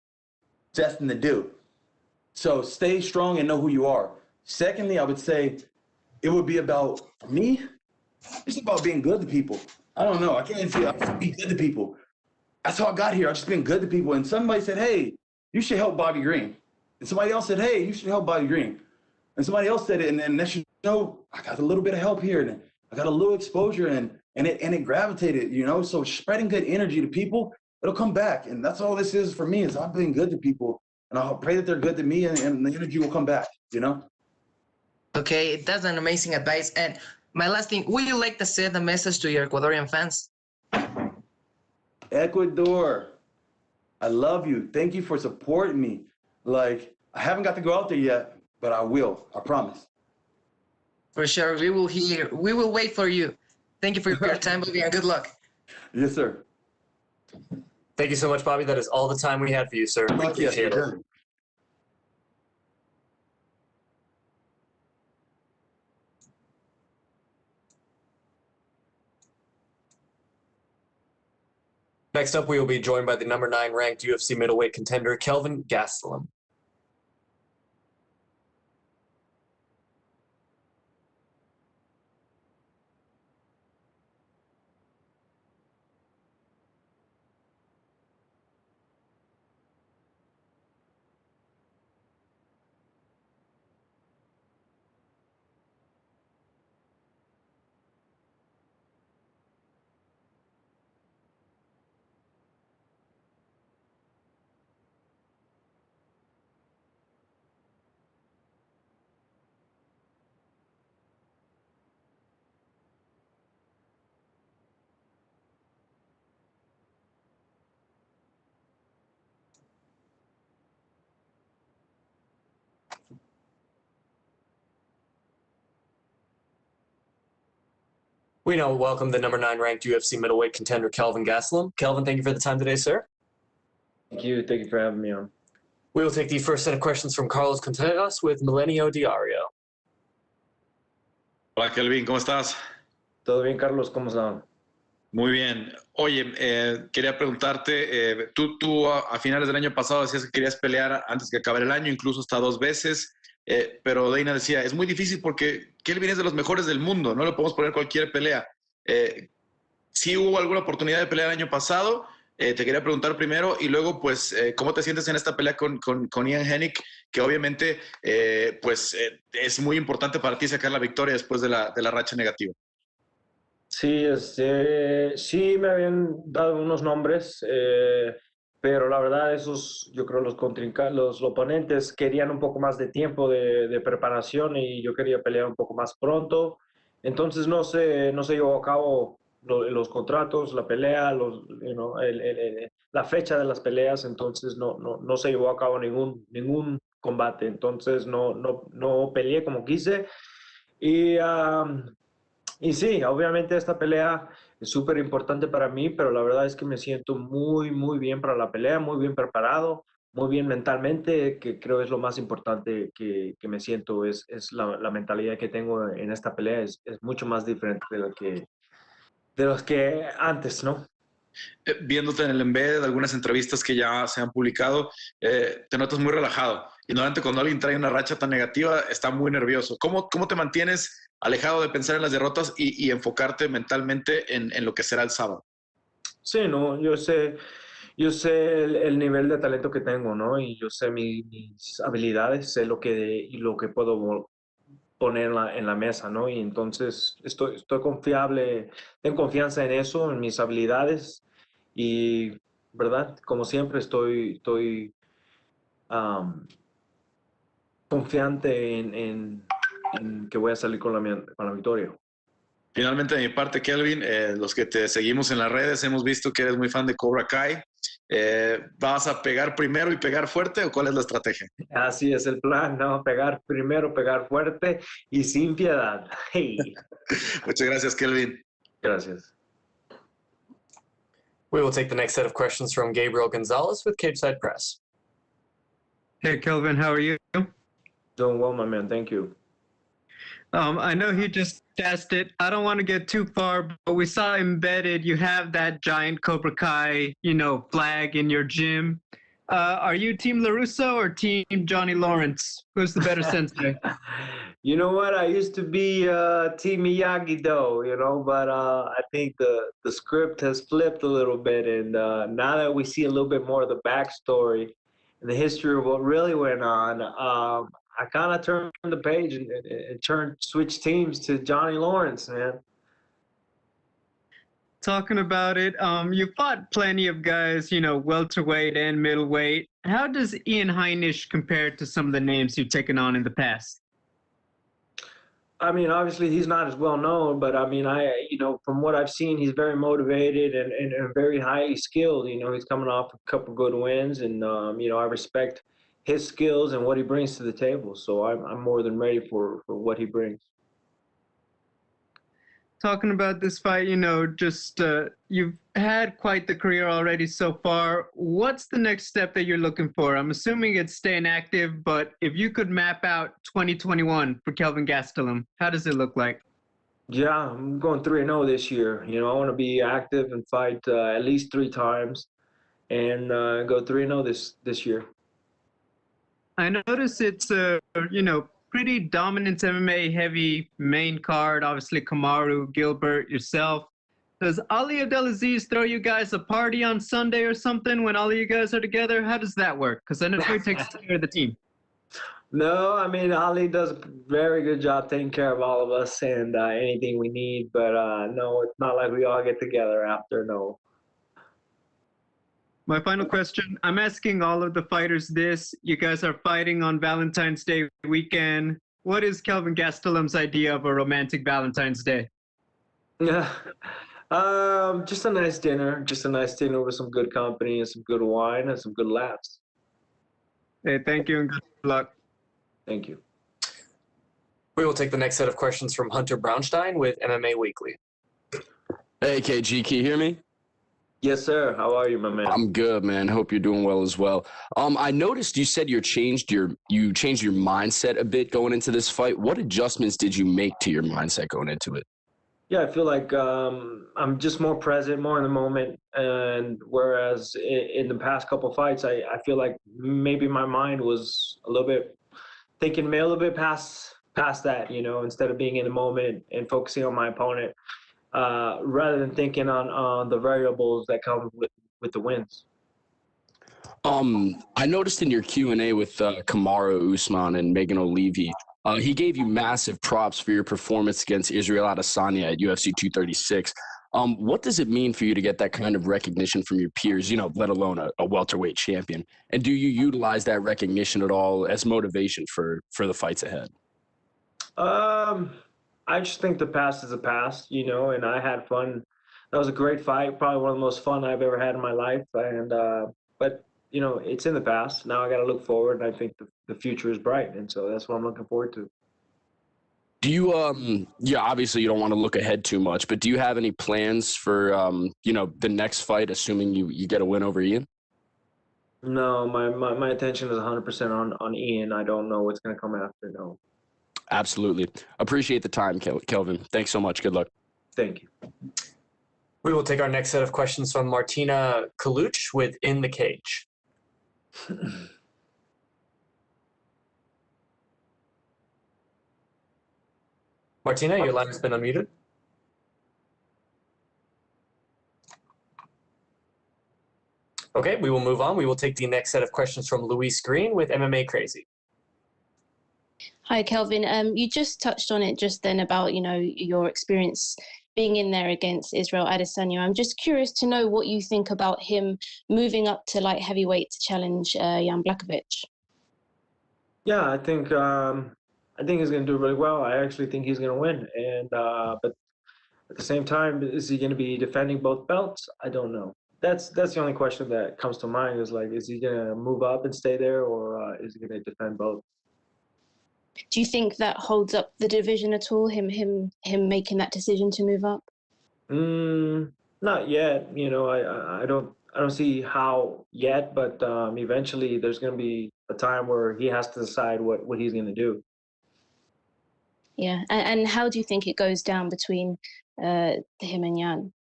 destined to do. So stay strong and know who you are. Secondly, I would say it would be about, for me, it's about being good to people. I don't know. I can't say I just be good to people. That's how I got here. I've just been good to people. And somebody said, hey, you should help Bobby Green. And somebody else said, hey, you should help Bobby Green. And somebody else said it, and then next you know, I got a little bit of help here, and I got a little exposure, and it gravitated, you know. So spreading good energy to people, it'll come back. And that's all this is for me, is I've been good to people. And I'll pray that they're good to me, and the energy will come back, you know? Okay, that's an amazing advice. And my last thing, would you like to send a message to your Ecuadorian fans? Ecuador, I love you. Thank you for supporting me. Like, I haven't got to go out there yet, but I will. I promise. For sure. We will wait for you. Thank you for your time, Bobby, and good luck. Yes, sir. Thank you so much, Bobby. That is all the time we had for you, sir. Appreciate it. Next up, we will be joined by the number 9 ranked UFC middleweight contender, Kelvin Gastelum. We now welcome the number 9 ranked UFC middleweight contender, Kelvin Gastelum. Kelvin, thank you for the time today, sir. Thank you. Thank you for having me on. We will take the first set of questions from Carlos Contreras with Milenio Diario. Hola, Kelvin, ¿cómo estás? Todo bien, Carlos, ¿cómo están? Muy bien. Oye, quería preguntarte, tú a finales del año pasado decías que querías pelear antes que acabar el año, incluso hasta 2 veces. Pero Dana decía, es muy difícil porque Kelvin es de los mejores del mundo, no le podemos poner cualquier pelea. ¿Sí hubo alguna oportunidad de pelear el año pasado? Te quería preguntar primero, y luego, pues, ¿cómo te sientes en esta pelea con Ian Heinisch? Que obviamente, es muy importante para ti sacar la victoria después de la racha negativa. Sí, sí me habían dado unos nombres, pero la verdad yo creo los oponentes querían un poco más de tiempo de preparación, y yo quería pelear un poco más pronto. Entonces no se llevó a cabo los contratos, la pelea, la fecha de las peleas. Entonces no se llevó a cabo ningún combate. Entonces no peleé como quise. Y sí, obviamente esta pelea es súper importante para mí, pero la verdad es que me siento muy, muy bien para la pelea, muy bien preparado, muy bien mentalmente, que creo es lo más importante que me siento. Es la mentalidad que tengo en esta pelea, es mucho más diferente de los que antes, ¿no? Viéndote en el embedded, algunas entrevistas que ya se han publicado, te notas muy relajado. Y normalmente cuando alguien trae una racha tan negativa, está muy nervioso. ¿Cómo te mantienes alejado de pensar en las derrotas y enfocarte mentalmente en lo que será el sábado? Sí, no, yo sé el nivel de talento que tengo, ¿no? Y yo sé mis habilidades, sé lo que puedo poner en la mesa, ¿no? Y entonces estoy confiable, tengo confianza en eso, en mis habilidades y, ¿verdad? Como siempre estoy um, confiante en que voy a salir con la victoria. Finalmente, de mi parte, Kelvin, los que te seguimos en las redes hemos visto que eres muy fan de Cobra Kai. ¿Vas a pegar primero y pegar fuerte o cuál es la estrategia? Así es el plan, ¿no? Pegar primero, pegar fuerte y sin piedad. Hey. Muchas gracias, Kelvin. Gracias. We will take the next set of questions from Gabriel Gonzalez with Cageside Press. Hey, Kelvin, how are you? Doing well, my man. Thank you. I know he just asked it. I don't want to get too far, but we saw embedded. You have that giant Cobra Kai, flag in your gym. Are you Team LaRusso or Team Johnny Lawrence? Who's the better sensei? You know what? I used to be Team Miyagi-Do, but I think the script has flipped a little bit, and now that we see a little bit more of the backstory and the history of what really went on, I kind of turned the page and switched teams to Johnny Lawrence, man. Talking about it, you fought plenty of guys, welterweight and middleweight. How does Ian Heinisch compare to some of the names you've taken on in the past? I mean, obviously he's not as well known, but I mean, from what I've seen, he's very motivated and very highly skilled. He's coming off a couple good wins, and I respect his skills and what he brings to the table. So I'm more than ready for what he brings. Talking about this fight, you've had quite the career already so far. What's the next step that you're looking for? I'm assuming it's staying active, but if you could map out 2021 for Kelvin Gastelum, how does it look like? Yeah, I'm going 3-0 this year. I want to be active and fight at least 3 times and go 3-0 this year. I notice it's pretty dominant MMA heavy main card. Obviously, Kamaru, Gilbert, yourself. Does Ali Abdelaziz throw you guys a party on Sunday or something when all of you guys are together? How does that work? Because I know he takes care of the team. No, I mean, Ali does a very good job taking care of all of us and anything we need. But no, it's not like we all get together after, no. My final question, I'm asking all of the fighters this. You guys are fighting on Valentine's Day weekend. What is Kelvin Gastelum's idea of a romantic Valentine's Day? Yeah, just a nice dinner. Just a nice dinner with some good company and some good wine and some good laughs. Hey, thank you and good luck. Thank you. We will take the next set of questions from Hunter Brownstein with MMA Weekly. Hey, KG, can you hear me? Yes, sir. How are you, my man? I'm good, man. Hope you're doing well as well. I noticed you said you changed your mindset a bit going into this fight. What adjustments did you make to your mindset going into it? Yeah, I feel like I'm just more present, more in the moment. And whereas in the past couple fights, I feel like maybe my mind was a little bit thinking a little bit past that, instead of being in the moment and focusing on my opponent. Rather than thinking on the variables that come with the wins. I noticed in your Q&A with Kamaru Usman and Megan O'Leary, he gave you massive props for your performance against Israel Adesanya at UFC 236. What does it mean for you to get that kind of recognition from your peers, let alone a welterweight champion? And do you utilize that recognition at all as motivation for the fights ahead? I just think the past is the past, and I had fun. That was a great fight, probably one of the most fun I've ever had in my life. And but it's in the past. Now I got to look forward, and I think the future is bright, and so that's what I'm looking forward to. Do you obviously you don't want to look ahead too much, but do you have any plans for the next fight, assuming you get a win over Ian? No, my attention is 100% on Ian. I don't know what's going to come after. No. Absolutely. Appreciate the time, Kelvin. Thanks so much. Good luck. Thank you. We will take our next set of questions from Martina Kaluch with In the Cage. Martina, your line has been unmuted. Okay, we will move on. We will take the next set of questions from Luis Green with MMA Crazy. Hi, Kelvin. You just touched on it just then about, your experience being in there against Israel Adesanya. I'm just curious to know what you think about him moving up to light heavyweight to challenge Jan Blachowicz. Yeah, I think he's going to do really well. I actually think he's going to win. And but at the same time, is he going to be defending both belts? I don't know. That's the only question that comes to mind is like, is he going to move up and stay there, or is he going to defend both? Do you think that holds up the division at all? Him making that decision to move up? Not yet. I don't see how yet, but eventually there's going to be a time where he has to decide what he's going to do. Yeah, and how do you think it goes down between him and Jan?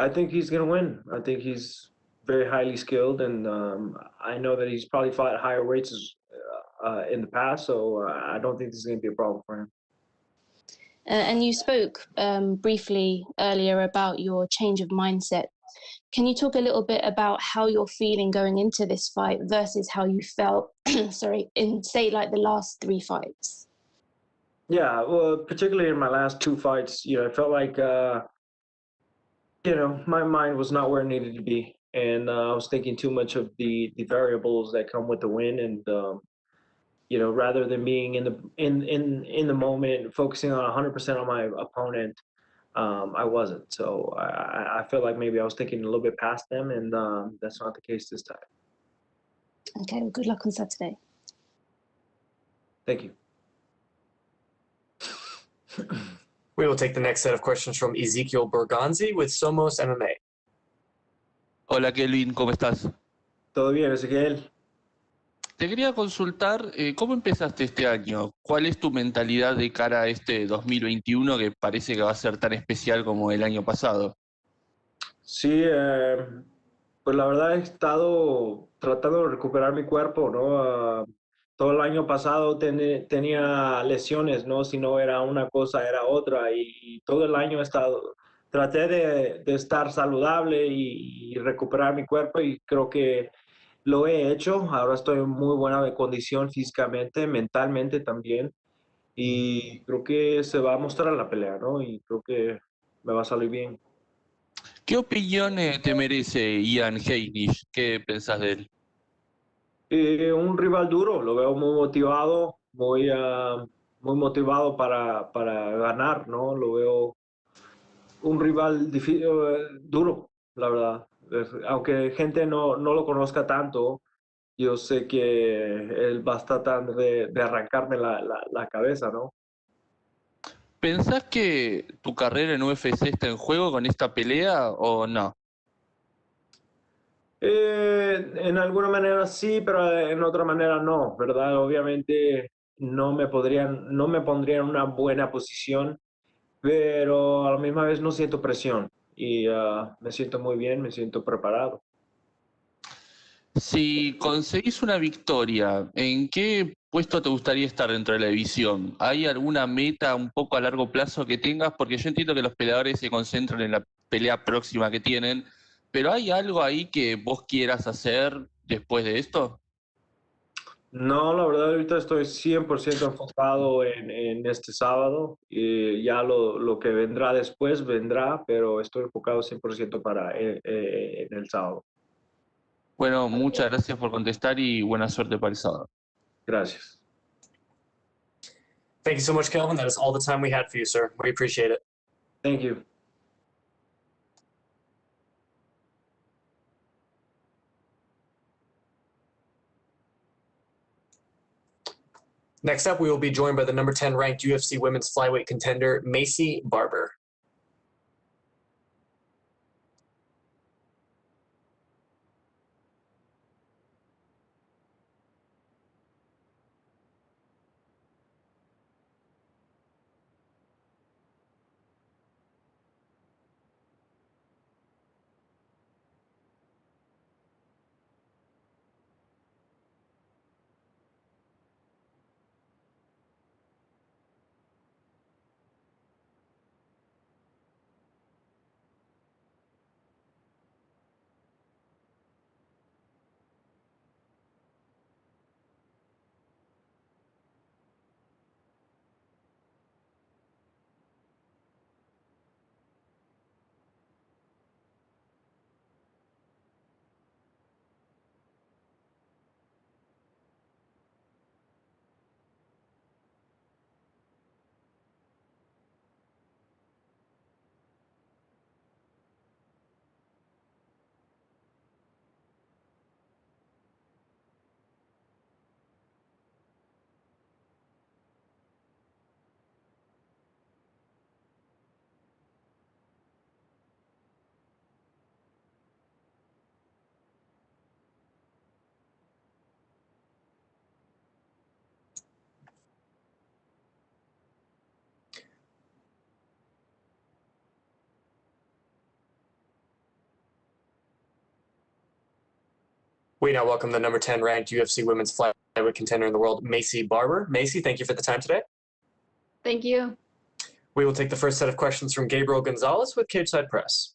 I think he's going to win. I think he's very highly skilled, and I know that he's probably fought at higher weights in the past, so I don't think this is going to be a problem for him. And you spoke briefly earlier about your change of mindset. Can you talk a little bit about how you're feeling going into this fight versus how you felt, in, say, like the last 3 fights? Yeah, well, particularly in my last 2 fights, I felt like, my mind was not where it needed to be. And I was thinking too much of the variables that come with the win. And, rather than being in the moment, focusing on 100% on my opponent, I wasn't. So I feel like maybe I was thinking a little bit past them, and that's not the case this time. Okay, well, good luck on Saturday. Thank you. We will take the next set of questions from Ezekiel Berganzi with Somos MMA. Hola Kelvin, ¿cómo estás? Todo bien, Ezequiel. Te quería consultar, ¿cómo empezaste este año? ¿Cuál es tu mentalidad de cara a este 2021 que parece que va a ser tan especial como el año pasado? Sí, pues la verdad he estado tratando de recuperar mi cuerpo, ¿no? Todo el año pasado tenía lesiones, ¿no? Si no era una cosa, era otra. Y todo el año traté de estar saludable y recuperar mi cuerpo, y creo que lo he hecho. Ahora estoy en muy buena condición físicamente, mentalmente también. Y creo que se va a mostrar la pelea, ¿no? Y creo que me va a salir bien. ¿Qué opinión te merece Ian Heinisch? ¿Qué pensás de él? Un rival duro, lo veo muy motivado, muy motivado para ganar, ¿no? Lo veo un rival duro, la verdad. Aunque gente no lo conozca tanto, yo sé que él va a estar tratando de arrancarme la cabeza, ¿no? ¿Pensás que tu carrera en UFC está en juego con esta pelea o no? En alguna manera sí, pero en otra manera no, ¿verdad? Obviamente no me pondría en una buena posición, pero a la misma vez no siento presión y me siento muy bien, me siento preparado. Si conseguís una victoria, ¿en qué puesto te gustaría estar dentro de la división? ¿Hay alguna meta un poco a largo plazo que tengas? Porque yo entiendo que los peleadores se concentran en la pelea próxima que tienen, pero ¿hay algo ahí que vos quieras hacer después de esto? No, la verdad ahorita estoy 100% enfocado en este sábado, y ya lo que vendrá después vendrá, pero estoy enfocado 100% en el sábado. Bueno, muchas gracias por contestar y buena suerte para el sábado. Gracias. Thank you so much, Kelvin. That is all the time we had for you, sir. We appreciate it. Thank you. Next up, we will be joined by the number 10 ranked UFC women's flyweight contender, Macy Barber. We now welcome the number 10 ranked UFC women's flyweight contender in the world, Maycee Barber. Macy, thank you for the time today. Thank you. We will take the first set of questions from Gabriel Gonzalez with Cageside Press.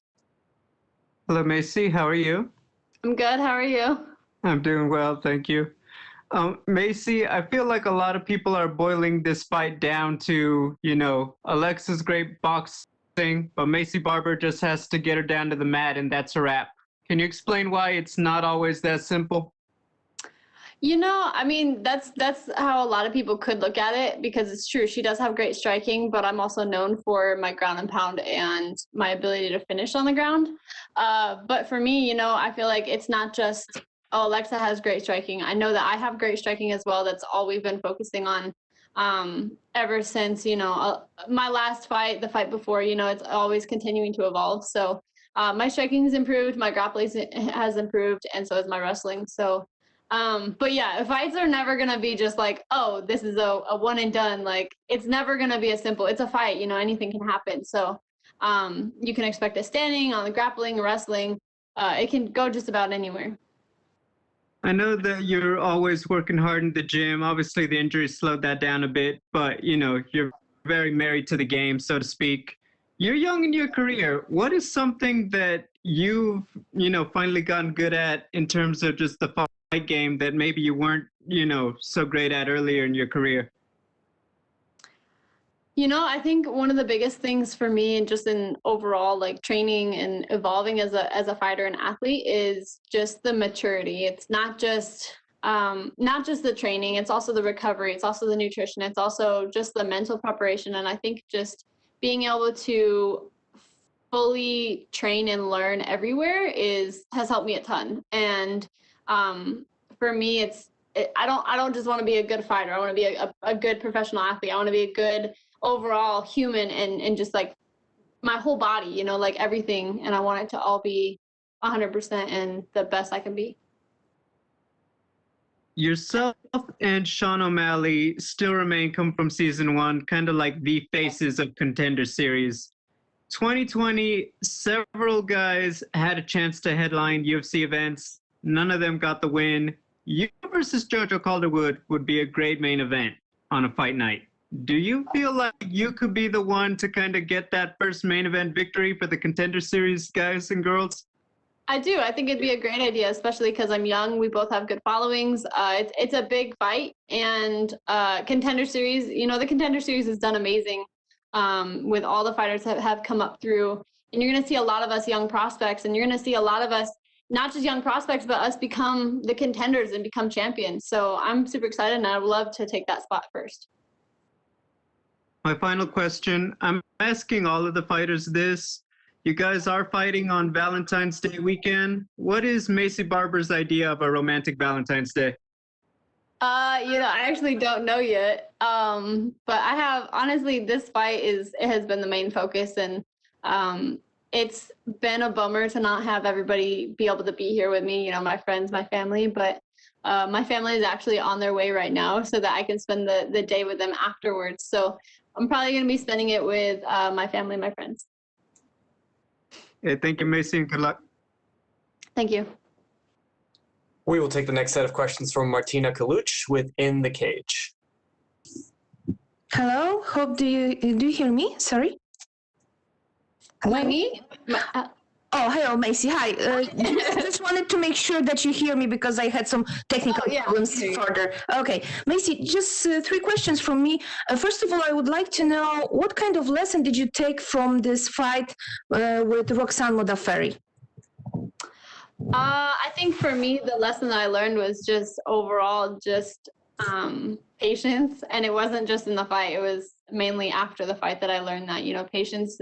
Hello, Macy. How are you? I'm good. How are you? I'm doing well, thank you. Macy, I feel like a lot of people are boiling this fight down to, Alexa's great boxing, but Macy Barber just has to get her down to the mat, and that's a wrap. Can you explain why it's not always that simple? That's how a lot of people could look at it, because it's true. She does have great striking, but I'm also known for my ground and pound and my ability to finish on the ground. But for me, I feel like it's not just, Alexa has great striking. I know that I have great striking as well. That's all we've been focusing on ever since, my last fight, the fight before, it's always continuing to evolve. So my striking has improved, my grappling has improved, and so has my wrestling. So, but yeah, fights are never going to be just like, oh, this is a one and done. Like, it's never going to be as simple. It's a fight, anything can happen. So you can expect a standing, on the grappling, wrestling. It can go just about anywhere. I know that you're always working hard in the gym. Obviously, the injury slowed that down a bit, but, you're very married to the game, so to speak. You're young in your career. What is something that you've, finally gotten good at in terms of just the fight game that maybe you weren't, so great at earlier in your career? I think one of the biggest things for me, and just in overall like training and evolving as a fighter and athlete, is just the maturity. It's not just the training, it's also the recovery, it's also the nutrition, it's also just the mental preparation. And I think just being able to fully train and learn everywhere has helped me a ton. And for me, I don't just want to be a good fighter. I want to be a good professional athlete. I want to be a good overall human, and just like my whole body, like everything. And I want it to all be 100% and the best I can be. Yourself and Sean O'Malley still remain come from season one, kind of like the faces of Contender Series. 2020, several guys had a chance to headline UFC events. None of them got the win. You versus Jojo Calderwood would be a great main event on a fight night. Do you feel like you could be the one to kind of get that first main event victory for the Contender Series guys and girls? I do. I think it'd be a great idea, especially because I'm young. We both have good followings. It's a big fight, and Contender Series, the Contender Series has done amazing with all the fighters that have come up through. And you're going to see a lot of us young prospects, and you're going to see a lot of us, not just young prospects, but us become the contenders and become champions. So I'm super excited, and I would love to take that spot first. My final question, I'm asking all of the fighters this. You guys are fighting on Valentine's Day weekend. What is Macy Barber's idea of a romantic Valentine's Day? I actually don't know yet. But I have, honestly, this fight has been the main focus, and it's been a bummer to not have everybody be able to be here with me, my friends, my family, but my family is actually on their way right now so that I can spend the day with them afterwards. So I'm probably going to be spending it with my family and my friends. Hey, thank you, Macy, and good luck. Thank you. We will take the next set of questions from Martina Kaluch with In the Cage. Hello, hope do you hear me? Sorry. Hello? Me? Oh, hello, Macy. Hi. Just wanted to make sure that you hear me because I had some technical problems further. Okay, Macy, just 3 questions from me. First of all, I would like to know what kind of lesson did you take from this fight with Roxanne Modafferi? I think for me, the lesson that I learned was just overall just patience. And it wasn't just in the fight. It was mainly after the fight that I learned that, patience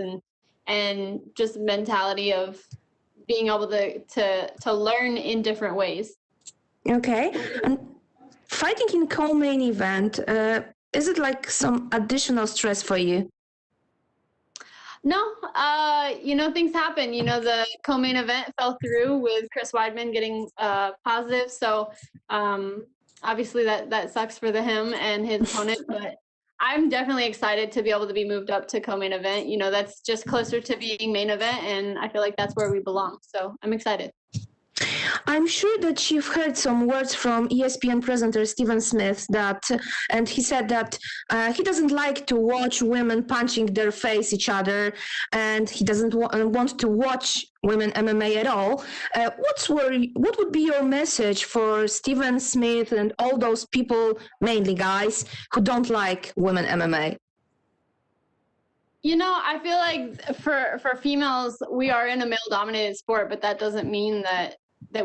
and just mentality of being able to learn in different ways. Okay. And fighting in co-main event, is it like some additional stress for you? No, things happen. The co-main event fell through with Chris Weidman getting positive. So obviously that sucks for him and his opponent, but I'm definitely excited to be able to be moved up to co-main event. That's just closer to being main event, and I feel like that's where we belong. So I'm excited. I'm sure that you've heard some words from ESPN presenter Stephen Smith and he said that he doesn't like to watch women punching their face each other, and he doesn't want to watch women MMA at all. What would be your message for Stephen Smith and all those people, mainly guys, who don't like women MMA? You know, I feel like for females, we are in a male-dominated sport, but that doesn't mean that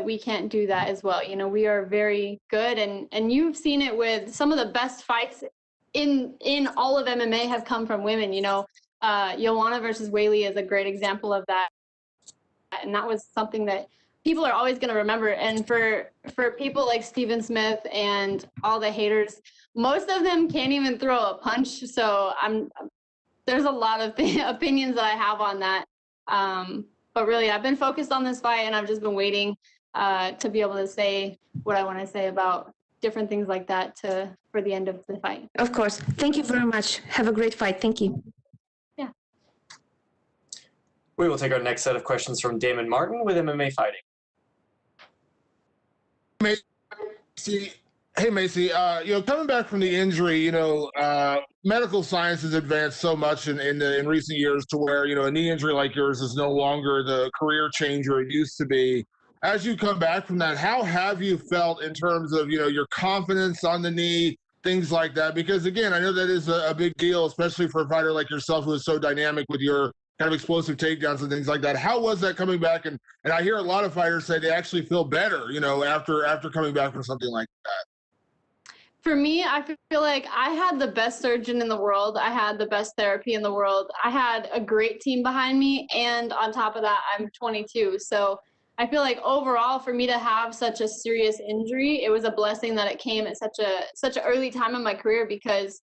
we can't do that as well. You know, we are very good, and you've seen it with some of the best fights in all of MMA have come from women. You know, Joanna versus Weili is a great example of that, and that was something that people are always going to remember. And for people like Stephen Smith and all the haters, most of them can't even throw a punch. So there's a lot of opinions that I have on that. But really, I've been focused on this fight, and I've just been waiting to be able to say what I want to say about different things like that for the end of the fight. Of course. Thank you very much. Have a great fight. Thank you. Yeah. We will take our next set of questions from Damon Martin with MMA Fighting. Hey, Macy, coming back from the injury, medical science has advanced so much in recent years to where, a knee injury like yours is no longer the career changer it used to be. As you come back from that, how have you felt in terms of, your confidence on the knee, things like that? Because, again, I know that is a big deal, especially for a fighter like yourself who is so dynamic with your kind of explosive takedowns and things like that. How was that coming back? And I hear a lot of fighters say they actually feel better, after coming back from something like that. For me, I feel like I had the best surgeon in the world. I had the best therapy in the world. I had a great team behind me. And on top of that, I'm 22. So I feel like overall, for me to have such a serious injury, it was a blessing that it came at such an early time in my career, because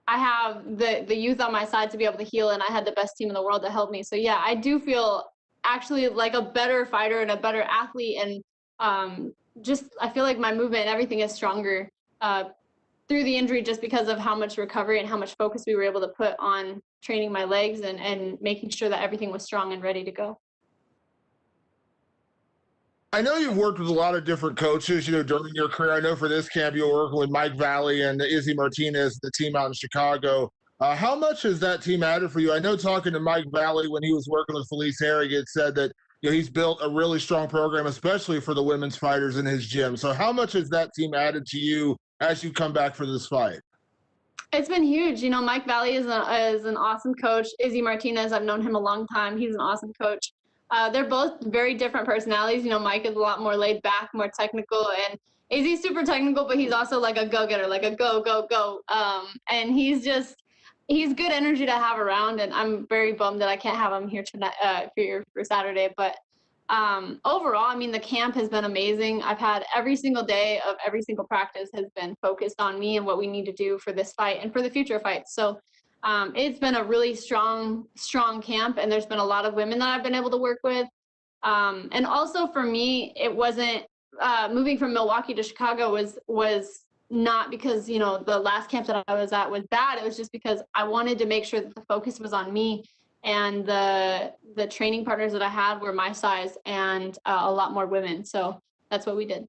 I have the youth on my side to be able to heal, and I had the best team in the world to help me. So yeah, I do feel actually like a better fighter and a better athlete. And I feel like my movement and everything is stronger through the injury, just because of how much recovery and how much focus we were able to put on training my legs and making sure that everything was strong and ready to go. I know you've worked with a lot of different coaches, during your career. I know for this camp you were working with Mike Valley and Izzy Martinez, the team out in Chicago. How much has that team added for you? I know talking to Mike Valley when he was working with Felice Harrigan said that he's built a really strong program, especially for the women's fighters in his gym. So how much has that team added to you as you come back for this fight? It's been huge. Mike Valley is an awesome coach. Izzy Martinez, I've known him a long time. He's an awesome coach. They're both very different personalities. Mike is a lot more laid back, more technical, and Izzy's super technical, but he's also like a go-getter, like a go, go, go. And he's good energy to have around, and I'm very bummed that I can't have him here tonight for Saturday. But overall, the camp has been amazing. I've had every single day of every single practice has been focused on me and what we need to do for this fight and for the future fights. So it's been a really strong camp, and there's been a lot of women that I've been able to work with. And also for me, it wasn't moving from Milwaukee to Chicago was not because, the last camp that I was at was bad. It was just because I wanted to make sure that the focus was on me, and the training partners that I had were my size and a lot more women. So that's what we did.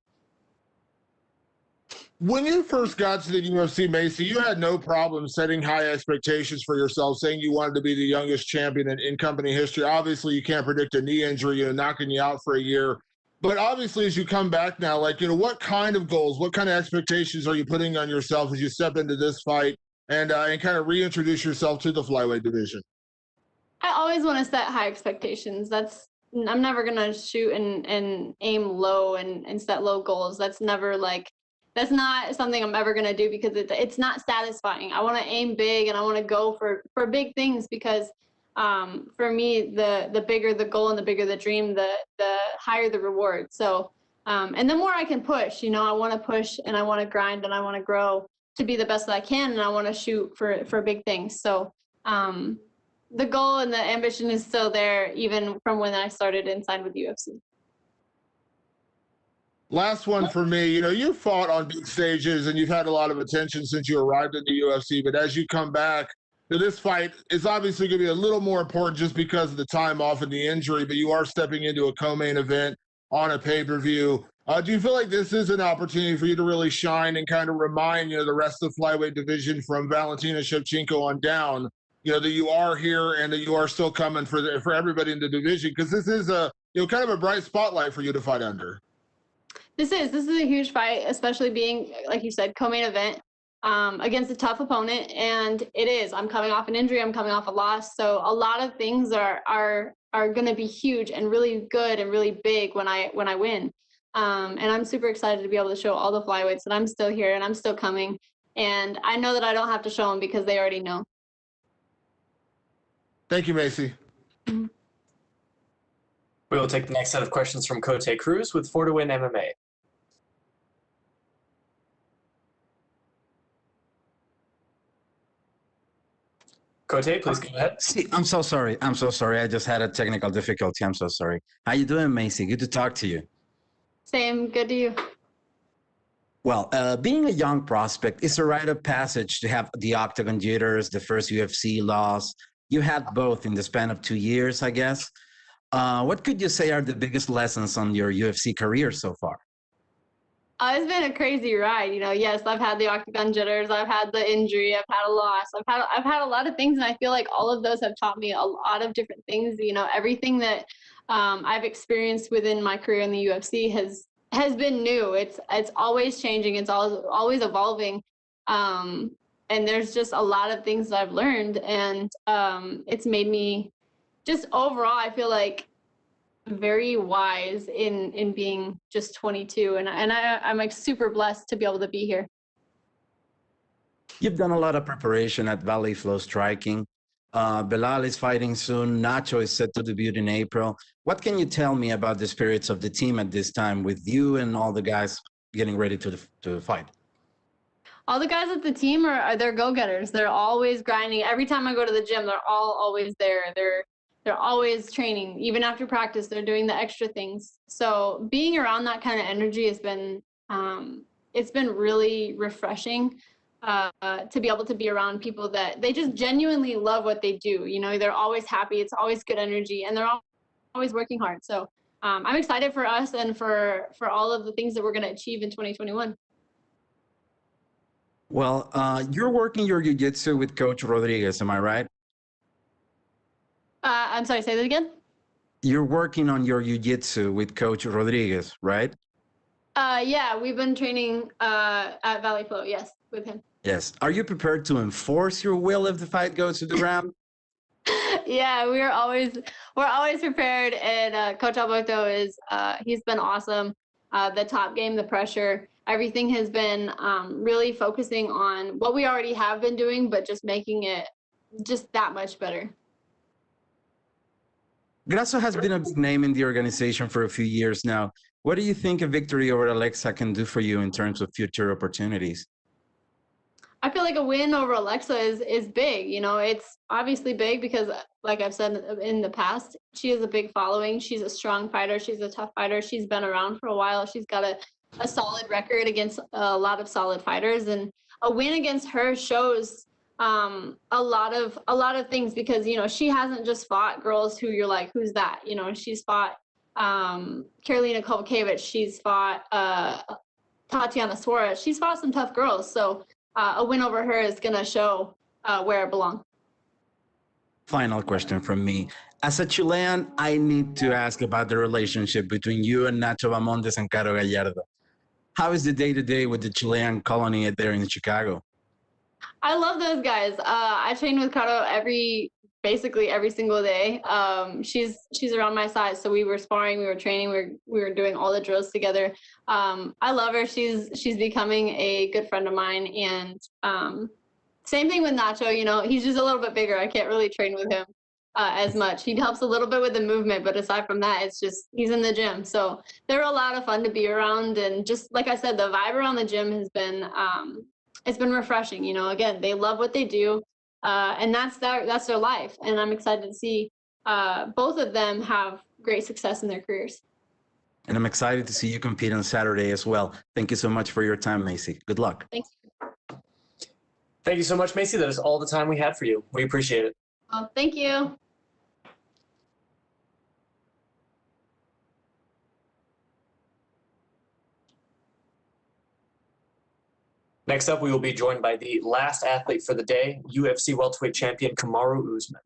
When you first got to the UFC, Macy, you had no problem setting high expectations for yourself, saying you wanted to be the youngest champion in company history. Obviously, you can't predict a knee injury, knocking you out for a year. But obviously, as you come back now, what kind of goals, what kind of expectations are you putting on yourself as you step into this fight and kind of reintroduce yourself to the flyweight division? I always want to set high expectations. I'm never going to shoot and aim low and set low goals. That's not something I'm ever going to do, because it's not satisfying. I want to aim big, and I want to go for big things, because for me, the bigger the goal and the bigger the dream, the higher the reward. So, and the more I can push, I want to push, and I want to grind, and I want to grow to be the best that I can, and I want to shoot for big things. So, the goal and the ambition is still there, even from when I started and signed with UFC. Last one for me. You fought on big stages and you've had a lot of attention since you arrived in the UFC. But as you come back, this fight is obviously going to be a little more important just because of the time off and the injury. But you are stepping into a co-main event. on a pay-per-view. Do you feel like this is an opportunity for you to really shine and kind of remind, the rest of the flyweight division from Valentina Shevchenko on down, that you are here and that you are still coming for everybody in the division? Because this is a, kind of a bright spotlight for you to fight under. This is a huge fight, especially being, like you said, co-main event against a tough opponent. And it is. I'm coming off an injury. I'm coming off a loss. So a lot of things are going to be huge and really good and really big when I win. And I'm super excited to be able to show all the flyweights that I'm still here and I'm still coming. And I know that I don't have to show them because they already know. Thank you, Macy. We will take the next set of questions from Cote Cruz with 4-to-Win MMA. Cote, please go ahead. See, I'm so sorry. I just had a technical difficulty. I'm so sorry. How you doing, Macy? Good to talk to you. Same. Good to you. Well, being a young prospect, it's a rite of passage to have the octagon jitters, the first UFC loss. You had both in the span of 2 years, I guess. What could you say are the biggest lessons on your UFC career so far? It's been a crazy ride. Yes, I've had the octagon jitters. I've had the injury. I've had a loss. I've had a lot of things, and I feel like all of those have taught me a lot of different things. Everything that I've experienced within my career in the UFC has been new. It's always changing. It's always evolving. And there's just a lot of things that I've learned, and it's made me just overall, I feel like, very wise in being just 22, and I'm like super blessed to be able to be here. You've done a lot of preparation at Valley Flow Striking. Belal is fighting soon. Nacho is set to debut in April. What can you tell me about the spirits of the team at this time with you and all the guys getting ready to fight? All the guys at the team they're go-getters. They're always grinding. Every time I go to the gym, they're always there. They're always training. Even after practice, they're doing the extra things. So being around that kind of energy has been, it's been really refreshing to be able to be around people that they just genuinely love what they do. They're always happy. It's always good energy, and they're always working hard. So I'm excited for us and for all of the things that we're going to achieve in 2021. Well, you're working your jiu-jitsu with Coach Rodriguez, am I right? I'm sorry, say that again? You're working on your jiu-jitsu with Coach Rodriguez, right? Yeah, we've been training at Valley Flow, yes, with him. Yes. Are you prepared to enforce your will if the fight goes to the ground? Yeah, we're always prepared, and Coach Alberto he's been awesome. The top game, the pressure, everything has been really focusing on what we already have been doing, but just making it just that much better. Grasso has been a big name in the organization for a few years now. What do you think a victory over Alexa can do for you in terms of future opportunities? I feel like a win over Alexa is big. It's obviously big because, like I've said in the past, she has a big following. She's a strong fighter. She's a tough fighter. She's been around for a while. She's got a solid record against a lot of solid fighters, and a win against her shows a lot of things because she hasn't just fought girls who you're like, who's that? She's fought Karolina Kowalkiewicz. She's fought Tatiana Suarez. She's fought some tough girls. So a win over her is going to show where it belongs. Final question from me. As a Chilean, I need to ask about the relationship between you and Nacho Bamontes and Caro Gallardo. How is the day-to-day with the Chilean colony there in Chicago? I love those guys. I train with Caro basically every single day. She's around my size, so we were sparring, we were training, we were doing all the drills together. I love her. She's becoming a good friend of mine, and same thing with Nacho. He's just a little bit bigger. I can't really train with him as much. He helps a little bit with the movement, but aside from that, it's just he's in the gym. So they're a lot of fun to be around, and just like I said, the vibe around the gym has been it's been refreshing. Again, they love what they do, and that's their life. And I'm excited to see both of them have great success in their careers. And I'm excited to see you compete on Saturday as well. Thank you so much for your time, Macy. Good luck. Thanks. Thank you so much, Macy. That is all the time we had for you. We appreciate it. Well, thank you. Next up, we will be joined by the last athlete for the day, UFC welterweight champion Kamaru Usman.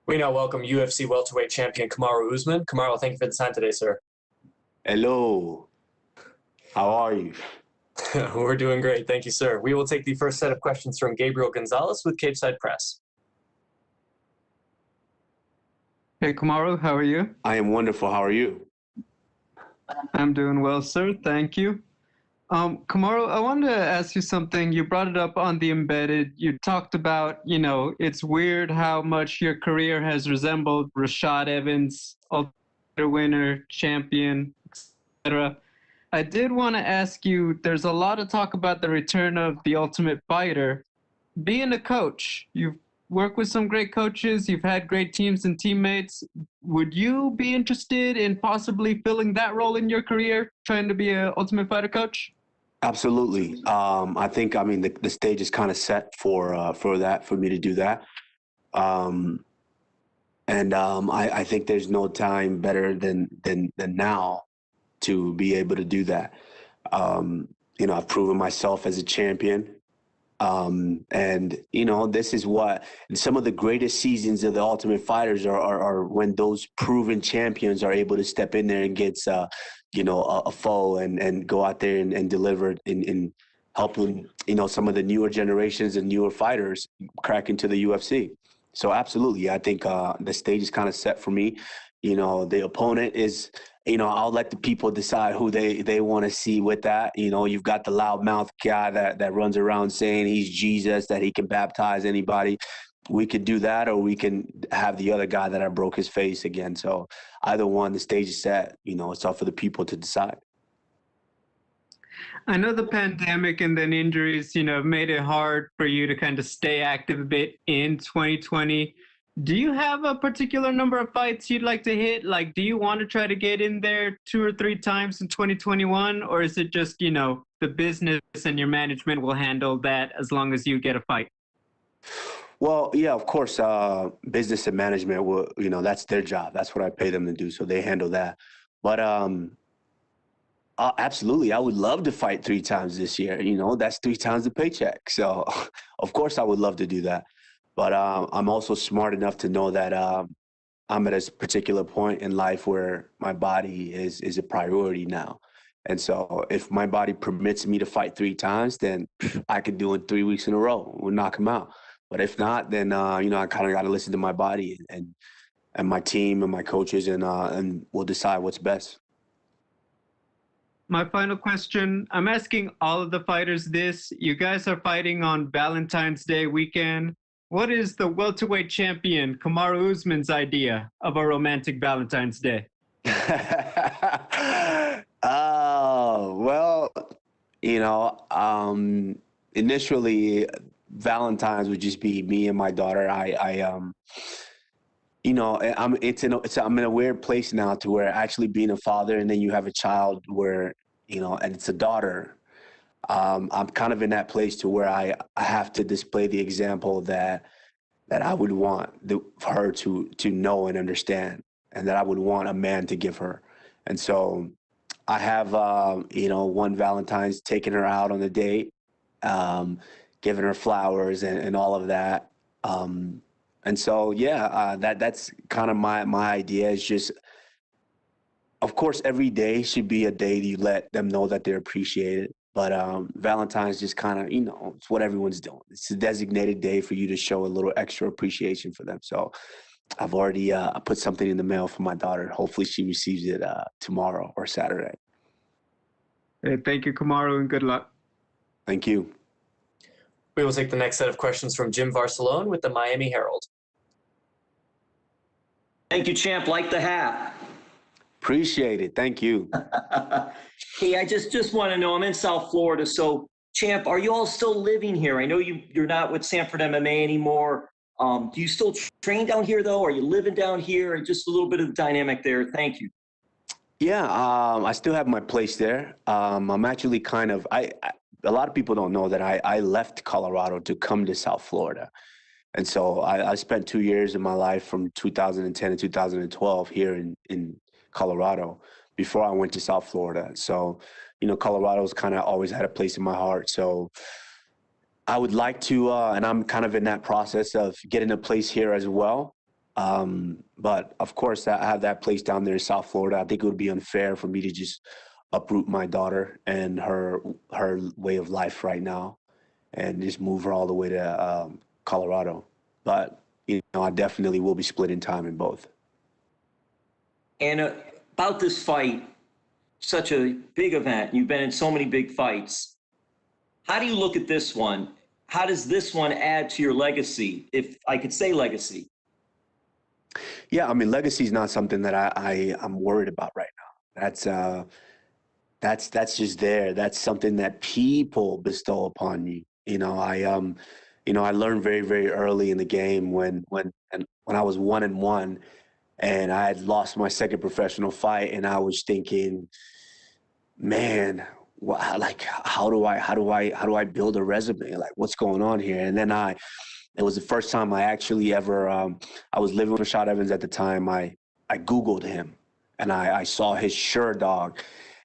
We now welcome UFC welterweight champion Kamaru Usman. Kamaru, thank you for the time today, sir. Hello. How are you? We're doing great. Thank you, sir. We will take the first set of questions from Gabriel Gonzalez with Cageside Press. Hey, Kamaru, how are you? I am wonderful. How are you? I'm doing well, sir. Thank you. Kamaru, I wanted to ask you something. You brought it up on the embedded. You talked about, it's weird how much your career has resembled Rashad Evans, Ultimate winner, champion, etc. I did want to ask you, there's a lot of talk about the return of the Ultimate Fighter. Being a coach, you've worked with some great coaches, you've had great teams and teammates. Would you be interested in possibly filling that role in your career, trying to be an Ultimate Fighter coach? Absolutely. I think, the stage is kind of set for me to do that. I think there's no time better than now to be able to do that. I've proven myself as a champion. This is what some of the greatest seasons of the Ultimate Fighters are when those proven champions are able to step in there and get a foe and go out there and deliver in helping some of the newer generations and newer fighters crack into the UFC. So absolutely, I think the stage is kind of set for me. The opponent is, I'll let the people decide who they want to see with that. You've got the loudmouth guy that runs around saying he's Jesus, that he can baptize anybody. We could do that, or we can have the other guy that I broke his face again. So either one, the stage is set. It's up for the people to decide. I know the pandemic and then injuries, made it hard for you to kind of stay active a bit in 2020. Do you have a particular number of fights you'd like to hit? Like, do you want to try to get in there 2 or 3 times in 2021? Or is it just, the business and your management will handle that as long as you get a fight? Well, yeah, of course, business and management will, that's their job. That's what I pay them to do. So they handle that. But absolutely, I would love to fight 3 times this year. That's 3 times the paycheck. So of course I would love to do that. But I'm also smart enough to know that I'm at a particular point in life where my body is a priority now. And so if my body permits me to fight 3 times, then I could do it 3 weeks in a row. We'll knock them out. But if not, then, I kind of got to listen to my body and my team and my coaches, and we'll decide what's best. My final question, I'm asking all of the fighters this. You guys are fighting on Valentine's Day weekend. What is the welterweight champion, Kamaru Usman's idea of a romantic Valentine's Day? Well, initially Valentine's would just be me and my daughter. I'm in a weird place now to where actually being a father and then you have a child where, and it's a daughter. I'm kind of in that place to where I have to display the example that I would want her to know and understand, and that I would want a man to give her. And so I have, one Valentine's, taking her out on a date, giving her flowers and all of that. And so, yeah, that's kind of my idea, is just of course, every day should be a day that you let them know that they're appreciated. But Valentine's just kind of, it's what everyone's doing. It's a designated day for you to show a little extra appreciation for them. So I've already put something in the mail for my daughter. Hopefully she receives it tomorrow or Saturday. Hey, thank you, Kamaru, and good luck. Thank you. We will take the next set of questions from Jim Barcelone with the Miami Herald. Thank you, champ. Like the hat. Appreciate it. Thank you. Hey, I just want to know, I'm in South Florida. So, champ, are you all still living here? I know you're not with Sanford MMA anymore. Do you still train down here, though? Are you living down here? And just a little bit of the dynamic there. Thank you. Yeah, I still have my place there. I'm actually kind of, a lot of people don't know that I left Colorado to come to South Florida. And so I spent 2 years of my life from 2010 to 2012 here in Colorado before I went to South Florida. So, Colorado's kind of always had a place in my heart. So I would like to, and I'm kind of in that process of getting a place here as well. But of course, I have that place down there in South Florida. I think it would be unfair for me to just uproot my daughter and her way of life right now and just move her all the way to Colorado. But, I definitely will be splitting time in both. And about this fight, such a big event. You've been in so many big fights. How do you look at this one? How does this one add to your legacy, if I could say legacy? Yeah, I mean, legacy is not something that I'm worried about right now. That's just there. That's something that people bestow upon me. I learned very, very early in the game when I was 1-1, and I had lost my second professional fight, and I was thinking, man, how do I build a resume? Like, what's going on here? And then it was the first time I actually ever, I was living with Rashad Evans at the time. I Googled him, and I saw his Sherdog,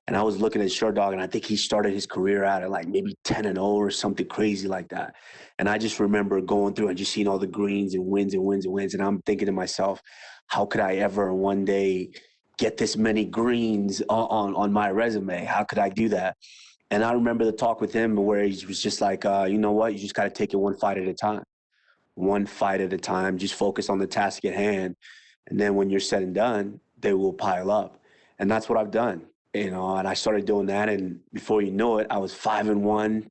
and I was looking at Sherdog, and I think he started his career out at like maybe 10-0 or something crazy like that. And I just remember going through and just seeing all the greens and wins and wins and wins. And I'm thinking to myself, how could I ever one day get this many greens on my resume? How could I do that? And I remember the talk with him where he was just like, you know what? You just got to take it one fight at a time. One fight at a time, just focus on the task at hand. And then when you're said and done, they will pile up. And that's what I've done, and I started doing that. And before you know it, I was 5-1,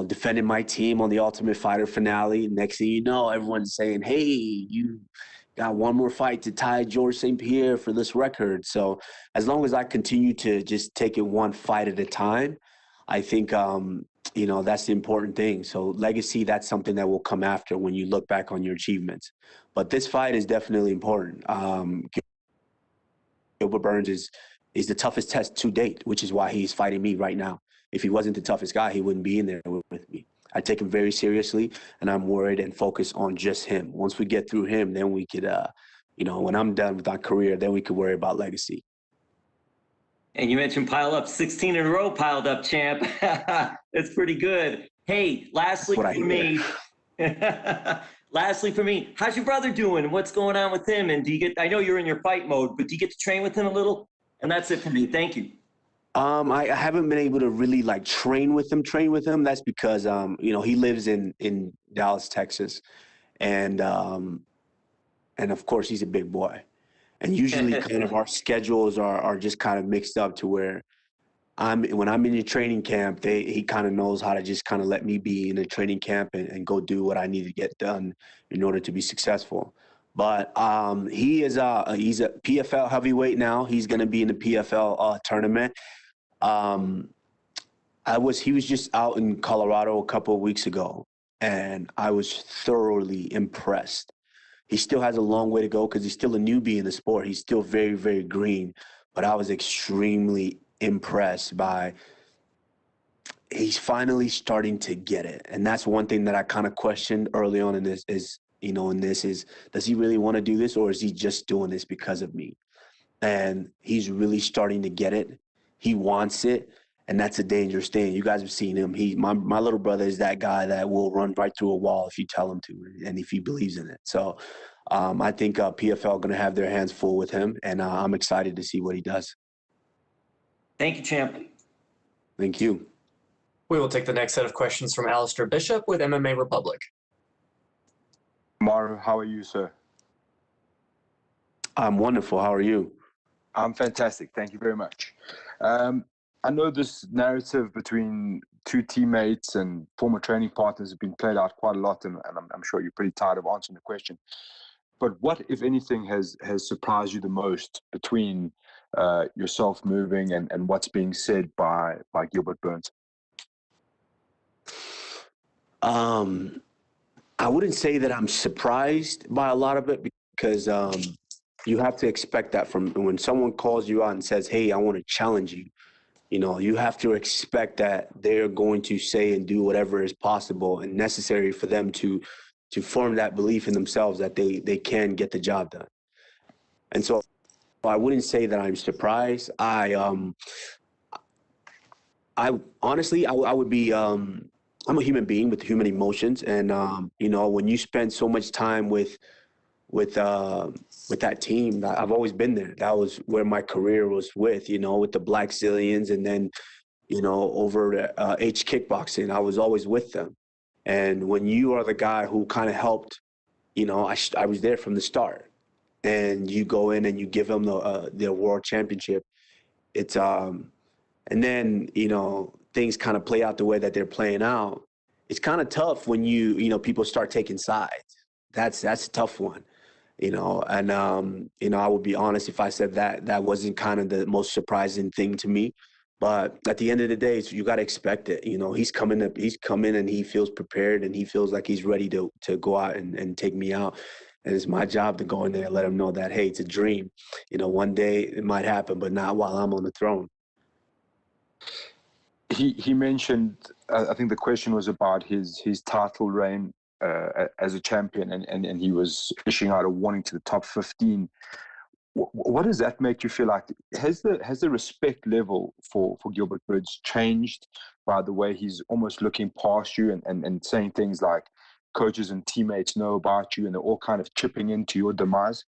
defending my team on the Ultimate Fighter finale. Next thing you know, everyone's saying, hey, you got one more fight to tie George St. Pierre for this record. So as long as I continue to just take it one fight at a time, I think, that's the important thing. So legacy, that's something that will come after when you look back on your achievements. But this fight is definitely important. Gilbert Burns is the toughest test to date, which is why he's fighting me right now. If he wasn't the toughest guy, he wouldn't be in there with me. I take him very seriously, and I'm worried and focused on just him. Once we get through him, then we could, when I'm done with my career, then we could worry about legacy. And you mentioned pile up, 16 in a row piled up, champ. That's pretty good. Hey, lastly for me, how's your brother doing? What's going on with him? And I know you're in your fight mode, but do you get to train with him a little? And that's it for me. Thank you. I haven't been able to really train with him. That's because, he lives in Dallas, Texas. And of course he's a big boy. And usually kind of our schedules are just kind of mixed up to where when I'm in a training camp, he kind of knows how to just kind of let me be in a training camp and go do what I need to get done in order to be successful. But he's a PFL heavyweight now. He's going to be in the PFL tournament. He was just out in Colorado a couple of weeks ago, and I was thoroughly impressed. He still has a long way to go because he's still a newbie in the sport. He's still very, very green. But I was extremely impressed by he's finally starting to get it. And that's one thing that I kind of questioned early on in this is, does he really want to do this, or is he just doing this because of me? And he's really starting to get it. He wants it. And that's a dangerous thing. You guys have seen him. My little brother is that guy that will run right through a wall if you tell him to, and if he believes in it. So I think PFL going to have their hands full with him, and I'm excited to see what he does. Thank you, champ. Thank you. We will take the next set of questions from Alistair Bishop with MMA Republic. Kamaru, how are you, sir? I'm wonderful. How are you? I'm fantastic. Thank you very much. I know this narrative between two teammates and former training partners has been played out quite a lot, and I'm sure you're pretty tired of answering the question. But what, if anything, has surprised you the most between yourself moving and what's being said by Gilbert Burns? I wouldn't say that I'm surprised by a lot of it, because you have to expect that from when someone calls you out and says, hey, I want to challenge you. You know, you have to expect that they're going to say and do whatever is possible and necessary for them to form that belief in themselves that they can get the job done. And so I wouldn't say that I'm surprised. I honestly, I would be, I'm a human being with human emotions. And, you know, when you spend so much time with that team, I've always been there. That was where my career was with the Black Zillions, and then, over to H Kickboxing, I was always with them. And when you are the guy who kind of helped, I was there from the start, and you go in and you give them the world championship. It's and then things kind of play out the way that they're playing out. It's kind of tough when people start taking sides. That's a tough one. And I would be honest if I said that wasn't kind of the most surprising thing to me. But at the end of the day, you got to expect it. He's coming and he feels prepared, and he feels like he's ready to go out and take me out. And it's my job to go in there and let him know that, hey, it's a dream. One day it might happen, but not while I'm on the throne. He mentioned, I think the question was about his title reign as a champion, and he was issuing out a warning to the top 15. What does that make you feel like? Has the respect level for Gilbert Burns changed by the way he's almost looking past you and saying things like coaches and teammates know about you and they're all kind of chipping into your demise?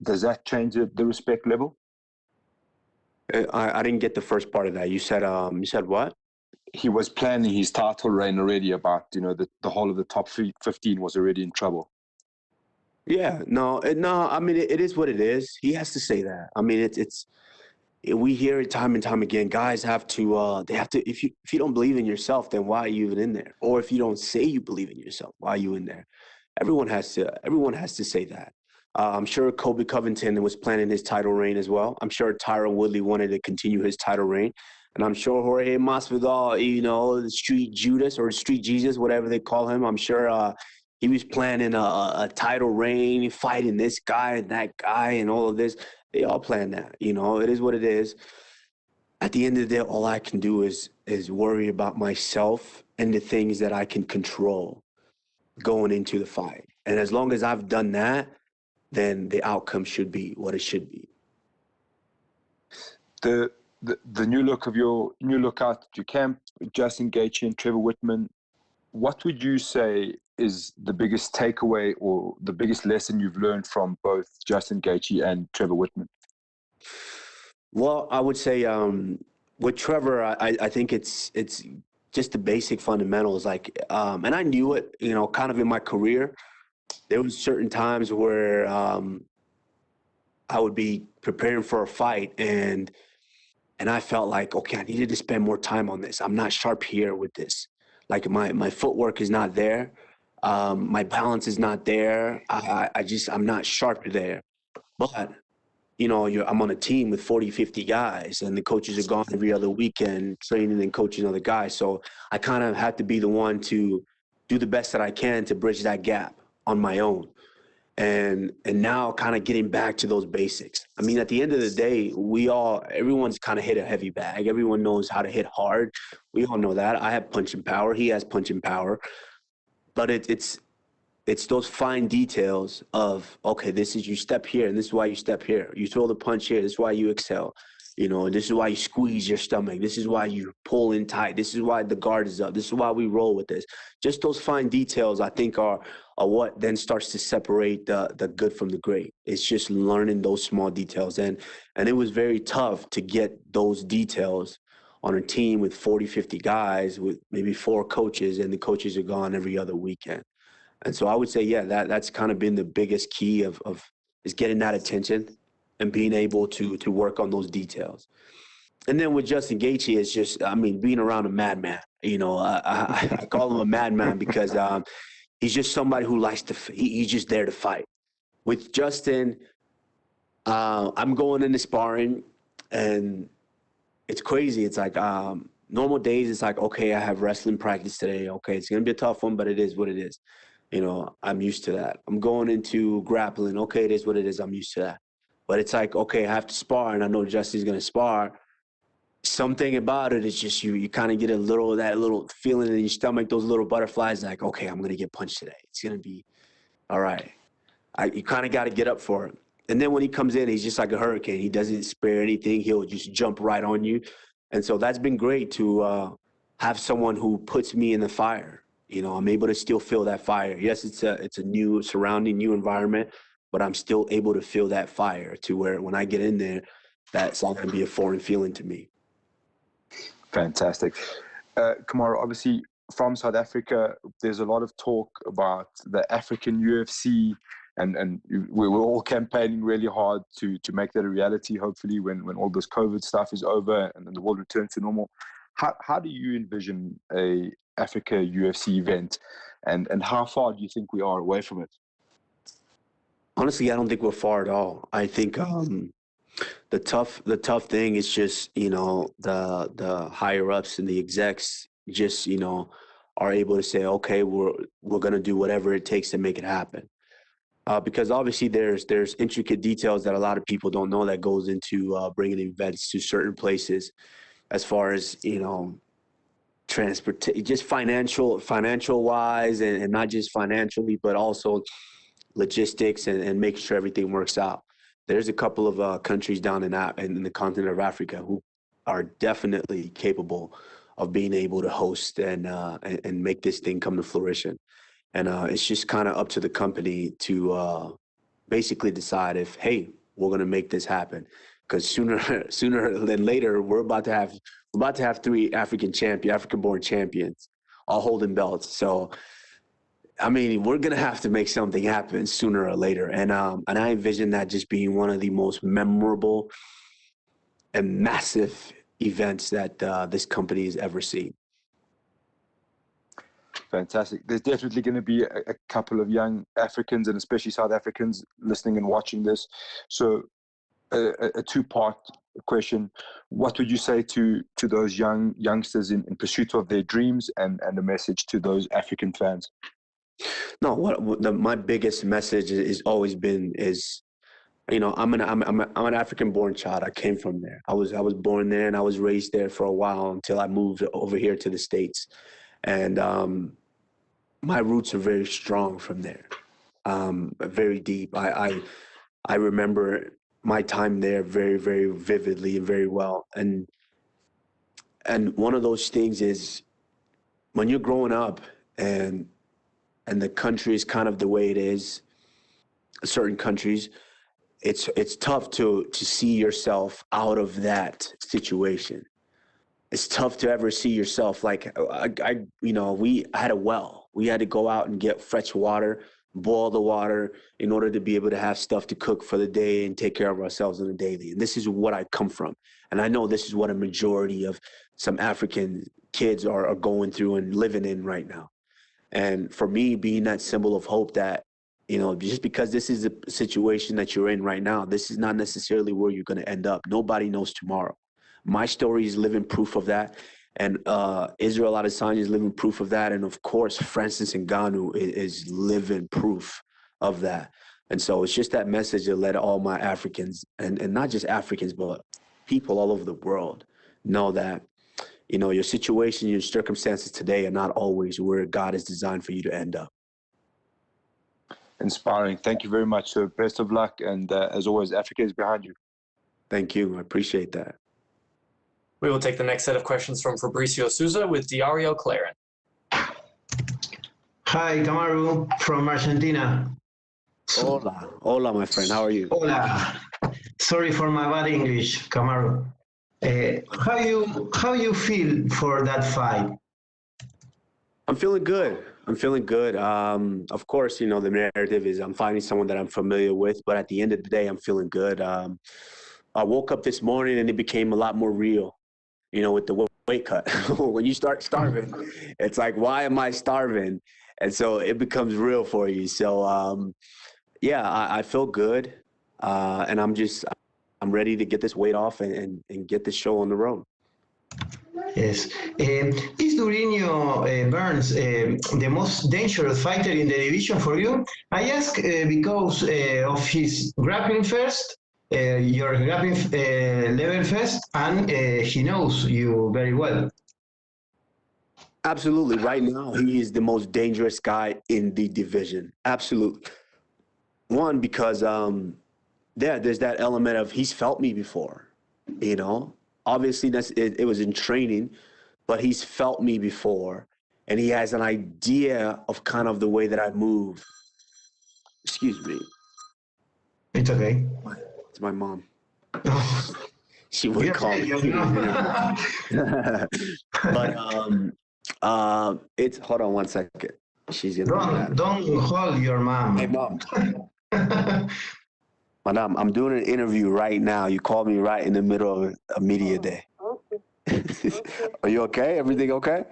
Does that change the respect level? I didn't get the first part of that. You said what? He was planning his title reign already, about the whole of the top 15 was already in trouble. Yeah, no. I mean, it is what it is. He has to say that. I mean, we hear it time and time again. Guys have to. They have to. If you don't believe in yourself, then why are you even in there? Or if you don't say you believe in yourself, why are you in there? Everyone has to say that. I'm sure Colby Covington was planning his title reign as well. I'm sure Tyron Woodley wanted to continue his title reign. And I'm sure Jorge Masvidal, the Street Judas or Street Jesus, whatever they call him, I'm sure he was planning a title reign, fighting this guy and that guy and all of this. They all plan that. It is what it is. At the end of the day, all I can do is worry about myself and the things that I can control going into the fight. And as long as I've done that, then the outcome should be what it should be. The new look out at your camp, Justin Gaethje and Trevor Whitman, what would you say is the biggest takeaway or the biggest lesson you've learned from both Justin Gaethje and Trevor Whitman? Well, I would say with Trevor, I think it's just the basic fundamentals. And I knew it, kind of in my career. There was certain times where I would be preparing for a fight and I felt like, okay, I needed to spend more time on this. I'm not sharp here with this. Like my footwork is not there. My balance is not there. I'm not sharp there. But, I'm on a team with 40, 50 guys, and the coaches are gone every other weekend training and coaching other guys. So I kind of had to be the one to do the best that I can to bridge that gap on my own. And now kind of getting back to those basics. I mean, at the end of the day, everyone's kind of hit a heavy bag. Everyone knows how to hit hard. We all know that. I have punching power. He has punching power. But it's those fine details of, okay, this is you step here, and this is why you step here. You throw the punch here. This is why you exhale. This is why you squeeze your stomach. This is why you pull in tight. This is why the guard is up. This is why we roll with this. Just those fine details, I think, are what then starts to separate the good from the great. It's just learning those small details. And it was very tough to get those details on a team with 40, 50 guys with maybe 4 coaches, and the coaches are gone every other weekend. And so I would say, yeah, that's kind of been the biggest key of is getting that attention and being able to work on those details. And then with Justin Gaethje, it's just, I mean, being around a madman. You know, I call him a madman because he's just somebody who likes to, he's just there to fight. With Justin, I'm going into sparring, and it's crazy. It's like normal days, it's like, okay, I have wrestling practice today. Okay, it's going to be a tough one, but it is what it is. You know, I'm used to that. I'm going into grappling. Okay, it is what it is. I'm used to that. But it's like, okay, I have to spar, and I know Justin's going to spar. Something about it is just you kind of get that little feeling in your stomach, those little butterflies, like, okay, I'm going to get punched today. It's going to be all right. You kind of got to get up for it. And then when he comes in, he's just like a hurricane. He doesn't spare anything. He'll just jump right on you. And so that's been great to have someone who puts me in the fire. You know, I'm able to still feel that fire. Yes, it's a new surrounding, new environment, but I'm still able to feel that fire to where when I get in there, that's not going to be a foreign feeling to me. Fantastic. Kamaru, obviously from South Africa, there's a lot of talk about the African UFC, and we're all campaigning really hard to make that a reality, hopefully, when all this COVID stuff is over and the world returns to normal. How do you envision a Africa UFC event, and how far do you think we are away from it? Honestly, I don't think we're far at all. I think the tough thing is just, you know, the higher ups and the execs just, you know, are able to say, okay, we're going to do whatever it takes to make it happen. Because obviously there's intricate details that a lot of people don't know that goes into bringing events to certain places, as far as, you know, just financial wise, and not just financially, but also logistics and making sure everything works out. There's a couple of countries down in the continent of Africa who are definitely capable of being able to host and make this thing come to fruition. And it's just kind of up to the company to basically decide if, hey, we're going to make this happen. Because sooner than later, we're about to have 3 African-born champions, all holding belts. So, I mean, we're going to have to make something happen sooner or later. And I envision that just being one of the most memorable and massive events that this company has ever seen. Fantastic. There's definitely going to be a couple of young Africans, and especially South Africans, listening and watching this. So a 2-part question. What would you say to those youngsters in pursuit of their dreams, and a message to those African fans? No, my biggest message has always been is, you know, I'm an African-born child. I came from there. I was born there, and I was raised there for a while until I moved over here to the States. And my roots are very strong from there, very deep. I remember my time there very, very vividly and very well. And one of those things is when you're growing up and the country is kind of the way it is, certain countries, it's tough to see yourself out of that situation. It's tough to ever see yourself like, we had a well. We had to go out and get fresh water, boil the water in order to be able to have stuff to cook for the day and take care of ourselves on a daily. And this is what I come from. And I know this is what a majority of some African kids are going through and living in right now. And for me, being that symbol of hope that, you know, just because this is a situation that you're in right now, this is not necessarily where you're going to end up. Nobody knows tomorrow. My story is living proof of that. And Israel Adesanya is living proof of that. And of course, Francis Ngannou is living proof of that. And so it's just that message to let all my Africans, and not just Africans, but people all over the world know that, you know, your situation, your circumstances today are not always where God has designed for you to end up. Inspiring. Thank you very much. So best of luck. And as always, Africa is behind you. Thank you. I appreciate that. We will take the next set of questions from Fabricio Souza with Diario Claren. Hi, Kamaru from Argentina. Hola, hola, my friend. How are you? Hola. Sorry for my bad English, Kamaru. How you feel for that fight? I'm feeling good. I'm feeling good. Of course, the narrative is I'm fighting someone that I'm familiar with, but at the end of the day, I'm feeling good. I woke up this morning and it became a lot more real, with the weight cut. When you start starving, it's like, why am I starving? And so it becomes real for you. So, yeah, I feel good. And I'm ready to get this weight off and get this show on the road. Yes. Is Durinho Burns the most dangerous fighter in the division for you? I ask because of his grappling first, your grappling level first, and he knows you very well. Absolutely. Right now, he is the most dangerous guy in the division. Absolutely. One, because there's that element of he's felt me before, Obviously, it was in training, but he's felt me before, and he has an idea of kind of the way that I move. Excuse me. It's okay. It's my mom. She would call me. But it's hold on one second. She's gonna. Don't hold your mom. Hey, mom. Madam, I'm doing an interview right now. You called me right in the middle of a media day. Okay. Are you okay? Everything okay?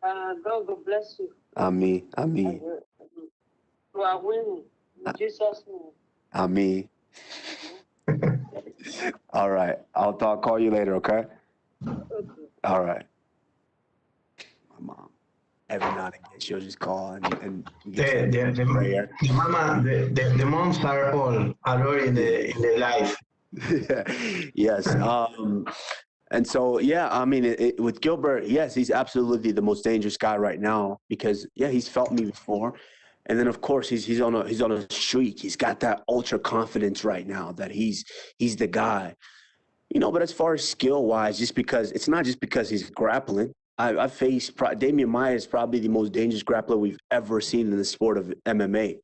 God bless you. Ami. You are winning. In Jesus' name. Ami. All right. I'll call you later, okay? Okay. All right. My mom. Every now and again, she'll just call and the moms are all in the life. Yes. And so, yeah, I mean, with Gilbert, yes, he's absolutely the most dangerous guy right now because, yeah, he's felt me before. And then, of course, he's on a streak. He's got that ultra confidence right now that he's the guy. But as far as skill-wise, it's not just because he's grappling. I've faced Damian Maia is probably the most dangerous grappler we've ever seen in the sport of MMA.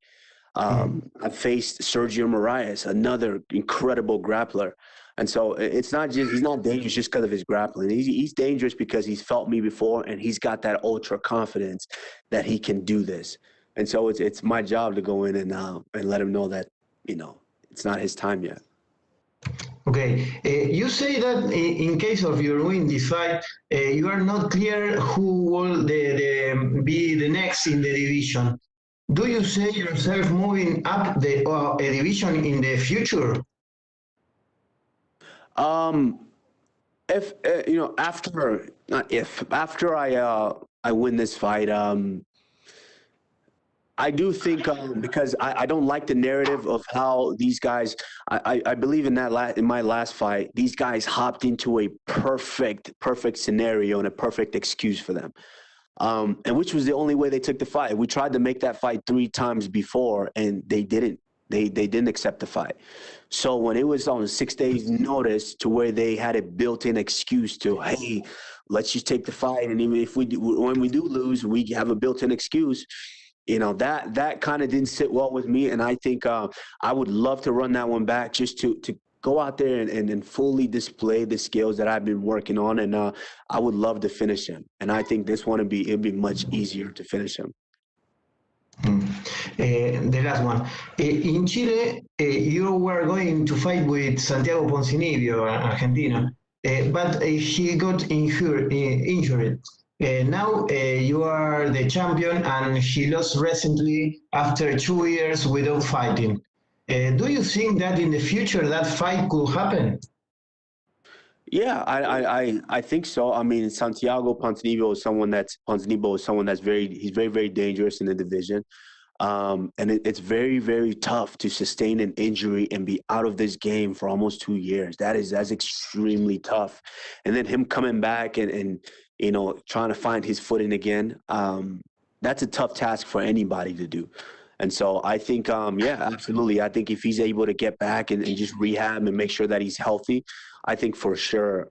I've faced Sergio Moraes, another incredible grappler. And so it's not just he's not dangerous just because of his grappling. He's dangerous because he's felt me before and he's got that ultra confidence that he can do this. And so it's my job to go in and let him know that it's not his time yet. Okay, you say that in case of your win this fight, you are not clear who will be the next in the division. Do you see yourself moving up the division in the future? After I win this fight, I do think because I don't like the narrative of how these guys. I believe in my last fight, these guys hopped into a perfect scenario and a perfect excuse for them, and which was the only way they took the fight. We tried to make that fight 3 times before, and they didn't. They didn't accept the fight. So when it was on 6 days notice to where they had a built-in excuse to, hey, let's just take the fight, and even if when we do lose, we have a built-in excuse. That kind of didn't sit well with me, and I think I would love to run that one back just to go out there and fully display the skills that I've been working on, and I would love to finish him. And I think this one it'd be much easier to finish him. The last one. In Chile, you were going to fight with Santiago Ponzinibbio, Argentina, but he got injured. Now you are the champion, and he lost recently after 2 years without fighting. Do you think that in the future that fight could happen? Yeah, I think so. I mean, Santiago Ponzinibbio is someone that's he's very, very dangerous in the division. And it's very, very tough to sustain an injury and be out of this game for almost 2 years. That's extremely tough. And then him coming back and trying to find his footing again, that's a tough task for anybody to do. And so I think, yeah, absolutely. I think if he's able to get back and just rehab and make sure that he's healthy, I think for sure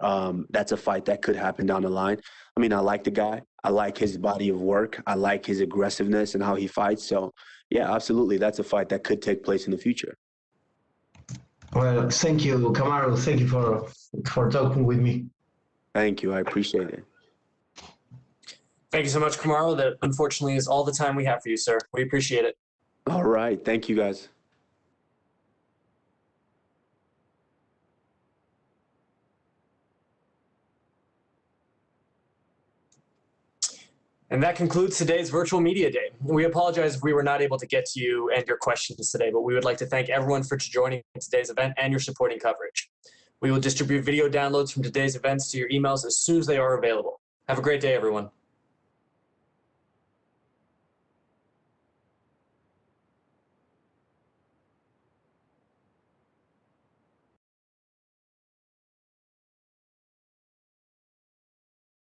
that's a fight that could happen down the line. I mean, I like the guy. I like his body of work. I like his aggressiveness and how he fights. So, yeah, absolutely. That's a fight that could take place in the future. Well, thank you, Kamaru. Thank you for talking with me. Thank you. I appreciate it. Thank you so much, Kamaru. That unfortunately is all the time we have for you, sir. We appreciate it. All right. Thank you, guys. And that concludes today's virtual media day. We apologize if we were not able to get to you and your questions today, but we would like to thank everyone for joining today's event and your supporting coverage. We will distribute video downloads from today's events to your emails as soon as they are available. Have a great day, everyone.